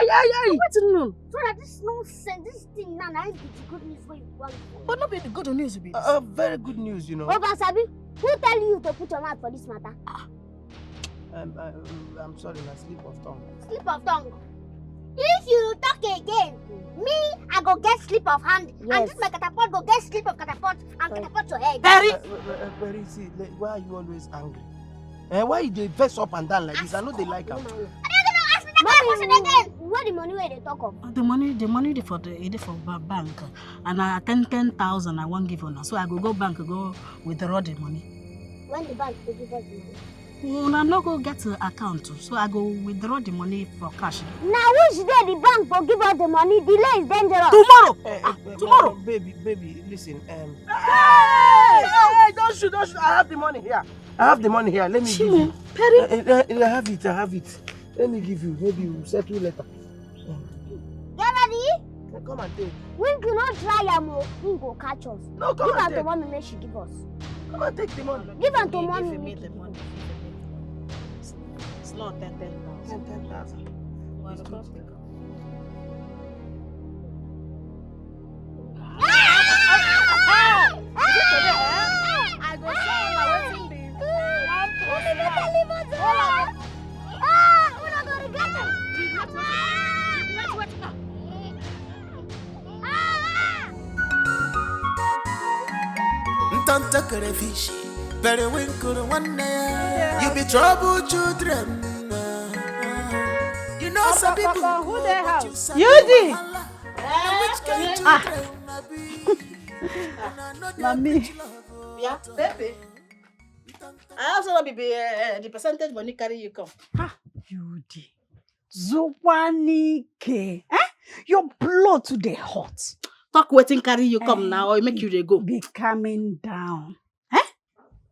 What's no? So that this nonsense, this thing now, I be the good news for you. But not be the good news, be. Very good news, you know. Oga Sabi, who tell you to put your mouth for this matter? I'm sorry, my slip of tongue. Slip of tongue. If you talk again, me, I go get slip of hand. Yes. And this my catapult go get slip of catapult and catapult your head. Perry, see, why are you always angry? Why you dey vex up and down like this? I know they like am. Ask me that question again. What the money where they talk of? The money for bank, and I 10,000 I won't give her now. So I go bank go withdraw the money. When the bank will give us the money? I'm not go get an account, so I go withdraw the money for cash. Now which day the bank will give us the money? Delay is dangerous. Tomorrow. Tomorrow. Baby, listen. Hey, don't shoot. I have the money here. Let me give you. Perry. I have it. Let me give you. Maybe you settle later. Get ready? Come and take. We do not try am, we go catch us. No, come give and take. Give her the money make she give us. Come and take the money. Give her the money. Give me the money. It's not 10,000. 10,000. I go show my waiting be. We're not going to get them. Tanta crayfish, periwinkle one day. You be trouble children. You know some people who they have? Yudi. Mommy. Yeah, baby. I also want to be the percentage money carry you come. Yudi. Zuwanike. Your blood today hot. Talk waiting carry you come now or make you dey go. Be calming down.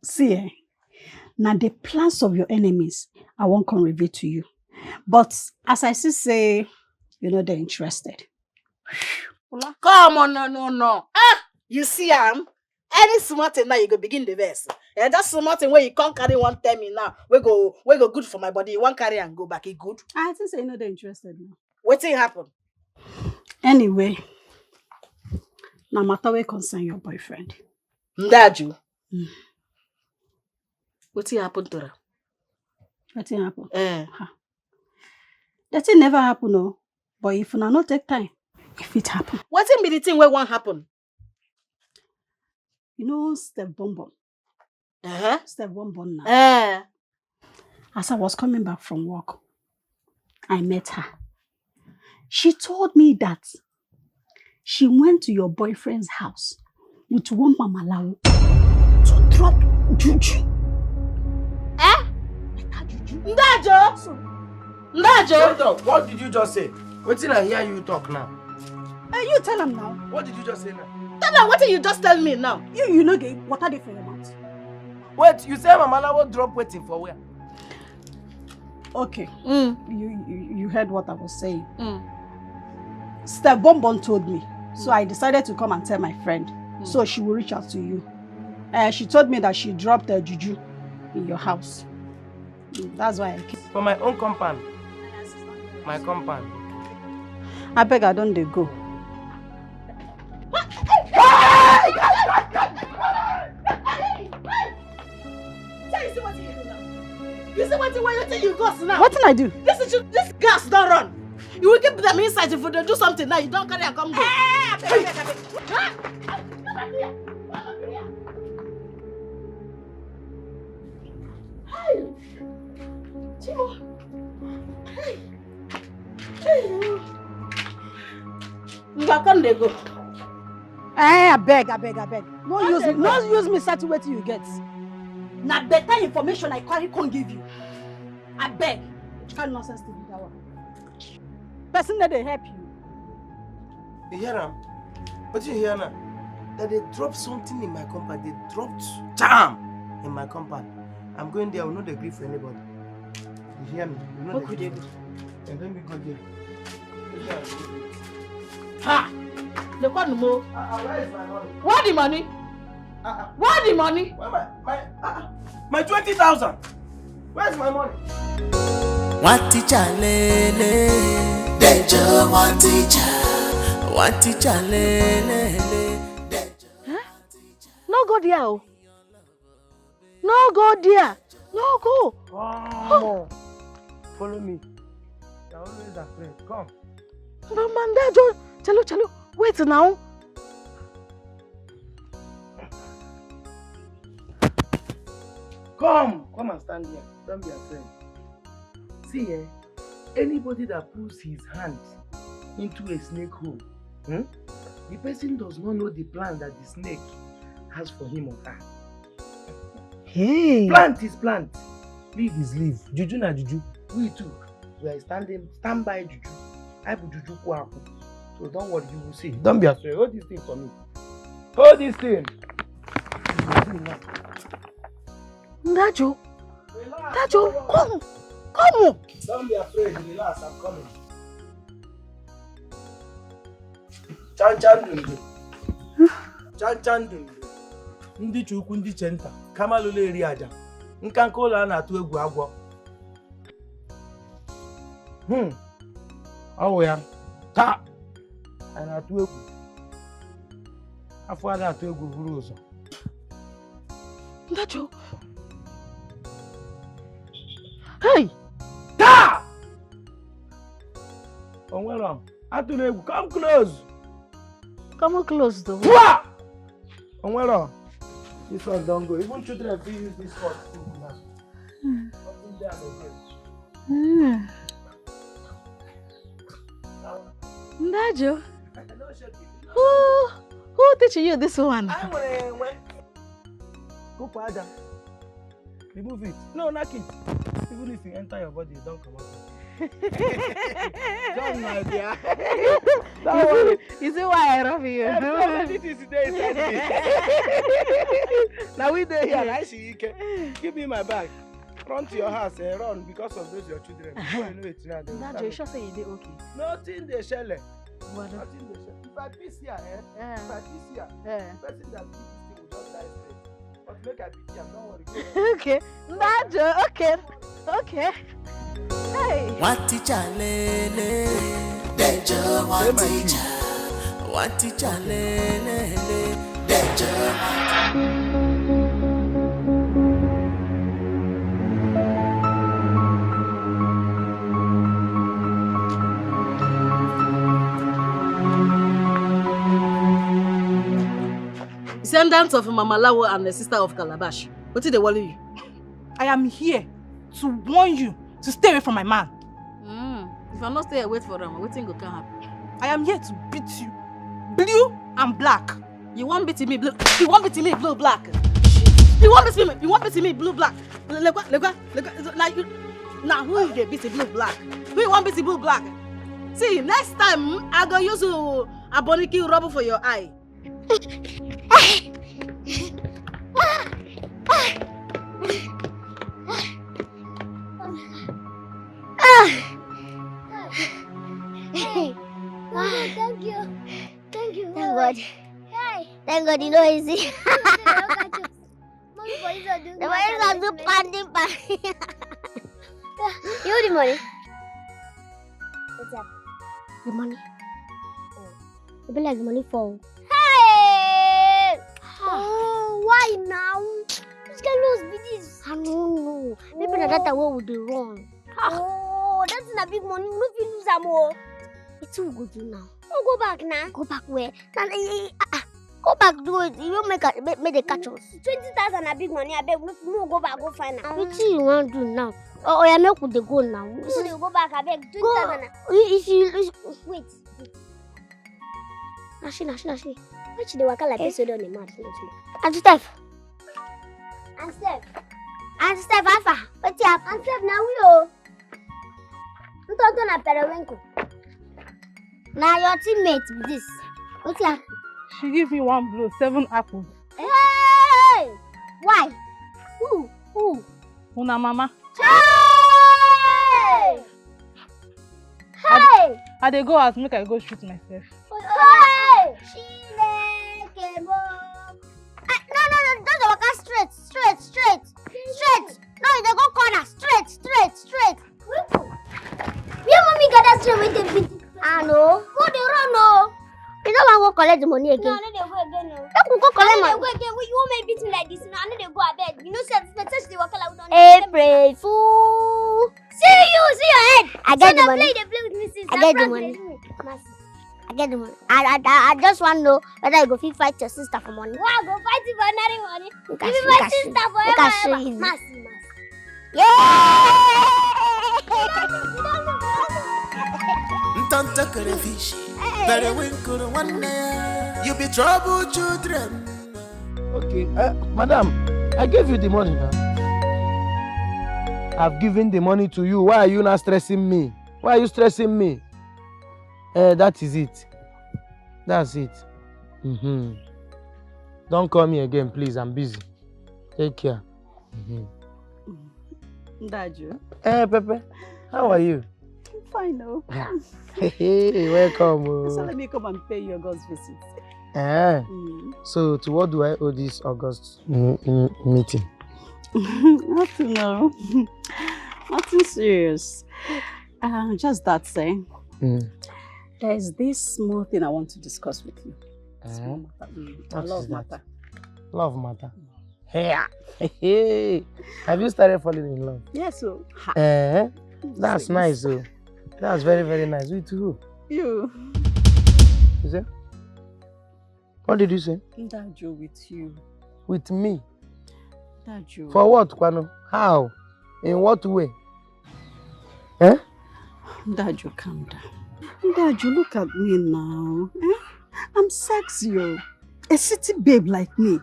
See, now the plans of your enemies, I won't come reveal to you. But as I say, you know they're interested. Come on, no. You see, any smart thing now you go begin the verse. That smart thing where you can't carry one tell me now. We go good for my body. You won't carry and go back. It good. I think you know they're interested now. What thing happen? Anyway, now matter we concern your boyfriend. Ndaju. What thing happen to her? What thing happen? That thing never happen, no. But if you not take time, if it happen. What thing be the thing where won't happen? You know, Step Bonbon. Step Bonbon now. As I was coming back from work, I met her. She told me that she went to your boyfriend's house with one Mama Lao to drop juju. Ndajo! What did you just say? What did I hear you talk now? You tell him now. What did you just say now? Tell her what did you just tell me now? You know what are they for your mouth? Wait, you say Mama Lao drop waiting for where? Okay. You heard what I was saying. Step Bonbon told me. So I decided to come and tell my friend. So she will reach out to you. She told me that she dropped the juju in your house. That's why I came. For my own compound. My compound. I beg I don't they go. You see what you think you got now? What did I do? This gas don't run. You will keep them inside if they do something now. You don't carry and come go. Come they go. I beg. No use me certain way till you get. Now better information I can't give you. I beg. Which kind of nonsense to be that one? Person that they help you. You hear them? What you hear now? That they dropped something in my compound. They dropped jam in my compound. I'm going there. I will not agree for anybody. You hear me? What could they do? And then we go there. Ha! The one more. Where is my money? What the money? What the money? Where my 20,000. Where's my money? Wati chalele, Dejo, one teacher, le. No go there. Oh. No go there. No go. Come. Follow me. You're always afraid. Come. Mama, Dejo, chalo. Wait now. Come and stand here. Don't be afraid. See, anybody that puts his hand into a snake hole, the person does not know the plan that the snake has for him or her. Hey. Plant is plant. Leaf is leaf. Juju na juju. We too. We are stand by juju. I put juju kwaku. So don't worry, you will see. Don't be afraid. Hold this thing for me. Hold this thing. Dejo, come. Don't be afraid. Relax, I'm coming. Chan dundu. Ndị chukwu ndị chenta. Kamalụla eri aja. Nkanka ụlọ a na-atụ egwu agwọ. Ọwụ ya. Taa. A na-atụ egwu. Afọ a na-atụ egwu buru ụzọ. Dejo. Hey! Taa! Onwere atụrụ egwu. Come close. Come close though. Onwere. This one don't go. Even children will use this one to cook now. Nothing there again. Dejo. Who teaching you this one? I want to go Adam. Remove it. No, knock it. Even if you enter your body, don't come out. Don't my dear. Don't worry. You see why I love you? This is today. Now we there here. I see you can give me my bag. Run to your house and run because of those your children. Dejo, you sure say you did okay? Nothing they shall. What? Nothing they shall. If I piss here, if I piss here, the person that did this thing will just die straight. But make I pity him, don't worry. Okay. Dejo, okay. Hey. One teacher, le. Dejo, one teacher, le. Dejo. Descendants of Mama Lawo and the sister of Calabash. What did they worry you? I am here to warn you to stay away from my man. If I not stay and wait for him, what thing can happen? I am here to beat you, blue and black. You won't beat me blue. You won't beat me blue black. You won't beat me blue black. Now who is the beat blue black? Who won't beat blue black? See, next time I go use a boniki rubber for your eye. Thank you. Thank God. Thank God, you know easy. The police are doing panding. You the money. What's up? The money. You be like the money for. Hey! Oh, why now? Which can lose be this? I don't know. Maybe that way would be wrong. Oh, that's not big money. We don't lose them all. It's too good now. Oh, go back now. Go back where? Go back, do it. You don't make the catch us. 20,000 a big money. I beg no go back, go find out. What you want to do now? Oh, yeah, make the go now. So you go back, I beg 20,000. If you wait. Nashi. Why should they work like this? So don't mad. And Steph, Alpha. What's up? And Steph, now we all. Don't turn up Periwinkle. Now your teammate with this. What's up? She gave me 1 blow, 7 apples. Hey! Why? Who? Una mama. Hey! Hey! I dey go out, make I go shoot myself. Hey! No, don't walk straight. No, they go corner, straight. Where mommy got that straight with the collect the money again. No, they go again. No. Make we go collect money. They go again. You want me beat me like this? No, I know they go abeg. You know, say the work out on. April Fool. See your head. I get the money. They play with me since. I get the money. I get the money. I just want to know whether you go fit fight your sister for money. Wow, go fight you for another money. Make Give I me my show sister you. forever. Make I show you. Mercy. Ntanta crayfish, very winkle one day. You be trouble children. Okay, madam, I gave you the money now. I've given the money to you. Why are you not stressing me? Why are you stressing me? That is it. That's it. Don't call me again, please. I'm busy. Take care. Daju. Pepe, how are you? I'm fine, no. Hey, welcome. So let me come and pay your God's visit. So to what do I owe this August meeting? Nothing, no. Nothing serious. Just that saying. There is this small thing I want to discuss with you. Small matter. Love matter. Love matter. Hey. Have you started falling in love? Yes, so. That's nice, though. That's very, very nice. With who? You. You say? What did you say? Daju, with you. With me? Daju. For what, Kwano? How? In what way? Daju, calm down. Daju, look at me now. I'm sexy, oh. A city babe like me.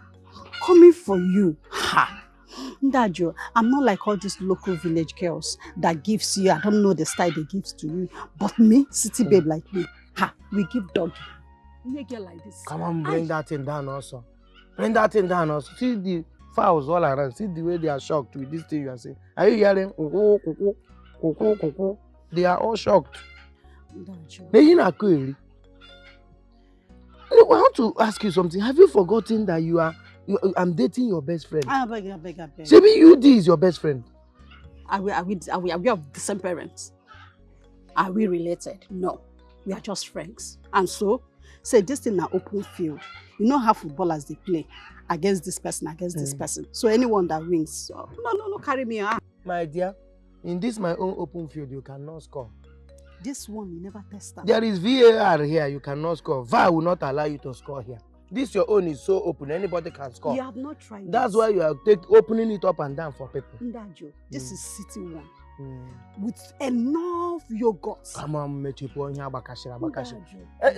Coming for you. Ha! Daju, I'm not like all these local village girls that gives you, I don't know the style they give to you. But me, city babe like me, ha, we give doggy. You girl like this. Come on, bring that thing down also. Bring that thing down also. See the fowls all around. See the way they are shocked with this thing you are saying. Are you hearing? They are all shocked. Daju. I want to ask you something. Have you forgotten that I'm dating your best friend? I beg. Maybe UD is your best friend. Are we of the same parents? Are we related? No. We are just friends. And so, say this thing is an open field. You know how footballers they play against this person, this person. So anyone that wins, no, carry me on. My dear, in this my own open field, you cannot score. This one, you never test out. There is VAR here, you cannot score. VAR will not allow you to score here. This your own is so open, anybody can score. You have not tried. That's why you are opening it up and down for people. Ndajo, this is city one. With enough yogurt. Come on,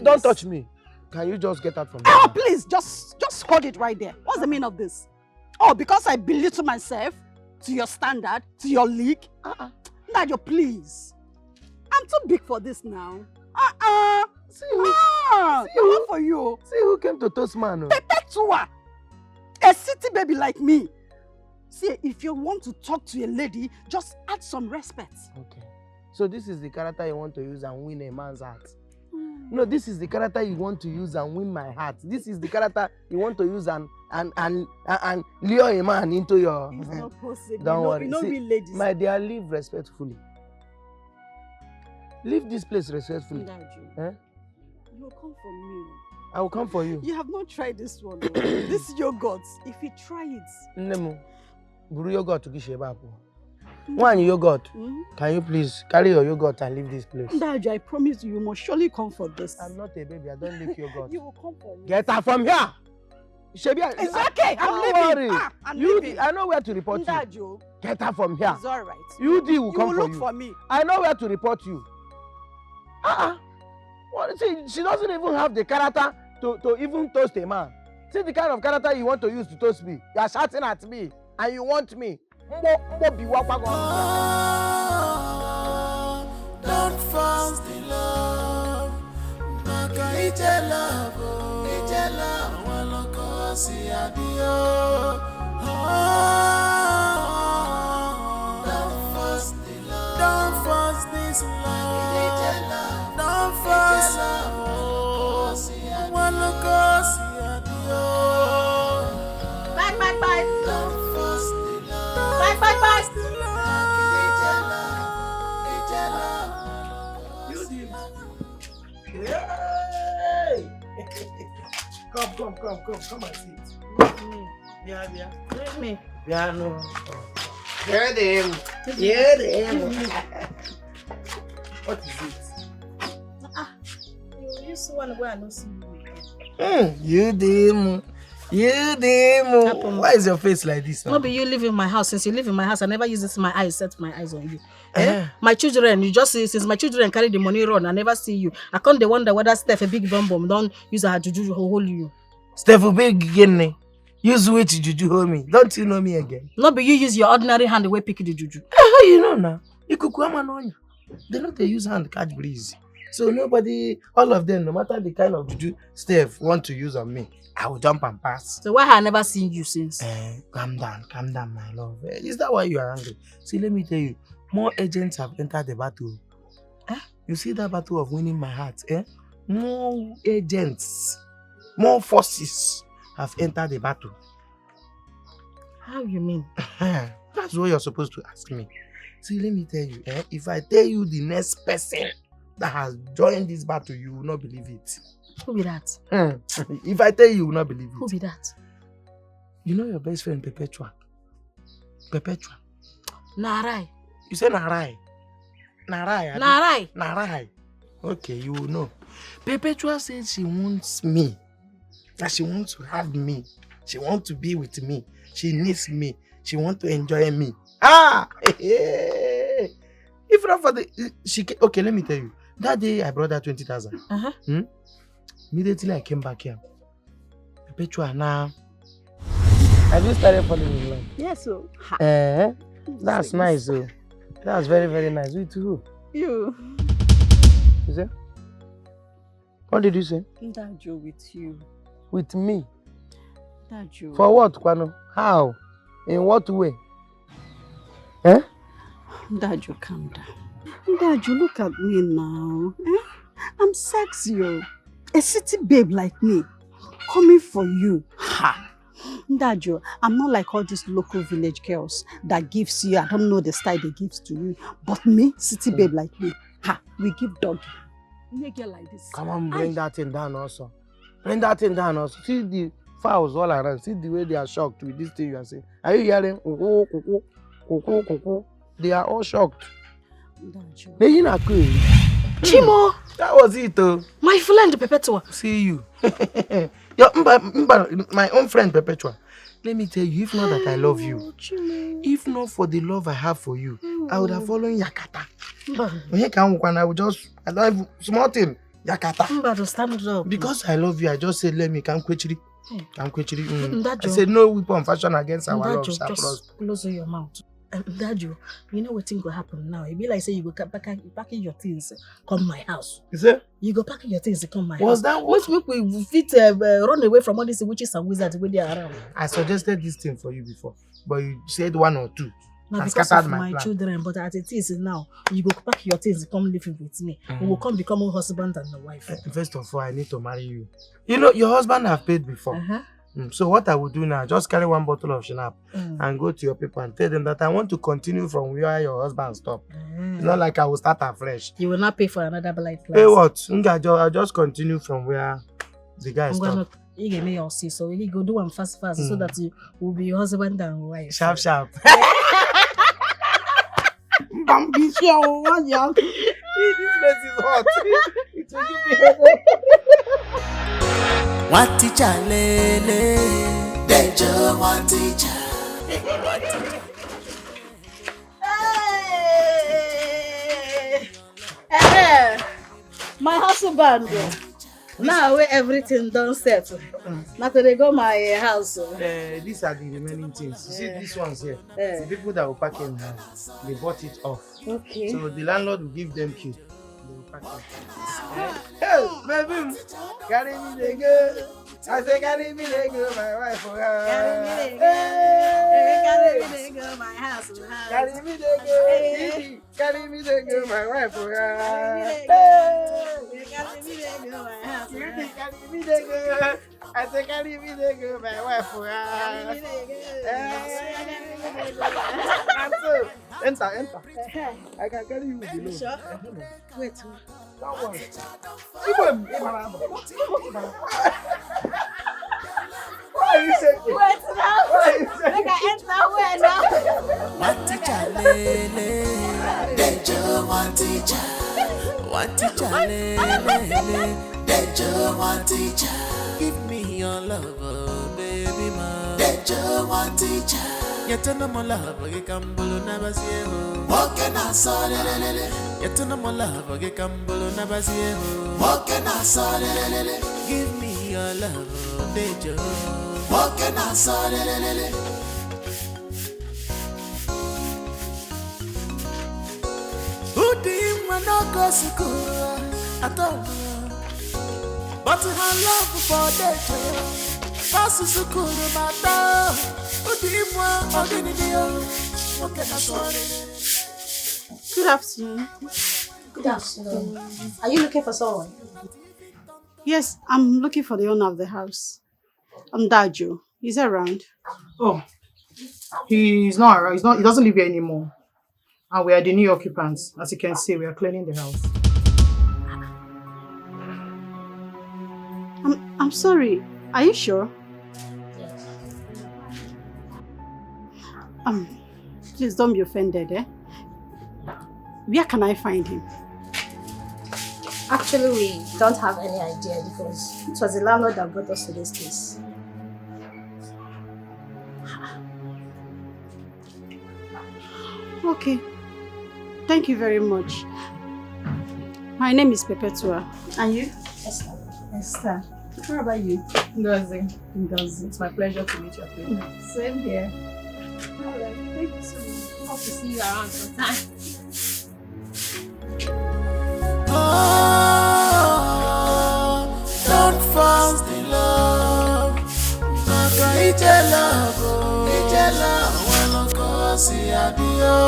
don't touch me. Can you just get out from there? Oh, please, just hold it right there. What's the meaning of this? Oh, because I belittle myself to your standard, to your league? Ndajo, please. I'm too big for this now. See who? Not for you. See who came to toast man? Perpetua. A city baby like me. See, if you want to talk to a lady, just add some respect. Okay. So this is the character you want to use and win a man's heart. No, this is the character you want to use and win my heart. This is the character you want to use and lure a man into your... It's not possible. Don't worry. See, ladies. My dear, live respectfully. Leave this place respectfully. You will come for me. I will come for you. You have not tried this one. This yogurt, if you try it. Nemu, buru yogurt to Gisheba. One yogurt. Can you please carry your yogurt and leave this place? Daju, I promise you must surely come for this. I'm not a baby. I don't lick yogurt. You will come for me. Get her from here. Shebia, it's okay. I'm leaving. I'm leaving. I know where to report Daju. you. Get her from here. It's all right. UD will come for you. You will look for me. I know where to report you. Well, see, she doesn't even have the character to even toast a man. See the kind of character you want to use to toast me. You are shouting at me and you want me. Don't force the love. Maka ite love. Waloko si adio. Don't force the love. Don't force this love. Don't force love. Waloko si adio. Bye. Don't force the love. Bye. You did. Come and sit. Yeah. Let me. Yeah, no. Hear them. Hear them. What is it? You used to want to go and not see you. You them. Why is your face like this? Not be you live in my house. Since you live in my house, I never use this my eyes, set my eyes on you. My children, you just see, since my children carry the money run, I never see you. I can't wonder whether Steph a big bomb don't use her juju hold you. Steph a big again. Use which juju hold me. Don't you know me again? Not be you use your ordinary hand the way pick the juju. How you know now? You could come on you. They don't use hand catch breeze. So nobody, all of them, no matter the kind of juju Steph want to use on me, I will jump and pass. So why have I never seen you since? Calm down, my love. Is that why you are angry? See, let me tell you, more agents have entered the battle. You see that battle of winning my heart? More agents, more forces have entered the battle. How you mean? That's what you're supposed to ask me. See, let me tell you, if I tell you the next person that has joined this battle, you will not believe it. Who be that? If I tell you, you will not believe it. Who be that? You know your best friend, Perpetua? Narai. You say Narai? Narai. Okay, you will know. Perpetua said she wants me. That she wants to have me. She wants to be with me. She needs me. She wants to enjoy me. If not for the... Okay, let me tell you. That day I brought her 20,000. Immediately I came back here. Perpetua now. Have you started falling in love? Yes, so. That's nice, so. That's very, very nice. With who? You. You say? What did you say? Dajo, with you. With me? Dajo. For what, Kwano? How? In what way? Dajo, calm down. Dajo, look at me now. I'm sexy. A city babe like me, coming for you. Dajo, I'm not like all these local village girls that gives you, I don't know the style they give to you. But me, city babe like me, we give doggy. Make it like this. Come on, bring that thing down also. Bring that thing down also. See the fowls all around. See the way they are shocked with this thing you are saying. Are you hearing? They are all shocked. Dajo. They are not crazy. Chimo! That was it, though. My friend Perpetua. See you. My own friend Perpetua. Let me tell you, if not that I love you, if not for the love I have for you, I would have followed Yakata. I would just, I don't have small thing, Yakata. Stand up. Because I love you, I just said, let me come quickly. I said, no weapon fashion against our love. Just close your mouth. Dajo, you know what thing will happen now? It be like say you go packing your things, come my house. Is it? You go packing your things, come my house. Was that what? Which we fit run away from all these witches and wizards when they are around? I suggested this thing for you before, but you said one or two. Now because of my children, but as it is now, you go pack your things, come live with me. We will come become a husband and a wife. First of all, I need to marry you. You know, your husband have paid before. So what I will do now, just carry one bottle of Shinap and go to your people and tell them that I want to continue from where your husband stopped. It's not like I will start afresh. You will not pay for another blind class. Pay what? I'll just continue from where the guy stopped. You give me your see, so he go do one fast so that you will be your husband and wife. Sharp. This place is hot. It will give me headache. One teacher, lele, Dejo, one teacher. My husband. Now where everything done settle. Now they go my house. These are the remaining things. You see these ones here. The people that will pack in now, they bought it off. Okay. So the landlord will give them key. They will pack it. Hey, baby, carry me the girl. I say carry me the girl, my wife for her. Carry me the girl, my house. Carry me the girl, carry me the girl, my wife for her. Carry me the girl, my house. Carry me the girl. I say carry me the girl, my wife for her. Enter. I can carry you below. Sure. Wait. Don't worry. you shaking? Wait now. Why are you shaking? Make I enter where now? One teacher, lele. Dejo, one teacher. One teacher, lele. Dejo, one teacher. Give me your love, oh, baby ma. Dejo, one teacher. Yet no more love, you can bolo never see you. Walking outside, lele. Yet no more love, you can bolo never see you. Walking outside, lele. Give me your love, oh, Dejo. Walking outside, lele. Udim no go school at all, but her love for Dejo. Pass school matter. Udim organidio. Walking outside. Good afternoon. Good afternoon. Are you looking for someone? Yes, I'm looking for the owner of the house. I'm Dajo. He's around. Oh, he's not around. He doesn't live here anymore. And we are the new occupants. As you can see, we are cleaning the house. I'm sorry. Are you sure? Yes. Please don't be offended, eh? Where can I find him? Actually, we don't have any idea because it was the landlord that brought us to this place. Okay. Thank you very much. My name is Perpetua. And you? Esther. Esther. How about you? Ngozi. It's my pleasure to meet your friend. Same here. Alright, thank you so much. Hope to see you around sometime. Oh, don't force the love. Maka ije love, oh, ije love. Well, go see adio.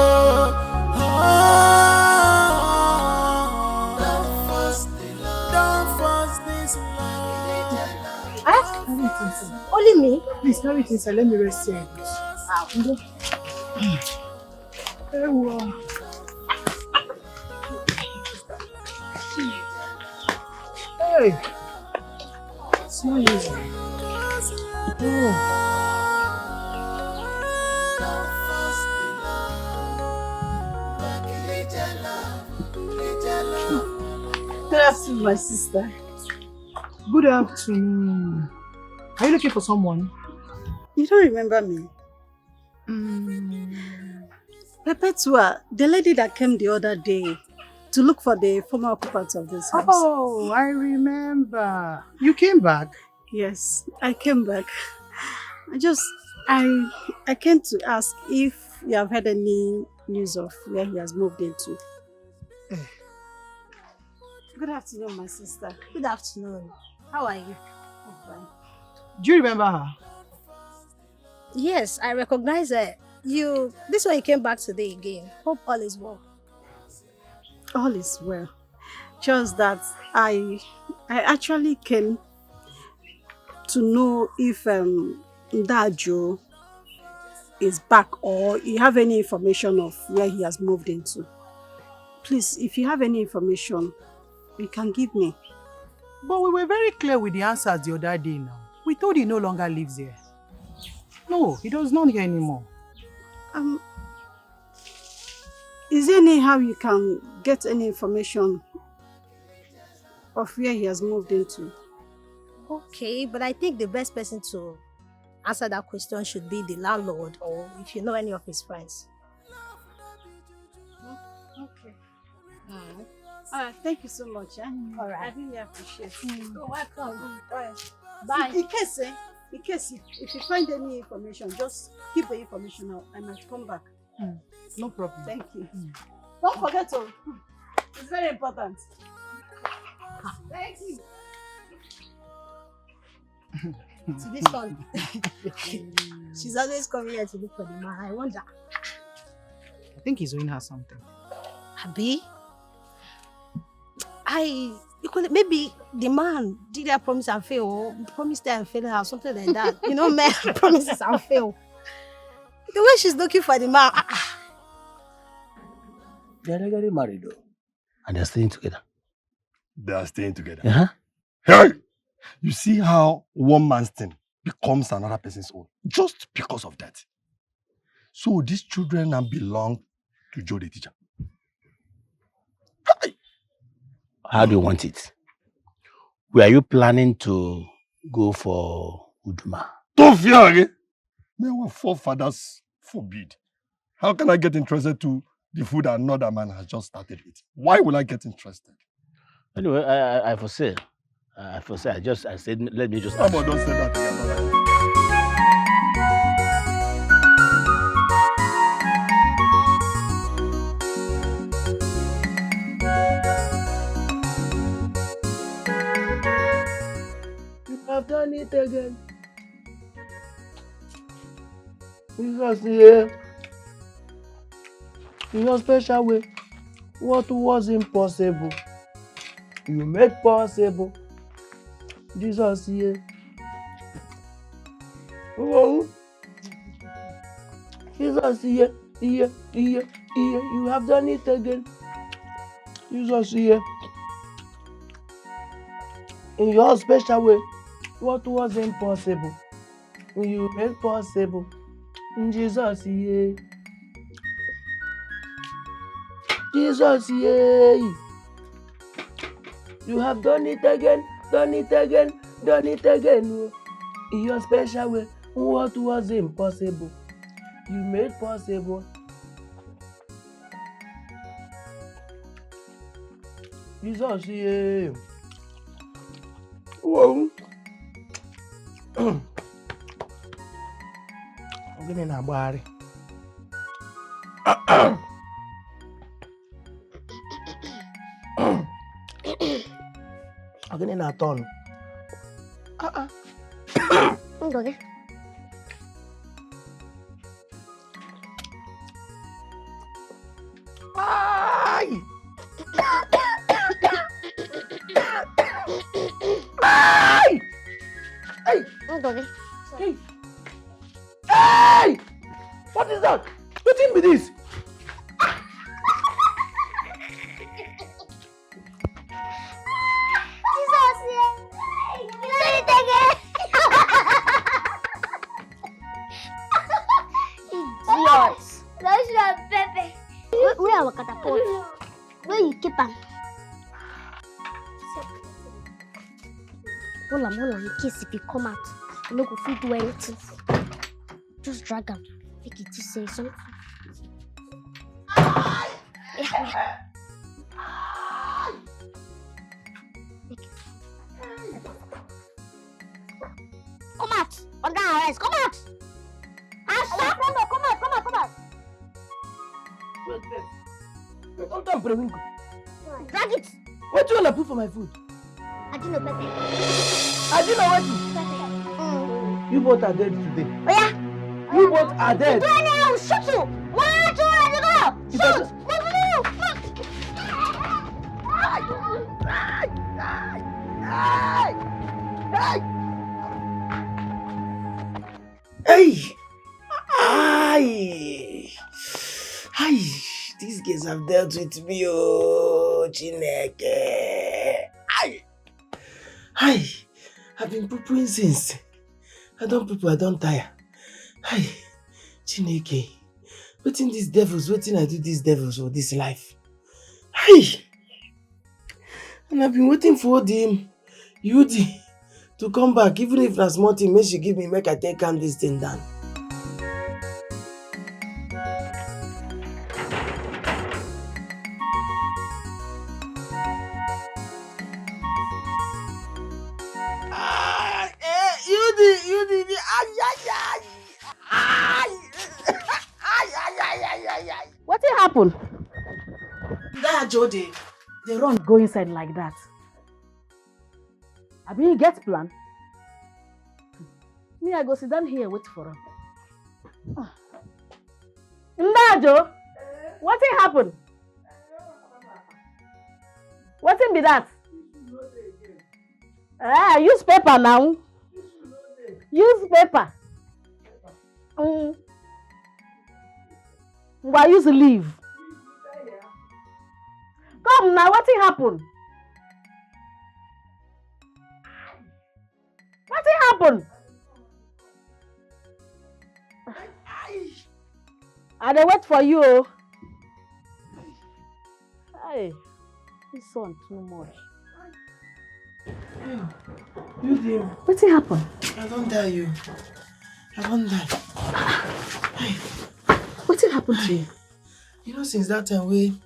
Oh, don't force the love. Don't force this love. I have to carry it inside. Only me? Please carry it inside. Let me rest here. Hey, wow. Hey, it's not easy. Good afternoon, my sister. Good afternoon. Are you looking for someone? You don't remember me? Perpetua, the lady that came the other day to look for the former occupants of this house. Oh, I remember. You came back? Yes, I came back. I came to ask if you have heard any news of where he has moved into. Good afternoon, my sister. Good afternoon. How are you? I'm fine. Do you remember her? Yes, I recognize her. This one you came back today again. Hope all is well. All is well. Just that I actually came to know if Dajo is back or you have any information of where he has moved into. Please, if you have any information, you can give me. But we were very clear with the answers the other day now. We told he no longer lives here. No, he does not here anymore. Is there any how you can get any information of where he has moved into? Okay, but I think the best person to answer that question should be the landlord or if you know any of his friends. Okay. Thank you so much. All right. I really appreciate it. You're welcome. Bye. In case if you find any information, just keep the information out. I might come back. No problem. Thank you. Don't forget to. It's very important. Thank you. To this one. She's always coming here to look for the man. I wonder. I think he's owing her something. Abi? Maybe the man did that promise and fail, or promised her and failed her, or something like that. You know, men promises and fail. The way she's looking for the man. They are legally married though. And they're staying together. They are staying together. Uh-huh. Hey! You see how one man's thing becomes another person's own. Just because of that. So these children now belong to Joe the teacher. How do you want it? Were you planning to go for Uduma? Don't fear again. May our forefathers forbid. How can I get interested to the food another man has just started with? Why will I get interested? Anyway, I foresee. I said, let me just... Don't say that again. I've done it again. Jesus here. In your special way, what was impossible, you make possible. Jesus here. Oh, Jesus here. You have done it again. Jesus here. In your special way, what was impossible, you make possible. Jesus, yeah. Jesus, yeah. You have done it again. In your special way, what was impossible, you made possible. Jesus, yeah. Whoa. Gini na-agbagharị. Gini na-atọ ọnụ. Ndụ gị. Ay! Hey! Ndụ gị. Hey! Hey! What is that? What thing be this? Jesus, yeah. You did it again. Idiot. That's your baby. Where our catapult? Where you keep am? Hold on, in case if you come out, you no go fit do anything. Just drag him. Make it to say something. Yeah. Come out! Under arrest! Come out! Come out! Wait. Don't come, Premingo. Drag it! What do you want to put for my food? I didn't know Pepe. I didn't know what to. Pepe. You both are dead today. Oh yeah? You both are dead. Do anything, I will shoot you! 1, 2, ready, go! Shoot! Ay! These guys have dealt with me, oh, Chineke. Ay! I've been poo-pooing since. I don't tire. Ay! Chineke. Waiting these devils, waiting I do these devils for this life. Ay! And I've been waiting for them, Yudi, to come back, even if na small thing, make she give me, make I take calm this thing down. What happened? That Jody, They run go inside like that. I mean, get plan. Me, I go sit down here wait for him. Ndajo, what happened? What be that? Use paper now. Use paper. Why use leave? Come now, what happened? What happened? dey wait for you. Hey, this one too much. You dear. Wetin happen? I don't die you. I don't die. Wetin happen to you? You know, since that time when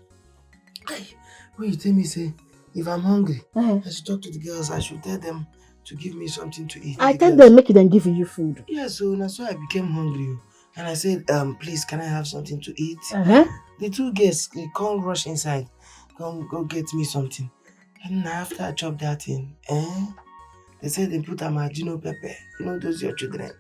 you tell me say if I'm hungry, I should talk to the girls, I should tell them to give me something to eat. I tell them make them give you food. Yeah, so that's why I became hungry. And I said, please, can I have something to eat? The two girls, they come rush inside. Come go get me something. And after I chop that thing, they said they put a margino pepper. You know those your children.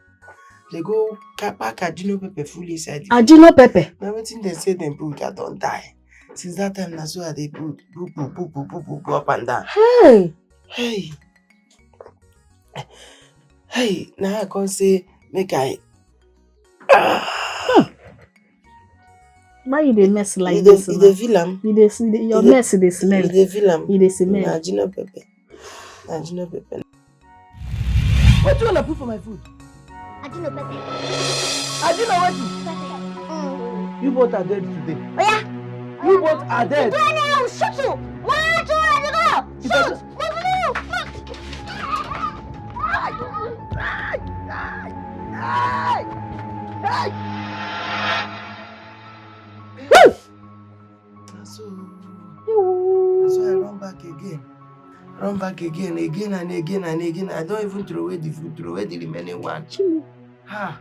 They go pack ajino pepper fully inside. Ajino pepper? Now everything they say they put, I don't die. Since that time, that's why they put boop up and down. Hey, now I can't say make I. Why you dey mess like this? You dey feel am? Your mess dey smell. You dey feel am? You dey smell. Ajino pepper. Ajino pepper. What do you want to put for my food? Ajino pepper. Ajino what? You both are dead today. Oh yeah. You both are dead. No, shoot you. 1, 2, let's go. Shoot. Let's So I run back again. Again and again. I don't even throw away the food, throw away the remaining one.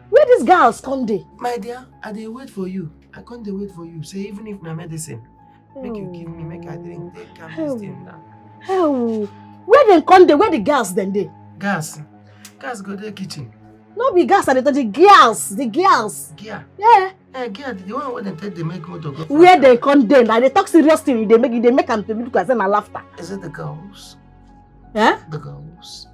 Where these girls come dey? My dear, I dey wait for you. I can't dey wait for you. Say even if na medicine, make you give me, make I drink, take calm this thing down. Where they come dey? Where the girls then dey? Gas go to the kitchen. No be gas, the girls. Gear. Yeah. Gear, the one where they take the make motor go. Where they come dey? Now they talk serious thing. They make them to be because na laughter. Is it the girls? Yeah? The girls.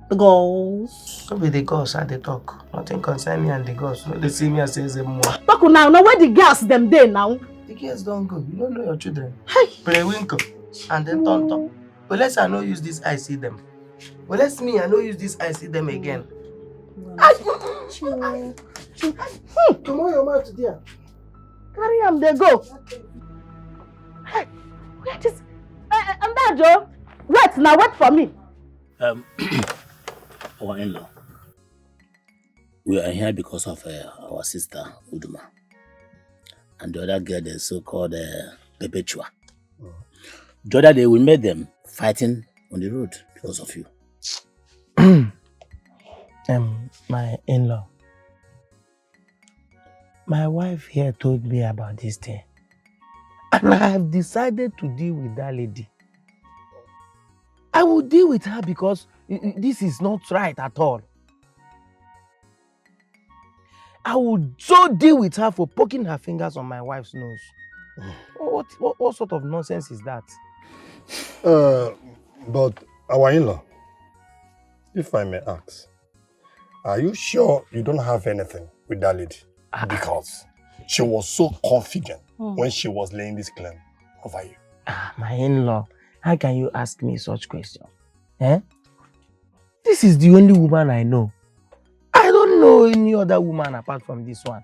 The girls. Don't be the girls how they talk. Nothing concern me and the girls. No, they see me and say them more. Talk now. Now where the girls them dey now? The girls don't go. You don't know your children. Play winkle and then turn. But let's I not use this I see them. Well, let's me I not use this I see them again. Come on your mouth there. Carry them, they go. Hey, where is Joe? Wait now, wait for me. Our in-law. We are here because of our sister Uduma and the other girl, the so-called Perpetua. The other day we met them fighting on the road because of you. My in-law. My wife here told me about this thing. And I have decided to deal with that lady. I will deal with her because this is not right at all. I will so deal with her for poking her fingers on my wife's nose. What sort of nonsense is that? But our in-law, if I may ask, are you sure you don't have anything with that lady? Because she was so confident when she was laying this claim over you. My in-law, how can you ask me such questions? This is the only woman I know. I don't know any other woman apart from this one.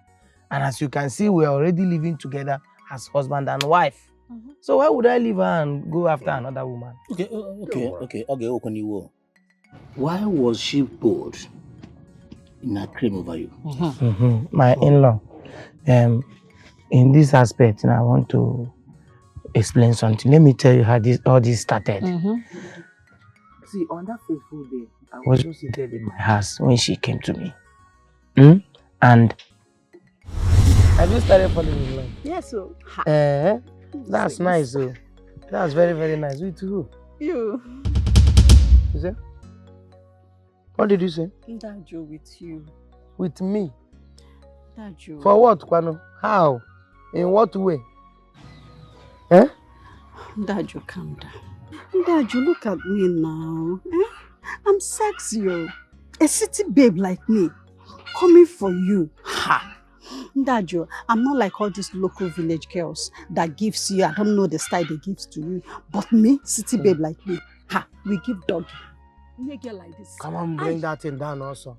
And as you can see, we are already living together as husband and wife. So why would I leave her and go after another woman? Okay, Okoniwo. Why was she bold in her claim over you? My in-law, in this aspect, I want to explain something. Let me tell you how all this started. See, on that fateful day, I was just seated in my house when she came to me. And have you started falling in love? Yes, so. That's nice, so. That's very, very nice. With who? You. You say? What did you say? Dajo, with you. With me? Dajo. For what, Kwano? How? In what way? Dajo, calm down. Dajo, look at me now. I'm sexy, a city babe like me, coming for you. Dajo, I'm not like all these local village girls that gives you, I don't know the style they give to you, but me, city babe like me, we give doggy. You make it like this. Come on, bring that thing down also.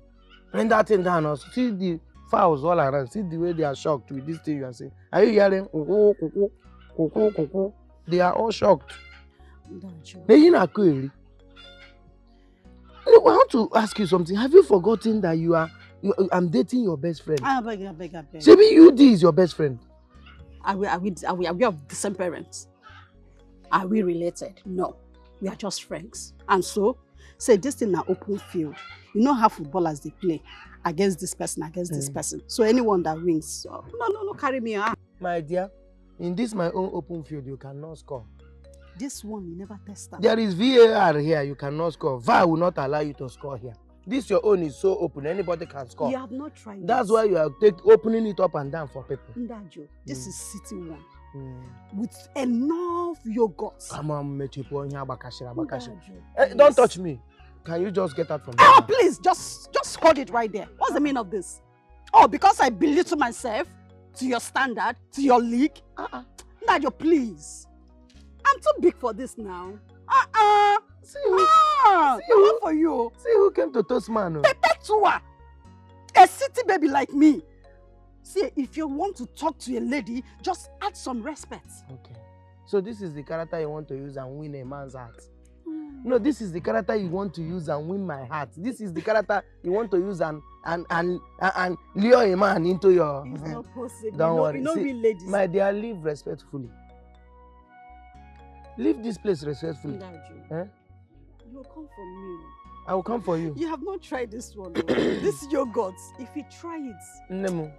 Bring that thing down also. See fowls all around. See the way they are shocked with this thing you are saying. Are you hearing? Kuku, kuku, kuku, kuku. They are all shocked. I want to ask you something. Have you forgotten that I'm dating your best friend? I beg. Maybe UD is your best friend. Are we of the same parents? Are we related? No. We are just friends. And so, say this thing na open field. You know how footballers they play against this person, this person. So anyone that wins, no, carry me on. My dear, in this my own open field, you cannot score. This one, you never test that. There is VAR here, you cannot score. VAR will not allow you to score here. This your own is so open, anybody can score. You have not tried That's this. why you are opening it up and down for people. Ndajo, this is City One. With enough yogurt. Come on, don't touch me. Can you just get out from there? Oh, please, just hold it right there. What's the meaning of this? Oh, because I belittle myself to your standard, to your league? Ndajo, please. I'm too big for this now. See who? What for you? See who came to toast man? Perpetua. A city baby like me. See, if you want to talk to a lady, just add some respect. Okay. So this is the character you want to use and win a man's heart. No, this is the character you want to use and win my heart. This is the character you want to use and lure a man into your... It's not possible. Don't worry. See, we ladies. My dear, live respectfully. Leave this place respectfully. You'll come for me. I will come for you. You have not tried this one. This yogurt. If you try it. Nemu,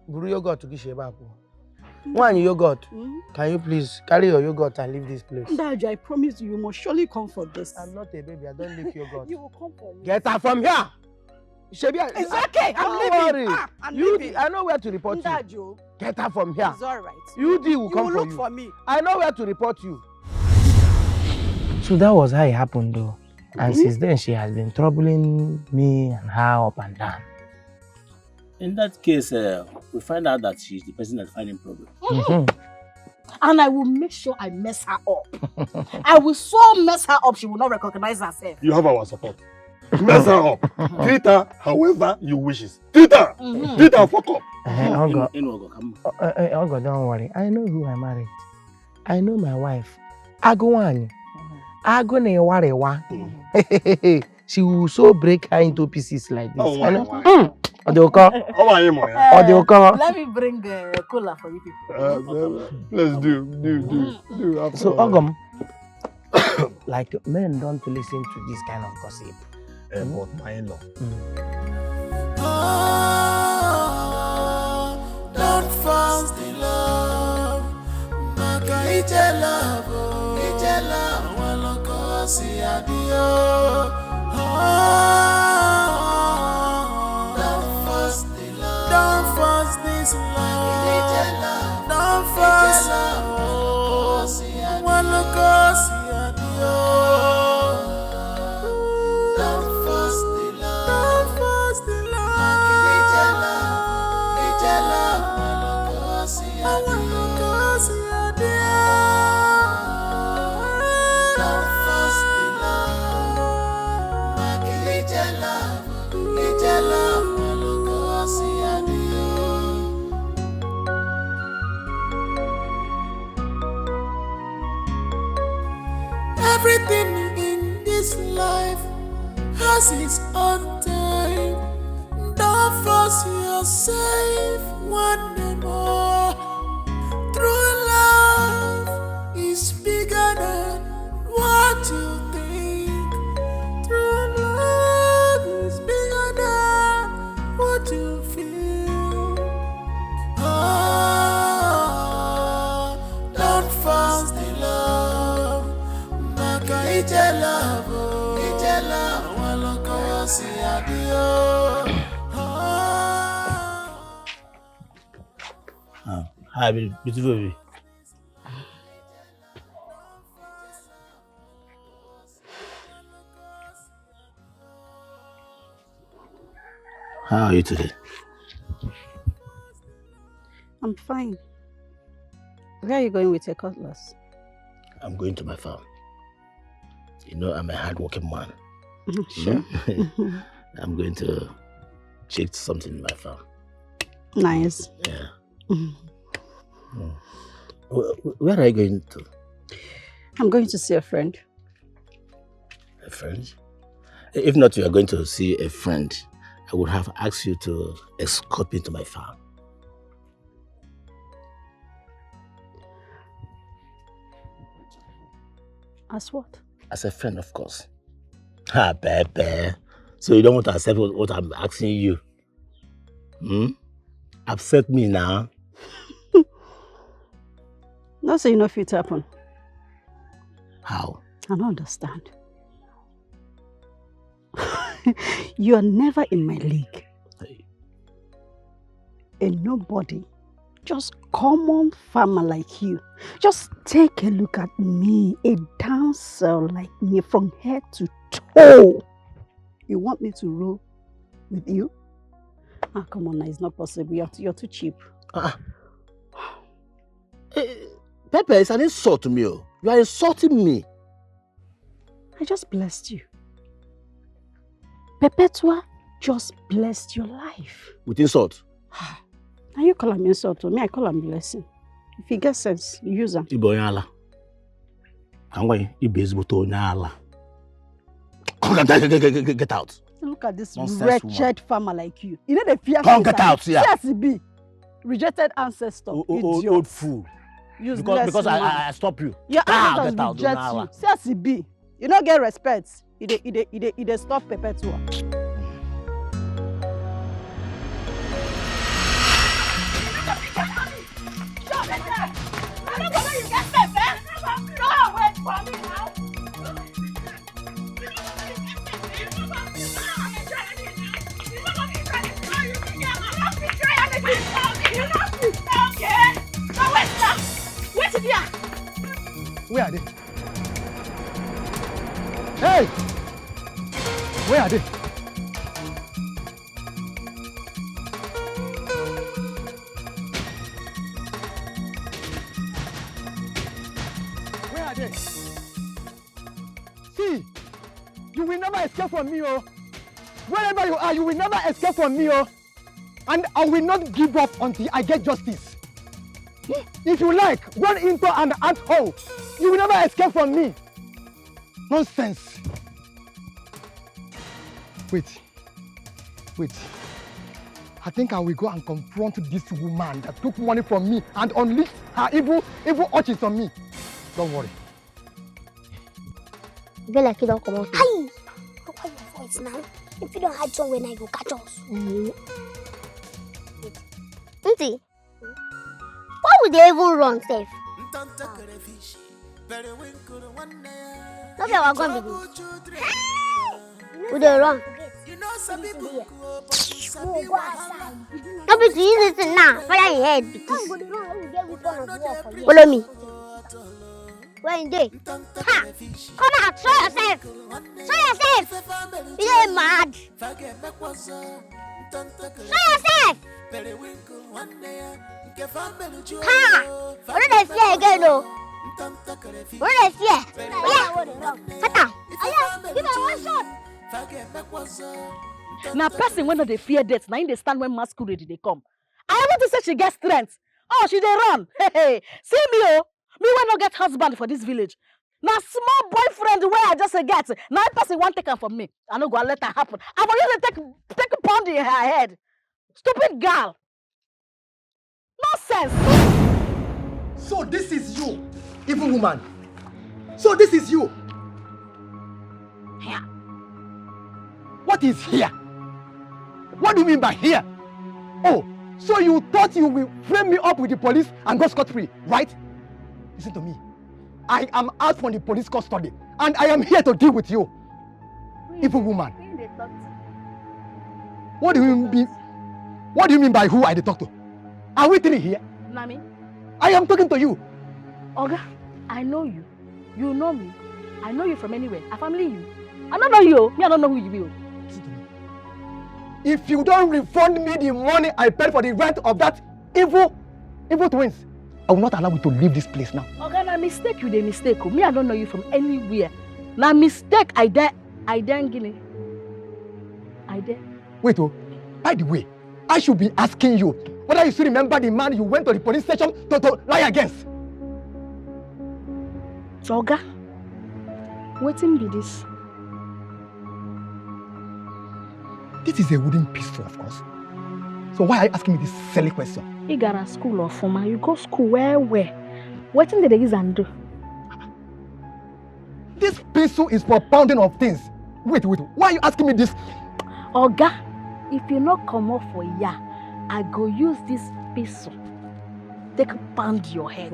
buru yogurt to Gisheba. One yogurt. Can you please carry your yogurt and leave this place? Ndajo, I promise you must surely come for this. I'm not a baby. I don't leave yogurt. You will come for me. Get her from here. Shebi, it's okay. I'm leaving. I'm leaving. I know where to report Ndajo. you. Get her from here. It's all right. UD will come for you. You will look for me. I know where to report you. So that was how it happened though. And since then she has been troubling me and her up and down. In that case, we find out that she's the person that's finding problem. And I will make sure I mess her up. I will so mess her up she will not recognize herself. You have our support. Mess her up. Treat her however you wishes. Treat her. Treat her fuck up. Ogo, don't worry. I know who I married. I know my wife. Agwani. Agone. She will so break her into pieces like this. Let me bring a cooler for you people. Let's do. So Ogum, like men don't listen to this kind of gossip. But my in-law. Don't force the love. Maka ije love. Waloko si adio. Don't force the love. Don't force this love. Don't force love. Waloko si adio. Don't force the love. Don't force the love. Ije love. Waloko si adio. Everything in this life has its own time. Don't force yourself one more. True love is bigger than what you think. True love is bigger than what you feel. Don't force the love. Ije love, waloko si adio. Hi, beautiful baby. How are you today? I'm fine. Where are you going with your cutlass? I'm going to my farm. You know, I'm a hard-working man. Sure. I'm going to check something in my farm. Nice. Yeah. Where are you going to? I'm going to see a friend. A friend? If not, you are going to see a friend, I would have asked you to escort me to my farm. As what? As a friend, of course. Ah, Pepe. So you don't want to accept what I'm asking you? Upset me now. No, so you know if it happen. How? I don't understand. You are never in my league. And nobody, just common farmer like you. Just take a look at me, a dancer like me from head to toe. You want me to roll with you? Ah, come on now, it's not possible. You're too cheap. Pepe, it's an insult to me. You are insulting me. I just blessed you. Perpetua just blessed your life. With insult? Now you call him insult to me, I call him blessing. If you get sense, you use them. Come on, get out. Look at this Nonsense wretched woman. farmer like you. You know the fear. Come get out here. CSB. Rejected ancestor. Old fool. Because I stop you. Your ancestors get out. reject you. CSB. You don't get respect. You stop Perpetua. Where are they? Hey! Where are they? Where are they? See, you will never escape from me, oh. Wherever you are, you will never escape from me, oh. And I will not give up until I get justice. If you like, run into an ant hole. You will never escape from me. Nonsense. Wait. I think I will go and confront this woman that took money from me and unleash her evil urges on me. Don't worry. You be like you don't come out. Aye! Look at your voice now. If you don't hide somewhere now, you will catch us. Auntie, why would they even run safe? Look at what going to do. Would they run? Don't be too easy now. Follow your head. Follow me. Where in there? Ha! Come out, show yourself! Show yourself! You ain't mad! Show yourself! Ha! What did I say again, though? What did I say? Yeah! Hata! Give her one shot! Now, person when they fear death, now they stand when masquerade they come. I want to say she gets strength. Oh, she they run. Hey, see me, oh. Me when no get husband for this village. Now small boyfriend where I just get. Now person want take her from me. I no go let her happen. I want you to take a pound in her head. Stupid girl. Nonsense. So this is you, evil woman. So this is you. Here. What is here? What do you mean by here? Oh, so you thought you will frame me up with the police and go scot-free, right? Listen to me. I am out from the police custody and I am here to deal with you. Evil woman. What do you mean? What do you mean by who I talk to? Are we three here? Nami? I am talking to you. Oga, I know you. You know me. I know you from anywhere. I family you. I don't know you. Me, I don't know who you are. Listen to me. If you don't refund me the money I paid for the rent of that evil twins, I will not allow you to leave this place now. Oga, na mistake you dey mistake. Me, I don't know you from anywhere. Na mistake I didn't give I dare. Wait, oh, by the way, I should be asking you, whether you still remember the man you went to the police station to lie against. Oga, wetin be this? This is a wooden pistol, of course. So why are you asking me this silly question? You got a school of former. You go school where? Wetin did they use and do? This pistol is for pounding of things. Wait. Why are you asking me this? Oga, if you not come off for ya, I go use this pistol. Take pound your head.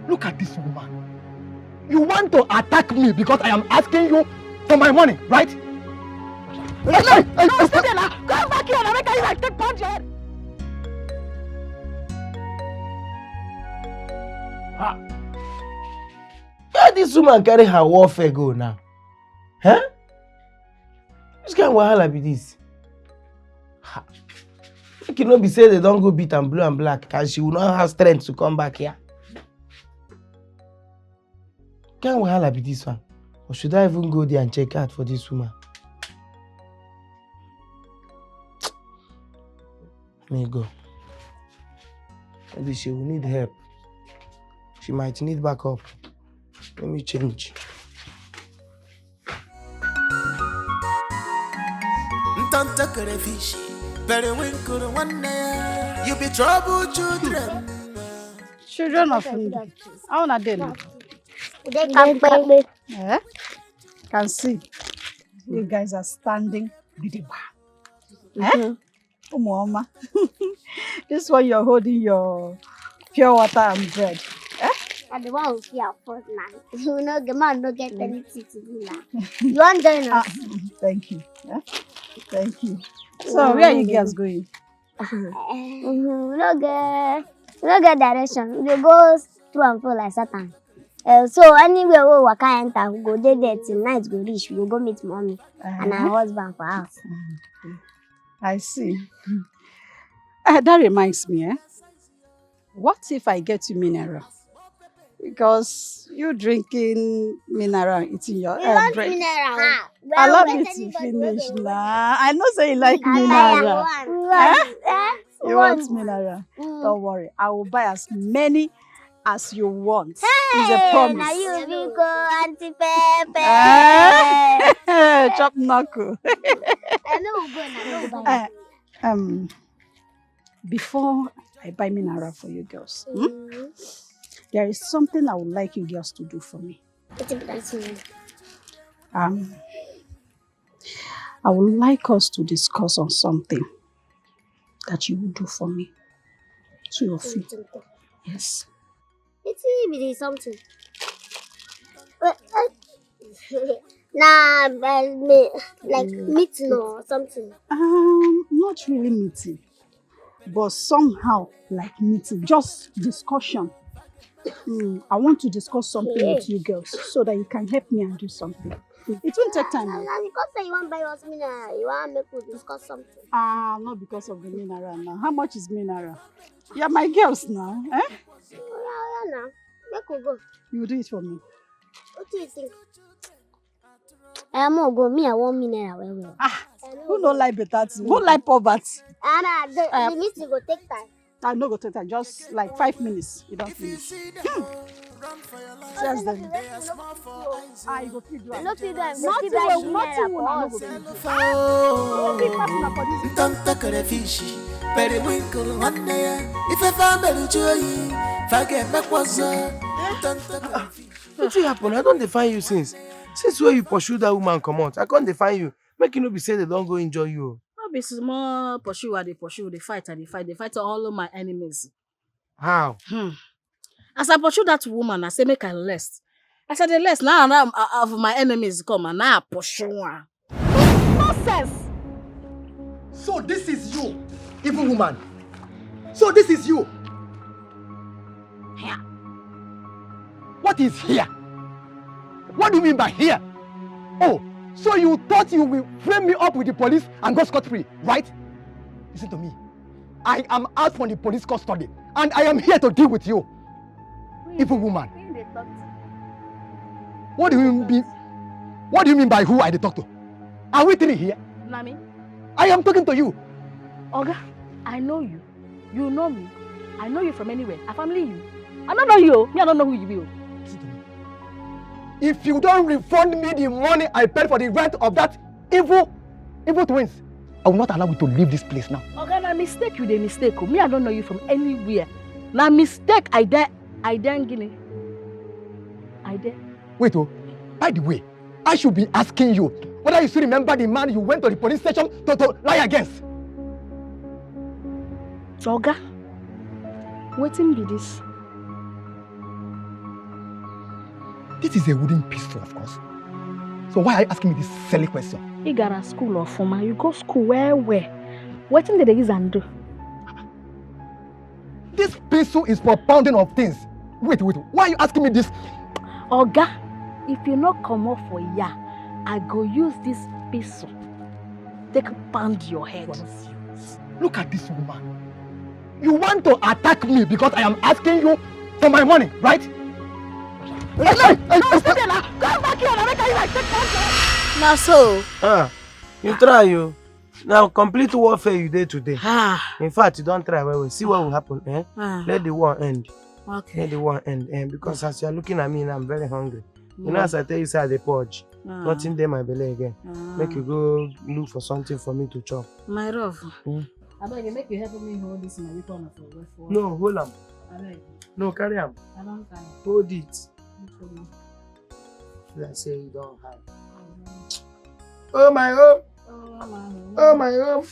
Look at this woman. You want to attack me because I am asking you for my money, right? Hey, stay there now. Come back here and make you like take pound your head. Where this woman carry her warfare go now? Huh? Which kind of wahala be this? It cannot be said they don't go beat and blue and black because she will not have strength to come back here. What kind of wahala be this one? Or should I even go there and check out for this woman? Let me go. Maybe she will need help. She might need backup. Let me change. You be trouble children. Children of India. How are they now? They can play. Yeah? Can see. You guys are standing gidigba. Eh? Mama. This one you're holding your pure water and bread. Eh? And the one who's here first now. You know the man don't get anything to do now. You want to join us? Thank you. Yeah? Thank you. So where are you girls going? We don't get direction. We go through and fro like Satan. So anywhere we waka enter, we go there till night go reach. We go meet mommy and her husband for house. I see. That reminds me, what if I get you mineral? Because you drinking mineral, eating your bread. Mineral. I love you to finish now. I know say you like mineral. You want mineral? Don't worry. I will buy as many as you want. It's a promise. Now you be go Auntie Pepe. Chop knuckle. I know we'll go now. Before I buy mineral for you girls, there is something I would like you girls to do for me. I would like us to discuss on something that you will do for me. Two of you. Yes. It's maybe something. Nah, like meeting or something. Not really meeting, but somehow like meeting, just discussion. I want to discuss something with you girls so that you can help me and do something. It won't take time. Because you want to buy us mineral, you want to make us discuss something. Not because of the mineral now. How much is mineral? You're my girls now, eh? Yeah, now. Make we go. You do it for me. What do you think? I'm gonna go. Me, I want mineral. Who don't like better? Who like poverty? The meeting go take time. I no go take time. Just like 5 minutes. You don't finish. Just then. I go feed you. No feed them. Nothing will not go What happen? I don't define you since where you pursue that woman come out. I can't define you. Make you no be say they don't go enjoy you. No be small pursue. They pursue. They fight and they fight. They fight all of my enemies. How? As I pursue that woman, I say make her rest. I said the less now of my enemies come and now I pursue her. Nonsense! So this is you, evil woman. So this is you. Here. What is here? What do you mean by here? Oh, so you thought you will frame me up with the police and go scot-free, right? Listen to me. I am out from the police custody and I am here to deal with you. Evil woman. What do you mean? What do you mean by who I talk to? Are we three here? Nami? I am talking to you. Oga, I know you. You know me. I know you from anywhere. I family you. I don't know you. Me, I don't know who you be. If you don't refund me the money I paid for the rent of that evil twins, I will not allow you to leave this place now. Okay, na mistake you, the mistake. Me, I don't know you from anywhere. Na mistake, I dare Guinea. I dare. Wait, oh, by the way, I should be asking you whether you still remember the man you went to the police station to lie against. Oga, wetin be this? This is a wooden pistol, of course. So why are you asking me this silly question? You got a school or former. You go school where? What did they use and do? This pistol is for pounding of things. Wait. Why are you asking me this? Oga, if you not come off for ya, I go use this pistol. Take pound your head. Look at this woman. You want to attack me because I am asking you for my money, right? Hey, stay there now. Come back here and make you like take pound. Now so. You try you. Now complete warfare you did today. In fact, you don't try. Well, see what will happen. Let the war end. Okay. Let the war end. Because as you are looking at me, I'm very hungry. You know, as I tell you, say the purge. Nothing there my belly again. Make you go look for something for me to chop. My love. I beg you, make you help me hold this in my weapon for. No, hold on. No, carry on. I don't carry. Hold it. Let's say you don't have. Oh my home. Oh my home.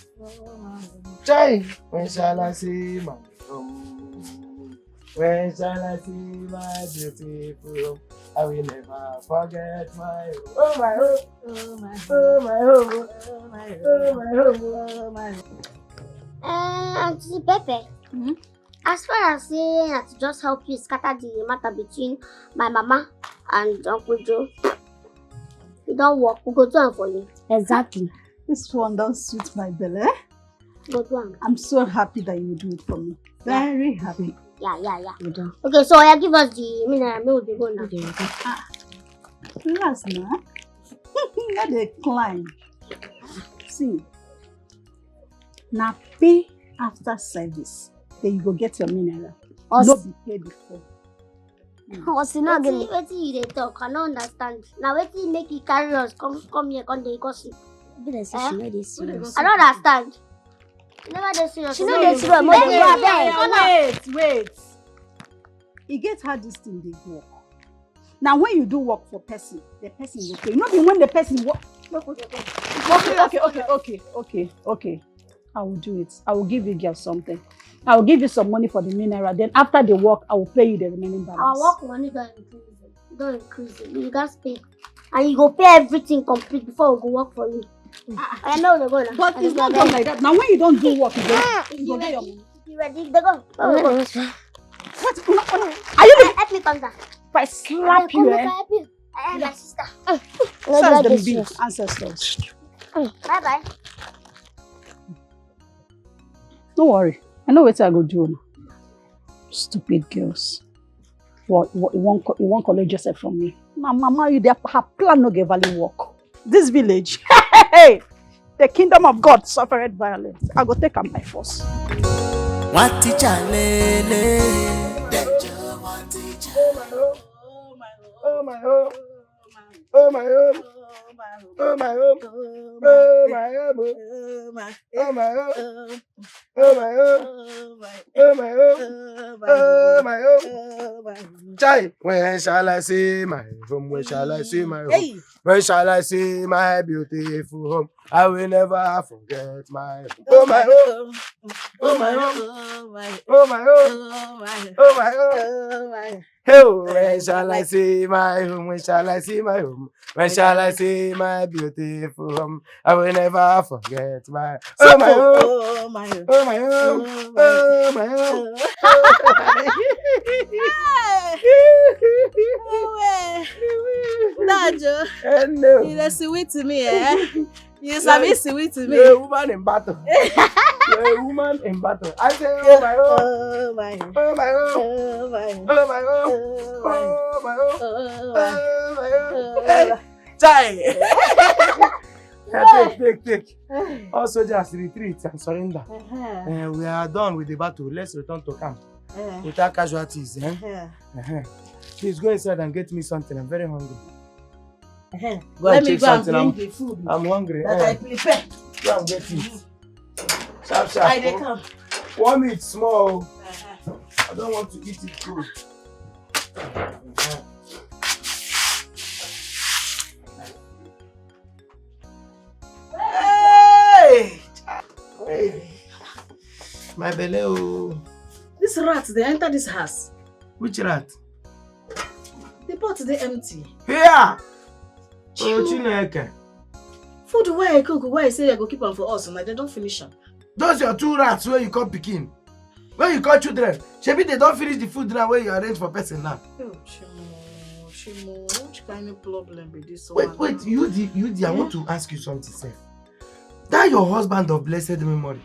Chai. When shall I see my home? When shall I see my beautiful home? I will never forget my home. Oh my home. Oh my home. Oh my home. Oh my home. Oh my home. Auntie Pepe. As far as saying that to just help you scatter the matter between my mama and Uncle Joe, it don't work. We'll go do it for you. Exactly. This one don't suit my belly. Go do it. I'm so happy that you do it for me. Very happy. Yeah. Okay, so I give us the mineral milk. We go now. Relax now. Let it climb. See. Now pay after service. Then you go get your mineral. Not be paid before. What's not getting? Wetin you dey talk? I don't understand. Now wetin make you carry us come here, come dey gossip? Be like say she no dey serious. I don't understand. You never dey serious. She no dey serious. Wait. You get how this thing dey work. Now when you do work for person, the person will pay. Not when the person work. Okay. I will do it. I will give you girl something. I will give you some money for the mineral. Then after the work, I will pay you the remaining balance. Our work money don't increase. You guys pay. And you go pay everything complete before we go work for you. I know they're going to. But it's not done like that. Now when you don't do work, you go get your money. You ready? They go. What? Are you help me come down. If I slap you, help you. I am my sister. Says the big ancestors. Bye. Don't worry. I know what I go do now. Stupid girls. What you won't collect Joseph from me. My mama, you there, her plan no get value work. This village, hey, the kingdom of God suffered violence. I go take am by force. What teacher lele? Oh my home. Oh my home. Oh my home. Oh my home. Oh my home. Oh my home. Oh my home. Oh my home. Oh my home. Chai, when shall I see my home? When shall I see my home? When shall I see my beautiful home? I will never forget my home. Oh my home. Oh my home. Oh my home. Oh my home. Oh, when shall I see my home? When shall I see my home? When shall I see my beautiful home? I will never forget my oh my home. Oh my home. Oh my home. Oh my home. Dajo, Hello. you dey sweet to me, eh? You sabi sweet to me. You're a woman in battle. You're a woman in battle. I say, oh my home. Oh my home. Oh my home. Oh my home. Oh my home. Oh my home. Oh my home. Chai. Take. All soldiers retreat and surrender. We are done with the battle. Let's return to camp without casualties. Please go inside and get me something. I'm very hungry. Go Let and me check go and something. bring the food I'm hungry. that I prepare. Go and get it. Sharp. I dey come. Warm it small. I don't want to eat it cold. Hey! My belly, oh. This rat, they enter this house. Which rat? The pot, they empty. Here! Oh, Chineke. Food where I cook, where I say I go keep them for us, and they don't finish them. Those your 2 rats where you call picking. Where you call children. Maybe they don't finish the food now where you arrange for person now. Oh, Shimo, which kind of problem with this one? Wait, you, I want to ask you something, sir. That your husband of blessed memory.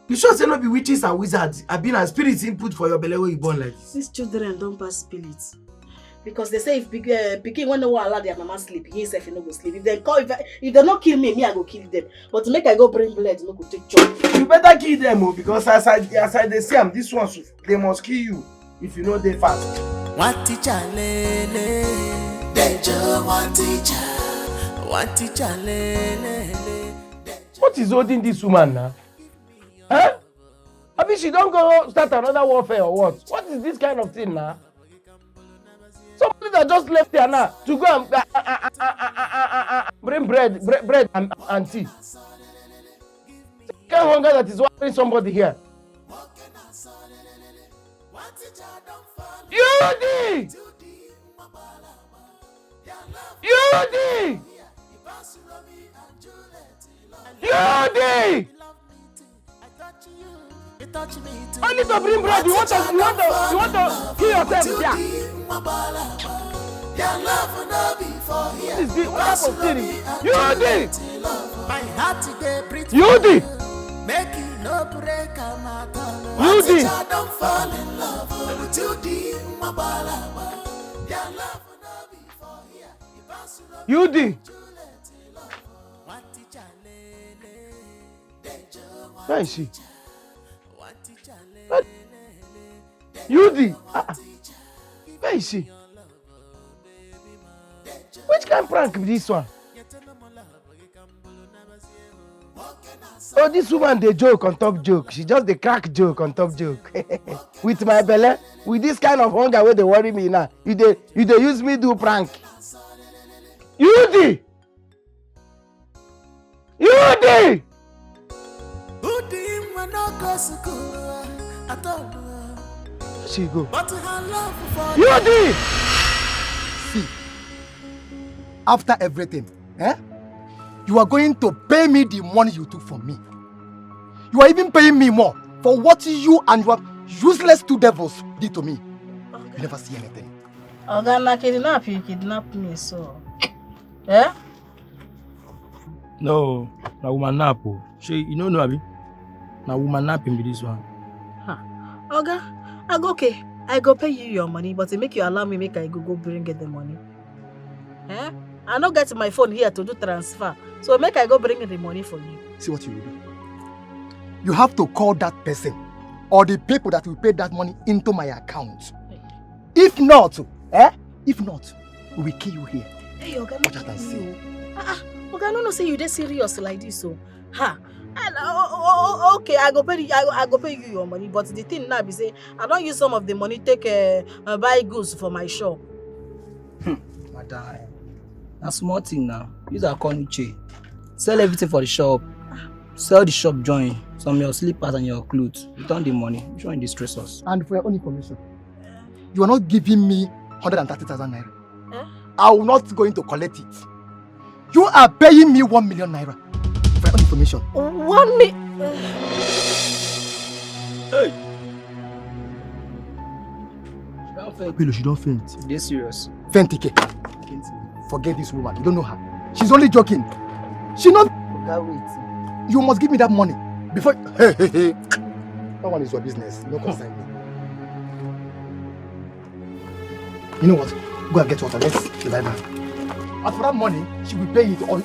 You sure say not be witches and wizards have been a spirit input for your belly where you born like this? These children don't pass spirits. Because they say if Pikin when they won't allow their mama sleep, he himself no go sleep. If they not kill me, I go kill them. But to make I go bring blood, no go take chop. You better kill them, because as I they say them, this ones they must kill you if you know they fast. One teacher lele, dejo one teacher lele. What is holding this woman now? Huh? I mean, she don't go start another warfare or what? What is this kind of thing now? Somebody that just left here now to go and bring bread and tea. Can't hunger that is worrying somebody here. Yudi! I need to bring bread. You want to kill yourself? Yeah. What is this? What type of thing? Yudi! Make you no break Yudi! don't fall in love with Yudi, my balaba. Your love will not be for here. Yudi! Where is she? Yudi! Where is she? Which kind of prank is this one? Oh, this woman they joke on top joke. She just the crack joke on top joke. With my belly, with this kind of hunger where they worry me now. You they use me do prank. Yudi! Yudi! She go. Yudi! See, after everything, you are going to pay me the money you took from me. You are even paying me more for what you and your useless 2 devils did to me. You never see anything. Ogana kidnap you, kidnap me, so. Eh? No, na woman nap. You know, Abi? Na woman napping with this one. Oga, I go okay. I go pay you your money, but to make you allow me, make I go bring get the money. Eh? I not get my phone here to do transfer. So make I go bring the money for you. See what you will do. You have to call that person or the people that will pay that money into my account. If not, we will kill you here. Hey, Oga, Watch out and see. Oga, no say you dey serious like this, so. Okay, I go pay you your money, but the thing now be say I don't use some of the money take buy goods for my shop. Madam, that's small thing now. Use our Konuche. Sell everything for the shop. Sell the shop join. Some of your slippers and your clothes. Return the money. Join the stressors. And for your own information, you are not giving me 130,000 naira. I will not going to collect it. You are paying me 1 million naira. For your own information. 1 million. Hey. Bello, she don't faint. They serious. Faint, okay. Forget this woman. You don't know her. She's only joking. She not. Wait. You must give me that money before. Hey. That one is your business. No concern me. You know what? Go and get water. Let's divide now. As for that money, she will pay it, or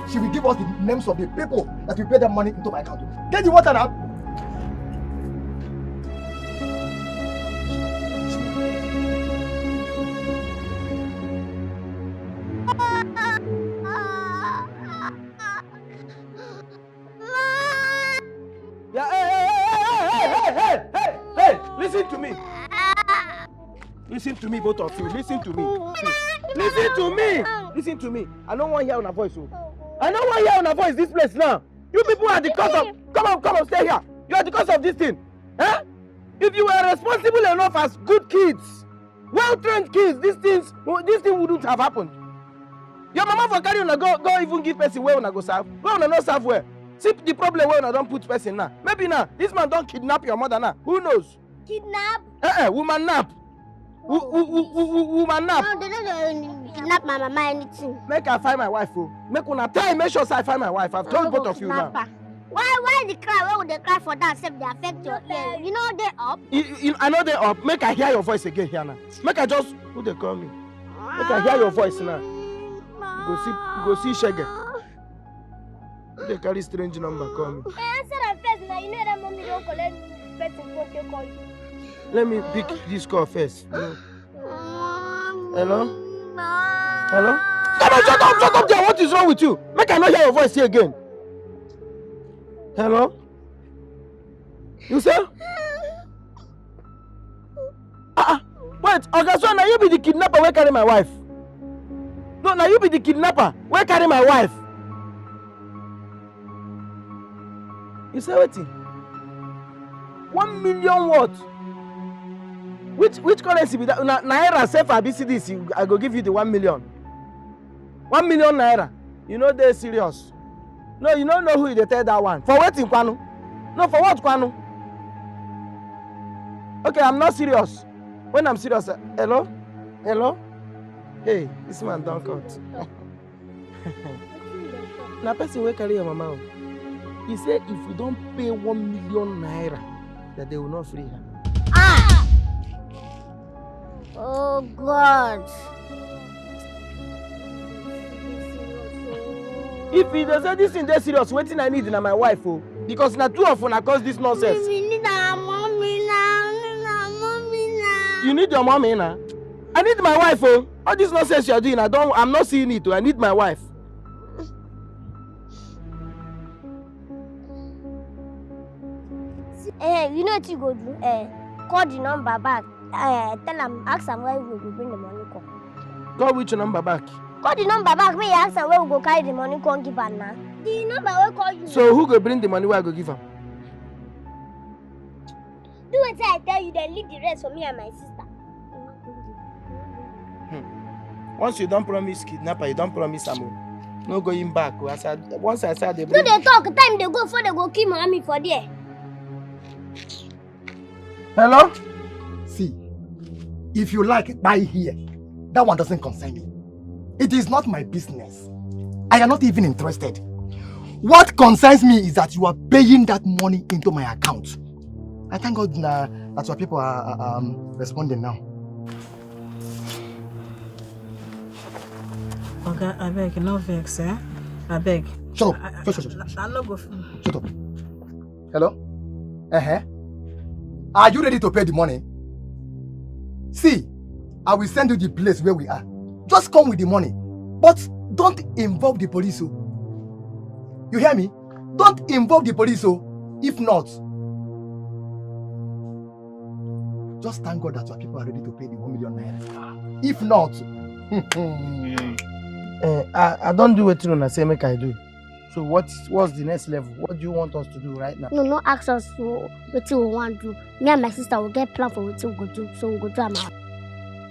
she will give us the names of the people that will pay that money into my account. Get the water now. Yeah, hey, listen to me. Listen to me, both of you. Listen to me. Listen to me. Listen to me. I don't want to hear on a voice. I don't want to hear on a voice this place now. You people are the cause of... Come on, stay here. You are the cause of this thing. Eh? If you were responsible enough as good kids, well-trained kids, this thing wouldn't have happened. Your mama for carry on go even give person where on go serve. Where on not serve where? See the problem where on don't put person now. Maybe now this man don't kidnap your mother now. Who knows? Kidnap? Woman nap. Woman nap. No, they don't kidnap my mama anything. Make her find my wife. Make una time. Make sure I find my wife. I've told both of you now. Why they cry? Why would they cry for that? Except they affect your ear. You know they up. I know they up. Make I hear your voice again here now. Make I just who they call me. Make I hear your voice now. Go see Shaggy. They carry strange number. Call me. Answer that first now. You know that mommy don't collect person phone they call you. Let me pick this call first. Hello? Hello? Come on, shut up there. What is wrong with you? Make I not hear your voice here again. Hello? You say? Wait, okay, so now you be the kidnapper where carry my wife? No, now you be the kidnapper where carry my wife? You say what? 1 million what? Which currency be that? Naira self ABCD, I go give you the 1 million. 1 million naira. You know they're serious. No, you don't know who they tell that one. For what in Kwanu? No, for what Kwanu? Okay, I'm not serious. When I'm serious, hello? Hello? Hey, this man don't cut. Now person will carry your mama. He said if you don't pay 1 million naira, that they will not free her. Oh God. If he does say this thing that's serious, waiting I need na my wife, because na two of una cause this nonsense. We need our mommy now. You need your mommy now. I need my wife, all this nonsense you are doing, I'm not seeing it. I need my wife. You know what you go do? Call the number back. Tell them, ask them where we will bring the money. Call which number back? Call the number back. Me ask them where we go carry the money. Come give her now. The number will call you. So who go bring the money? Where I go give her? Do what I tell you. Then leave the rest for me and my sister. Once you don't promise kidnapper, you don't promise Amo. No going back. Once I said they bring. So they talk. Time they go for they go kill mommy for there. Hello? See, if you like, buy here. That one doesn't concern me. It is not my business. I am not even interested. What concerns me is that you are paying that money into my account. I thank God that your people are responding now. Okay, I beg, no vex, eh? I beg. Shut up. I'm not go. Shut up. Hello? Are you ready to pay the money? See, I will send you the place where we are. Just come with the money. But don't involve the police. You hear me? Don't involve the police. If not, just thank God that your people are ready to pay the 1 million naira. If not, I don't do what you say make I do. So what's the next level? What do you want us to do right now? No, ask us for what we want to do. Me and my sister will get plan for what we go do. So we go do our house.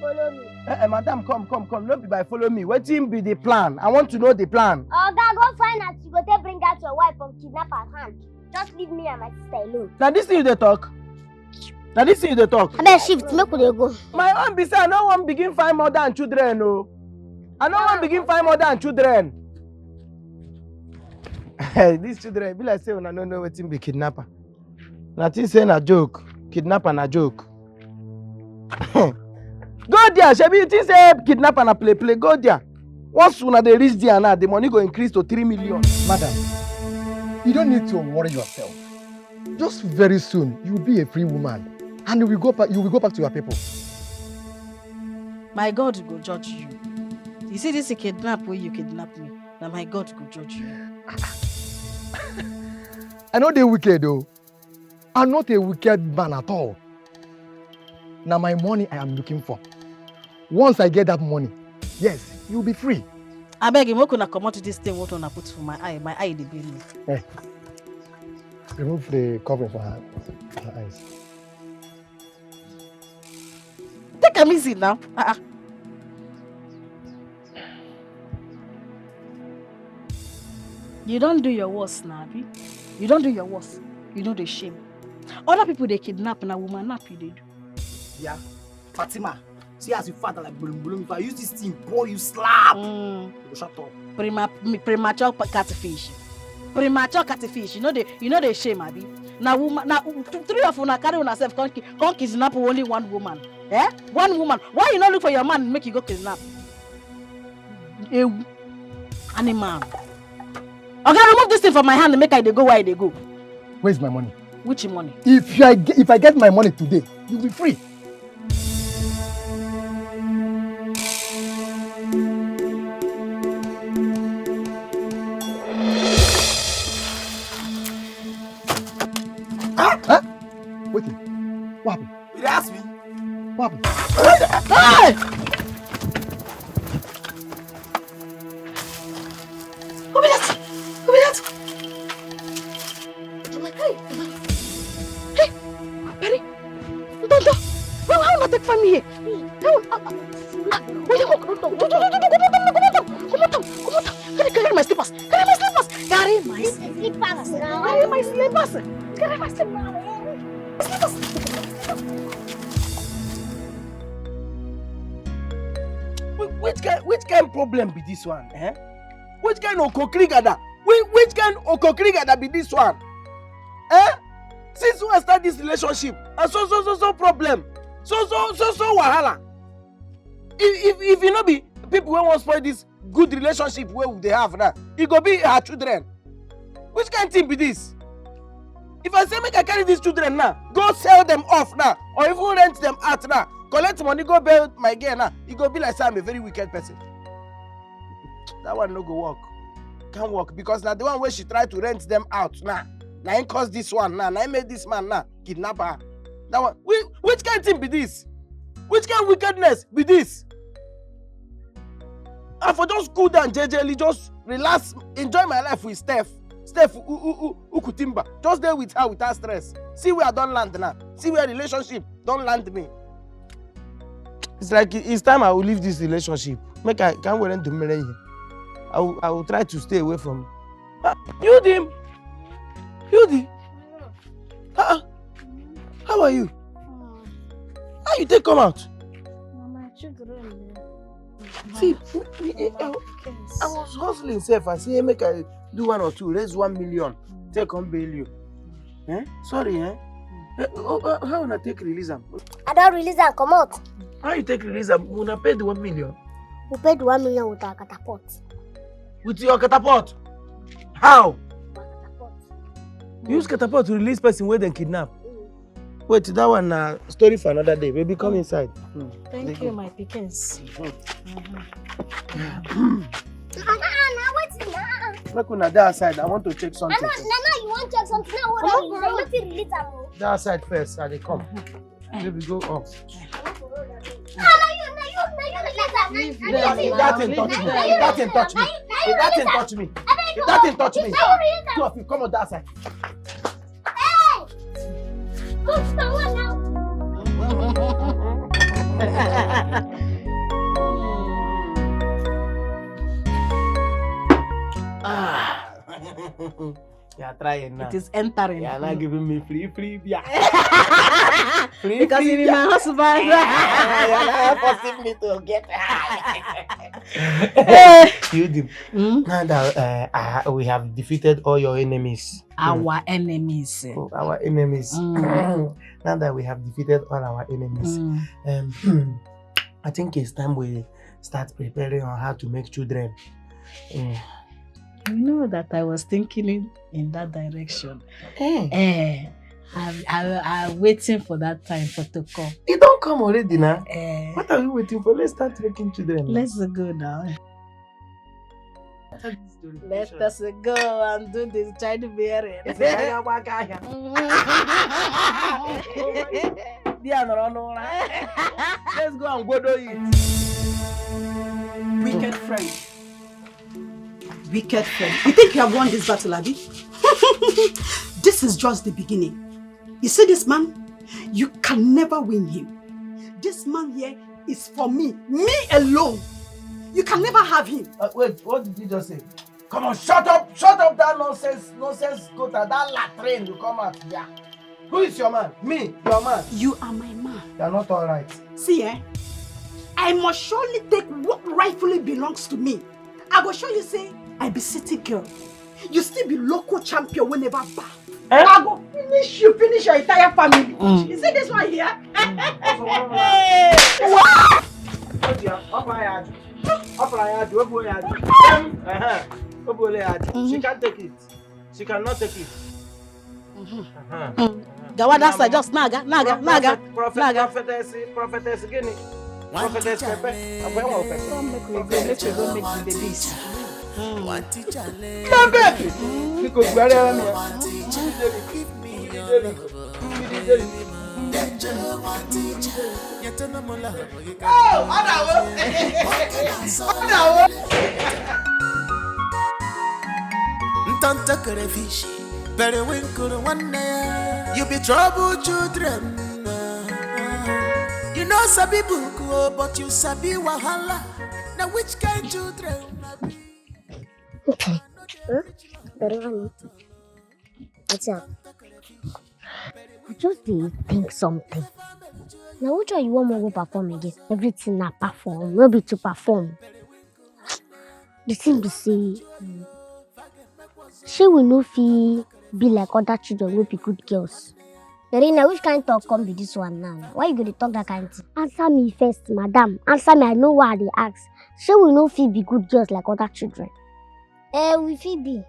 Follow me. Madam, come. Don't be by follow me. What be the plan? I want to know the plan. God, go find out. You go to bring out your wife from kidnapper's hand. Just leave me and my sister alone. Now this thing they talk. I better shift. Make we go. My own be say I no want begin find mother and children. No. I no want begin find mother and children. These children be like say una no know wetin be kidnapper. Na think say na joke, kidnapper na joke. Go there, shebi you think say kidnapper na play. Go there. Once they reach there now, the money go increase to 3 million. Madam, you don't need to worry yourself. Just very soon, you'll be a free woman. And you will go back to your people. My God will judge you. You see this kidnap where you kidnap me. Now my God will judge you. I know they're wicked though. I'm not a wicked man at all. Now my money I am looking for. Once I get that money, yes, you'll be free. I beg him, what come out this thing what on I put for my eye? My eye they pain me. Hey, remove the covering for her eyes. Take a easy now. You don't do your worst, Nabi. You don't do your worst. You know the shame. Other people they kidnap and a woman nap you did. Yeah, Fatima. See as you fat like bulum. If I use this thing, boy, you slap. You go shut up. Premature catfish. Premature catfish. You know the shame, Abi. Now woman, now 3 of una carry on herself can't kidnap only one woman. Eh? One woman. Why you not look for your man and make you go kidnap? Animal. Okay, remove this thing from my hand and make I they go where they go. Where's my money? Which money? If I get my money today, you'll be free. Huh? Wait. What happened? You ask me. What happened? Hey! Come here. Hey, Perry. Don't. How not take from me here? Carry my slippers. Carry my slippers. Carry my slippers. Which kind problem be this one? Eh? Which kind of kokrigada? Which kind of kokrigada be this one? Eh? Since we start this relationship, and so problem, so wahala. If you know be people who want to spoil this good relationship where they have now, it go be her children. Which kind of thing be this? If I say make I carry these children now, go sell them off now, or even rent them out now, collect money, go build my girl now, it go be like say I'm a very wicked person. That one no go work. Can't work because now the one where she tried to rent them out now. Now I cause this one now. Now I made this man now kidnap her. That one. Which kind of thing be this? Which kind of wickedness be this? I for just cool down, jejely, just relax, enjoy my life with Steph Ukutimba. Just there with her without stress. See where I don't land now. See where relationship don't land me. It's like it's time I will leave this relationship. Make I can't wait to marry him. I will try to stay away from. Yudi. How are you? How you take come out? My children. See, I was hustling safe. I say make I do 1 or 2, raise 1 million, take on bail you. Eh? Sorry, eh? How will I take release them? I don't release and come out. How you take release them? When I paid 1 million? We paid 1 million with our catapult. With your catapult? How? You use catapult to release person where they kidnap. Wait, that one story for another day. Baby, come inside. Thank you, my pickings. Look on that side. I want to check something. Nana, you want to check something? Now, what do you release them? That side first, they come. Baby, go up. That didn't touch me. That didn't touch me. That didn't touch me. That didn't touch me. Two of you, come on that side. Hey! Go someone now. Yeah, trying now. It is entering. Yeah, now giving me free. Yeah. Because you be my husband. Yeah, forcing me to get. You do. Now that we have defeated all your enemies. Our enemies. Oh, our enemies. Now that we have defeated all our enemies, I think it's time we start preparing on how to make children. You know that I was thinking in that direction. I'm waiting for that time for to come. It don't come already now. What are we waiting for? Let's start making children. Let's go now. Let us go and do this child bearing. Let's go and go do it. Wicked friend. Wicked friend. You think you have won this battle, Abby? This is just the beginning. You see this man? You can never win him. This man here is for me. Me alone. You can never have him. Wait, what did you just say? Come on, shut up that nonsense quota, that latrine you come out here. Who is your man? Me, your man. You are my man. You are not all right. See, I must surely take what rightfully belongs to me. I will show you, say, I be city girl. You still be local champion whenever back. I go finish your entire family. You see this one here? She can't take it. She cannot take it. Gawada side, just naga. Prophetess Guinea. Prophetess Pepe. Come make we go make the babies. Baby! Because we are Ntanta crayfish, periwinkle one day. You be trouble children. You know sabi buku, but you sabi wahala. Now which kind children? Okay. What's up? I just did think something. Now which one you want me to perform again? Everything I perform, no be to perform. The thing be say, she will no feel be like other children will be good girls. Narina, which kind of talk come be this one now? Why you going to talk that kind of thing? Answer me first, madam. Answer me, I know what they ask. She will no feel be good girls like other children. We feel be.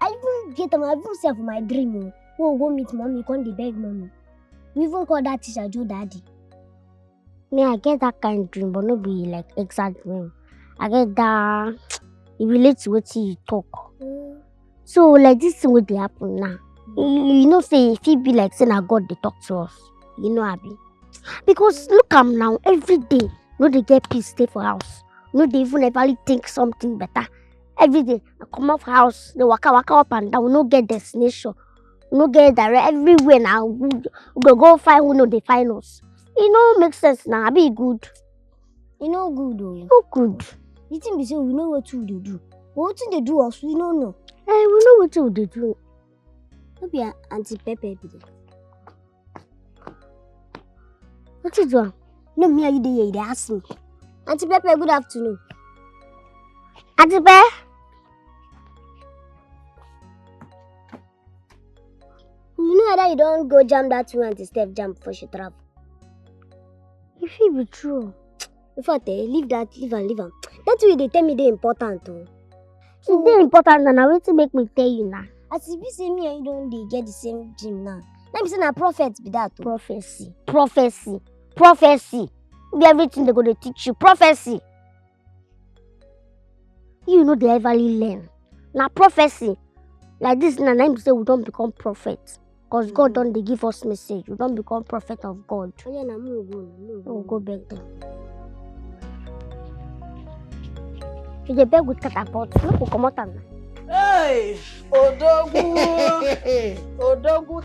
I even get them, I even say for my dream. Oh, go meet mommy, come the beg mommy. We even call that teacher Joe Daddy. Me, I get that kind of dream, but not be like exact dream. I get that it relates to what you talk. So like this thing will happen now. You know, say if it be like saying I God they talk to us. You know, Abby. Because look am now, every day, no they get peace stay for house. No they even ever think something better. Every day, I come off house, they waka up and down, no get destination. No get direct everywhere now. We go find who know they find us. You know, makes sense now. I be good. You know, good though. No good. You think we say we know what to do. But what they do us, we don't know. We know what to do. Maybe Auntie Pepe be there. What you do? No, me are you there? They ask me. Auntie Pepe, good afternoon. Auntie Pepe. You know that you don't go jam that way and step jam before she travel. If it be true. If I tell leave that, leave and. That's why they tell me they're important too. So they're important and I want to make me tell you now. As if you say me and you don't they get the same dream now. Let me say a prophet be that too. Prophecy. Be everything they're gonna teach you. Prophecy. You know they ever learn. Now prophecy. Like this now, I'm say we don't become prophets. Because God don't they give us message. We don't become prophet of God. Oh yeah, we'll go back there. You the beg with catapult. Look who come out now. Hey, Odogu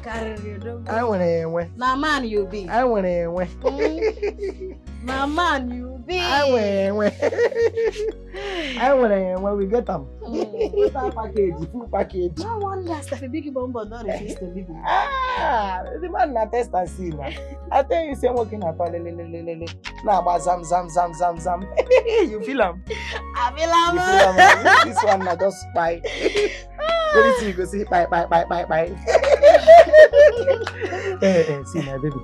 carry Odogu. I want to na man you be. I want to na man you be. I want to when we get them. Full package. No wonder stuff a big bomb but not resist the living. The man na test and see now. I tell you, say working at all. Now about zam. You feel him? I feel him. This one na just spy. Very soon you go see bye. See my baby.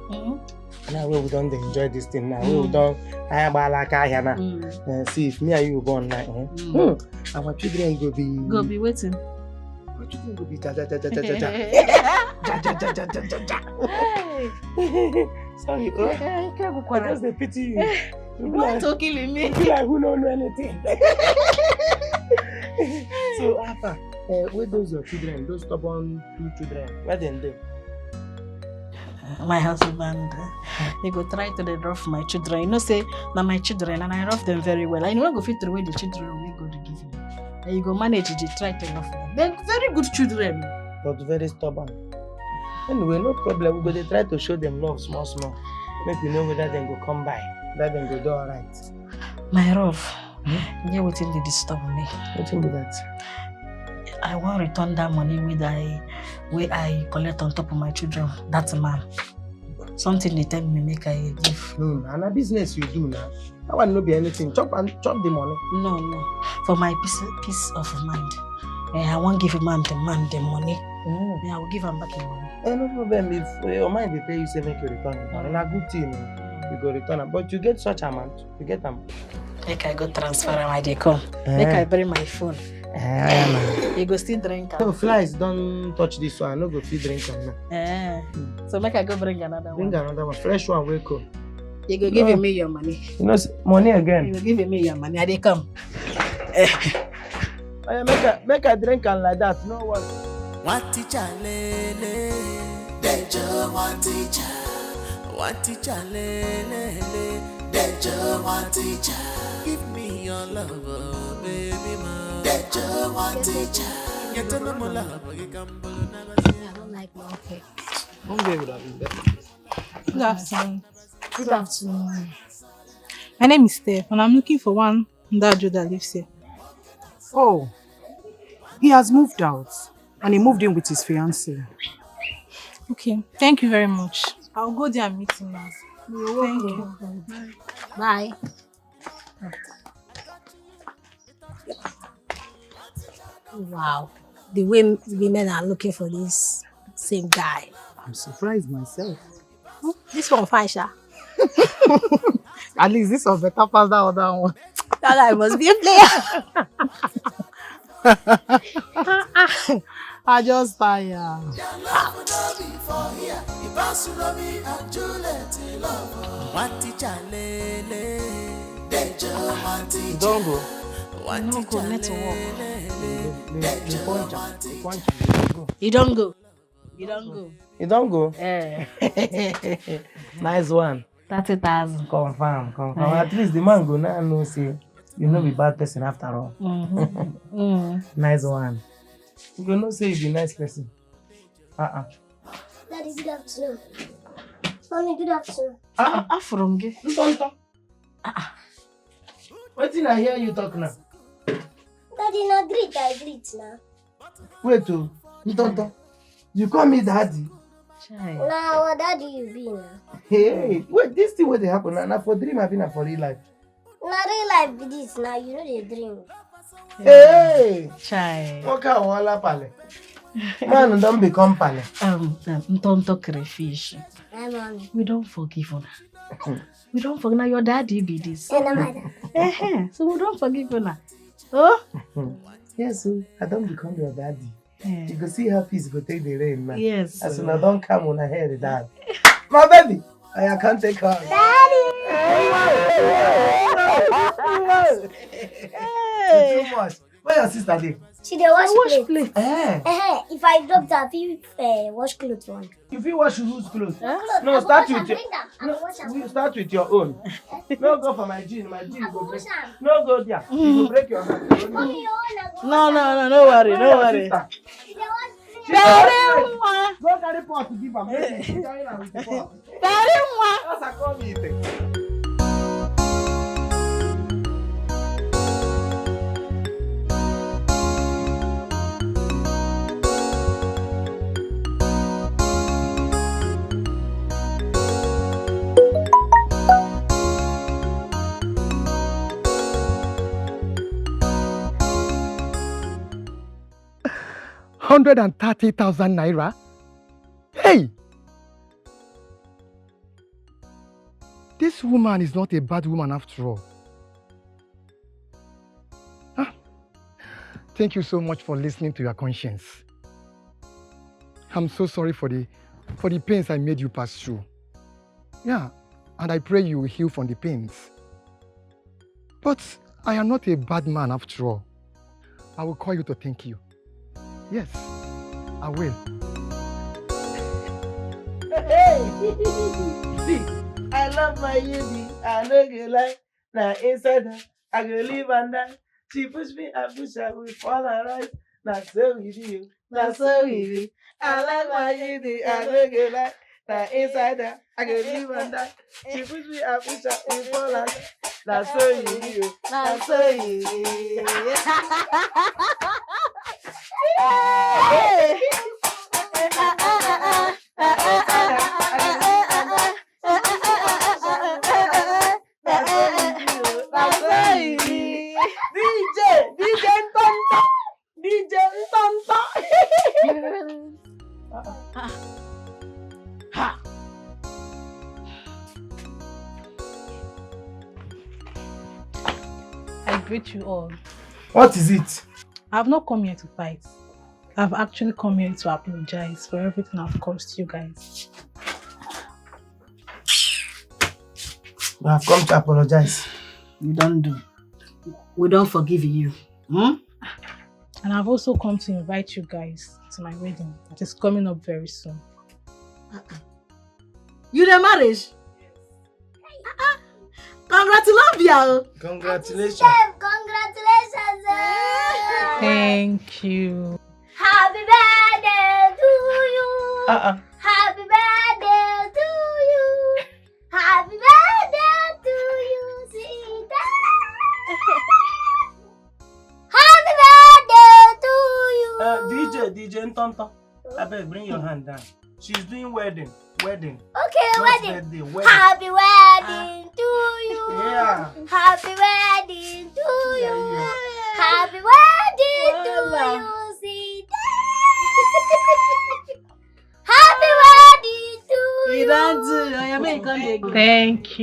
Now we don't enjoy this thing now. We don't see if me and you born now. Our children go be waiting. Our children go be ja. Sorry, I just dey pity you. Why to killing me? You be like who don't know anything. So Alpha, where those your children, those stubborn 2 children, where they? My husband, he go try to rough my children. You know, say, now my children, and I rough them very well. I know go fit away the children we go to give me. And you go manage to try to rough them. They're very good children. But very stubborn. Anyway, no problem. We go to try to show them love small. Make you know whether they go come by. That they go do alright. My rough, yeah, waiting to disturb me. What will be that? I want to return that money where I collect on top of my children. That's a man. Something they tell me make I give. No, and a business you do now. I want not be anything. Chop the money. No. For my peace of mind. I won't give the man the money. I will give him back the money. No problem. If your mind they pay you 7K return, and a good thing, you go return. But you get such amount, you get them. Make I go transfer and I come. Make I bring my phone. You go still drink. No, flies don't touch this one. No go feed drink now. So make I go bring another one. Bring another one. Fresh one, wake up. You go give me your money. You know, money again. You go give me your money. I come. Make a drink and like that. No one. One teacher, lele, dejo one teacher. One teacher, lele, dejo one teacher. Give me your love, baby man. Dejo one teacher. Get to know my love, you can never see. I don't like monkey. Good afternoon. Good afternoon. My name is Steph, and I'm looking for one Ndajo that lives here. Oh, he has moved out, and he moved in with his fiancée. Okay, thank you very much. I'll go there and meet him now. Thank you. Bye. Wow, the way women are looking for this same guy. I'm surprised myself. This one fine, Sha. At least this one better pass that other one. That guy must be a player. I just tired. Don't go. No go, let's walk. You don't go. You don't go? Nice one. 30,000. Confirm. At least the man go now know say you know be bad person after all. Nice one. You go know say you be nice person. Daddy, good afternoon. Mommy, good afternoon. From you. What did I hear you talk now? Daddy, no greet, I greet now. Wait, you call me daddy? Now, what daddy you be now? Hey, wait, this thing what they happen now for dream, I been for real life. Now real life be this now, you know they dream. Hey! Chai. What kind of wala pale? Man, don't become pale. Ntonto crayfish. Hi, mommy. We don't forgive her. We don't forgive now. Your daddy be this. Hey, no matter. So we don't forgive her now. Oh? Yes, so I don't become your daddy. You can see how peace go take the rain, man. Yes. As soon as I don't come on, I hear the dad. My baby, I can't take her. Daddy! Too much. Where your sister dey? She dey wash plate. If I drop that, you wash clothes one. If you wash whose clothes? Clothes, No, I start go with your. wash am, bring am. I go wash am. You start with your own. No go for my jean. My jean I go go break. wash am. No go there. You go break your hand. Mommy, your own, I go No, wash am. no worry, no worry. Sister. She dey wash Go carry pot to give am. Carry am with the pot. That's a call me. $130,000 naira. Hey! This woman is not a bad woman after all. Thank you so much for listening to your conscience. I'm so sorry for the pains I made you pass through. Yeah, and I pray you will heal from the pains. But I am not a bad man after all. I will call you to thank you. Yes, I will. Hey! See, I love my baby. I know you like. Now inside her, I go live and die. She push me, I push her, we fall and rise. Now so we do. Now so we do. I love my baby. I know you like. Now inside her, I go live and die. She push me, I push her, we fall and rise. Now so you do. Now so you do. I greet you all. What is it? I've not come here to fight. I've actually come here to apologize for everything I've caused you guys. We have come to apologize. You don't do. We don't forgive you. And I've also come to invite you guys to my wedding that is coming up very soon. You the marriage? Congratulations! Congratulations. Congratulations! Thank you. Happy birthday to you! Happy birthday to you! Happy birthday to you, Sita! Happy birthday to you! DJ Ntonto, I beg, bring your hand down. She's doing wedding. Okay, Not wedding. birthday, wedding. Happy wedding to you! Yeah. Happy wedding to you! Happy wedding to you, Sita! Happy wedding to you! Thank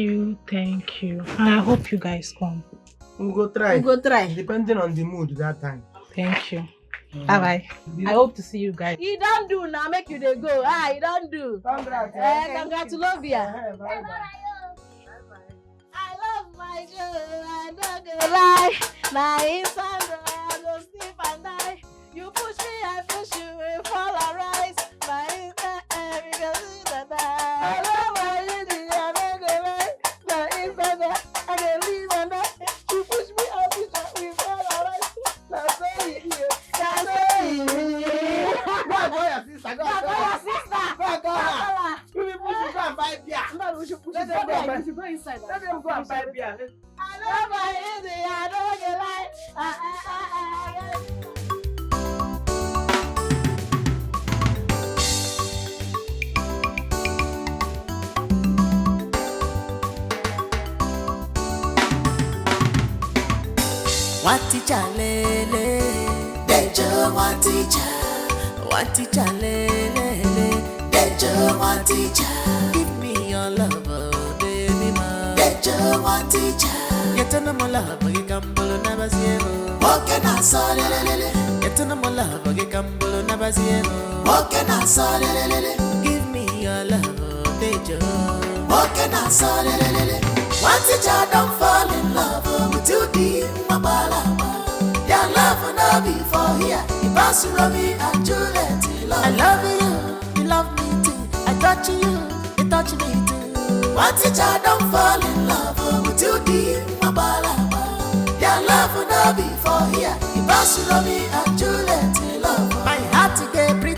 you. And I hope you guys come. We'll go try. Depending on the mood that time. Thank you. Bye-bye. I hope to see you guys. You don't do now, make you they go. You don't do. Congrats. Congratulations. Bye-bye. I love my girl, I don't go lie. Now inside I go sleep and die. You push me, I push you, we fall and rise. Now inside we go sleep and die. I love my lady, I don't go lie. Now inside I go live and die. You push me, I push you, we fall and rise. Now so you do. Now so you do. Go and call your sister. Go and call your sister. Go and call her. You will push you, go and buy beer. No, we should push Let it. them go and buy- We should go inside. Let them go and buy beer. I love my lady, I don't go lie. Waticha lele, dejo waticha lele, dejo waticha. Give me your love, baby ma. Dejo waticha. Get to know my love, you can bolo never see it. Walking outside, lele. Get to know my love, you can bolo never see it. Walking outside, lele. Give me your love, dejo. Walking outside, lele. Waticha don't fall in love with you deep, my balama. Your love will not be for here. You pass Romeo and Juliet. I love you, you love me too. I touch you, you touch me too. Waticha don't fall in love with you deep, my balama. Your love will not be for here. You pass Romeo and Juliet. Love.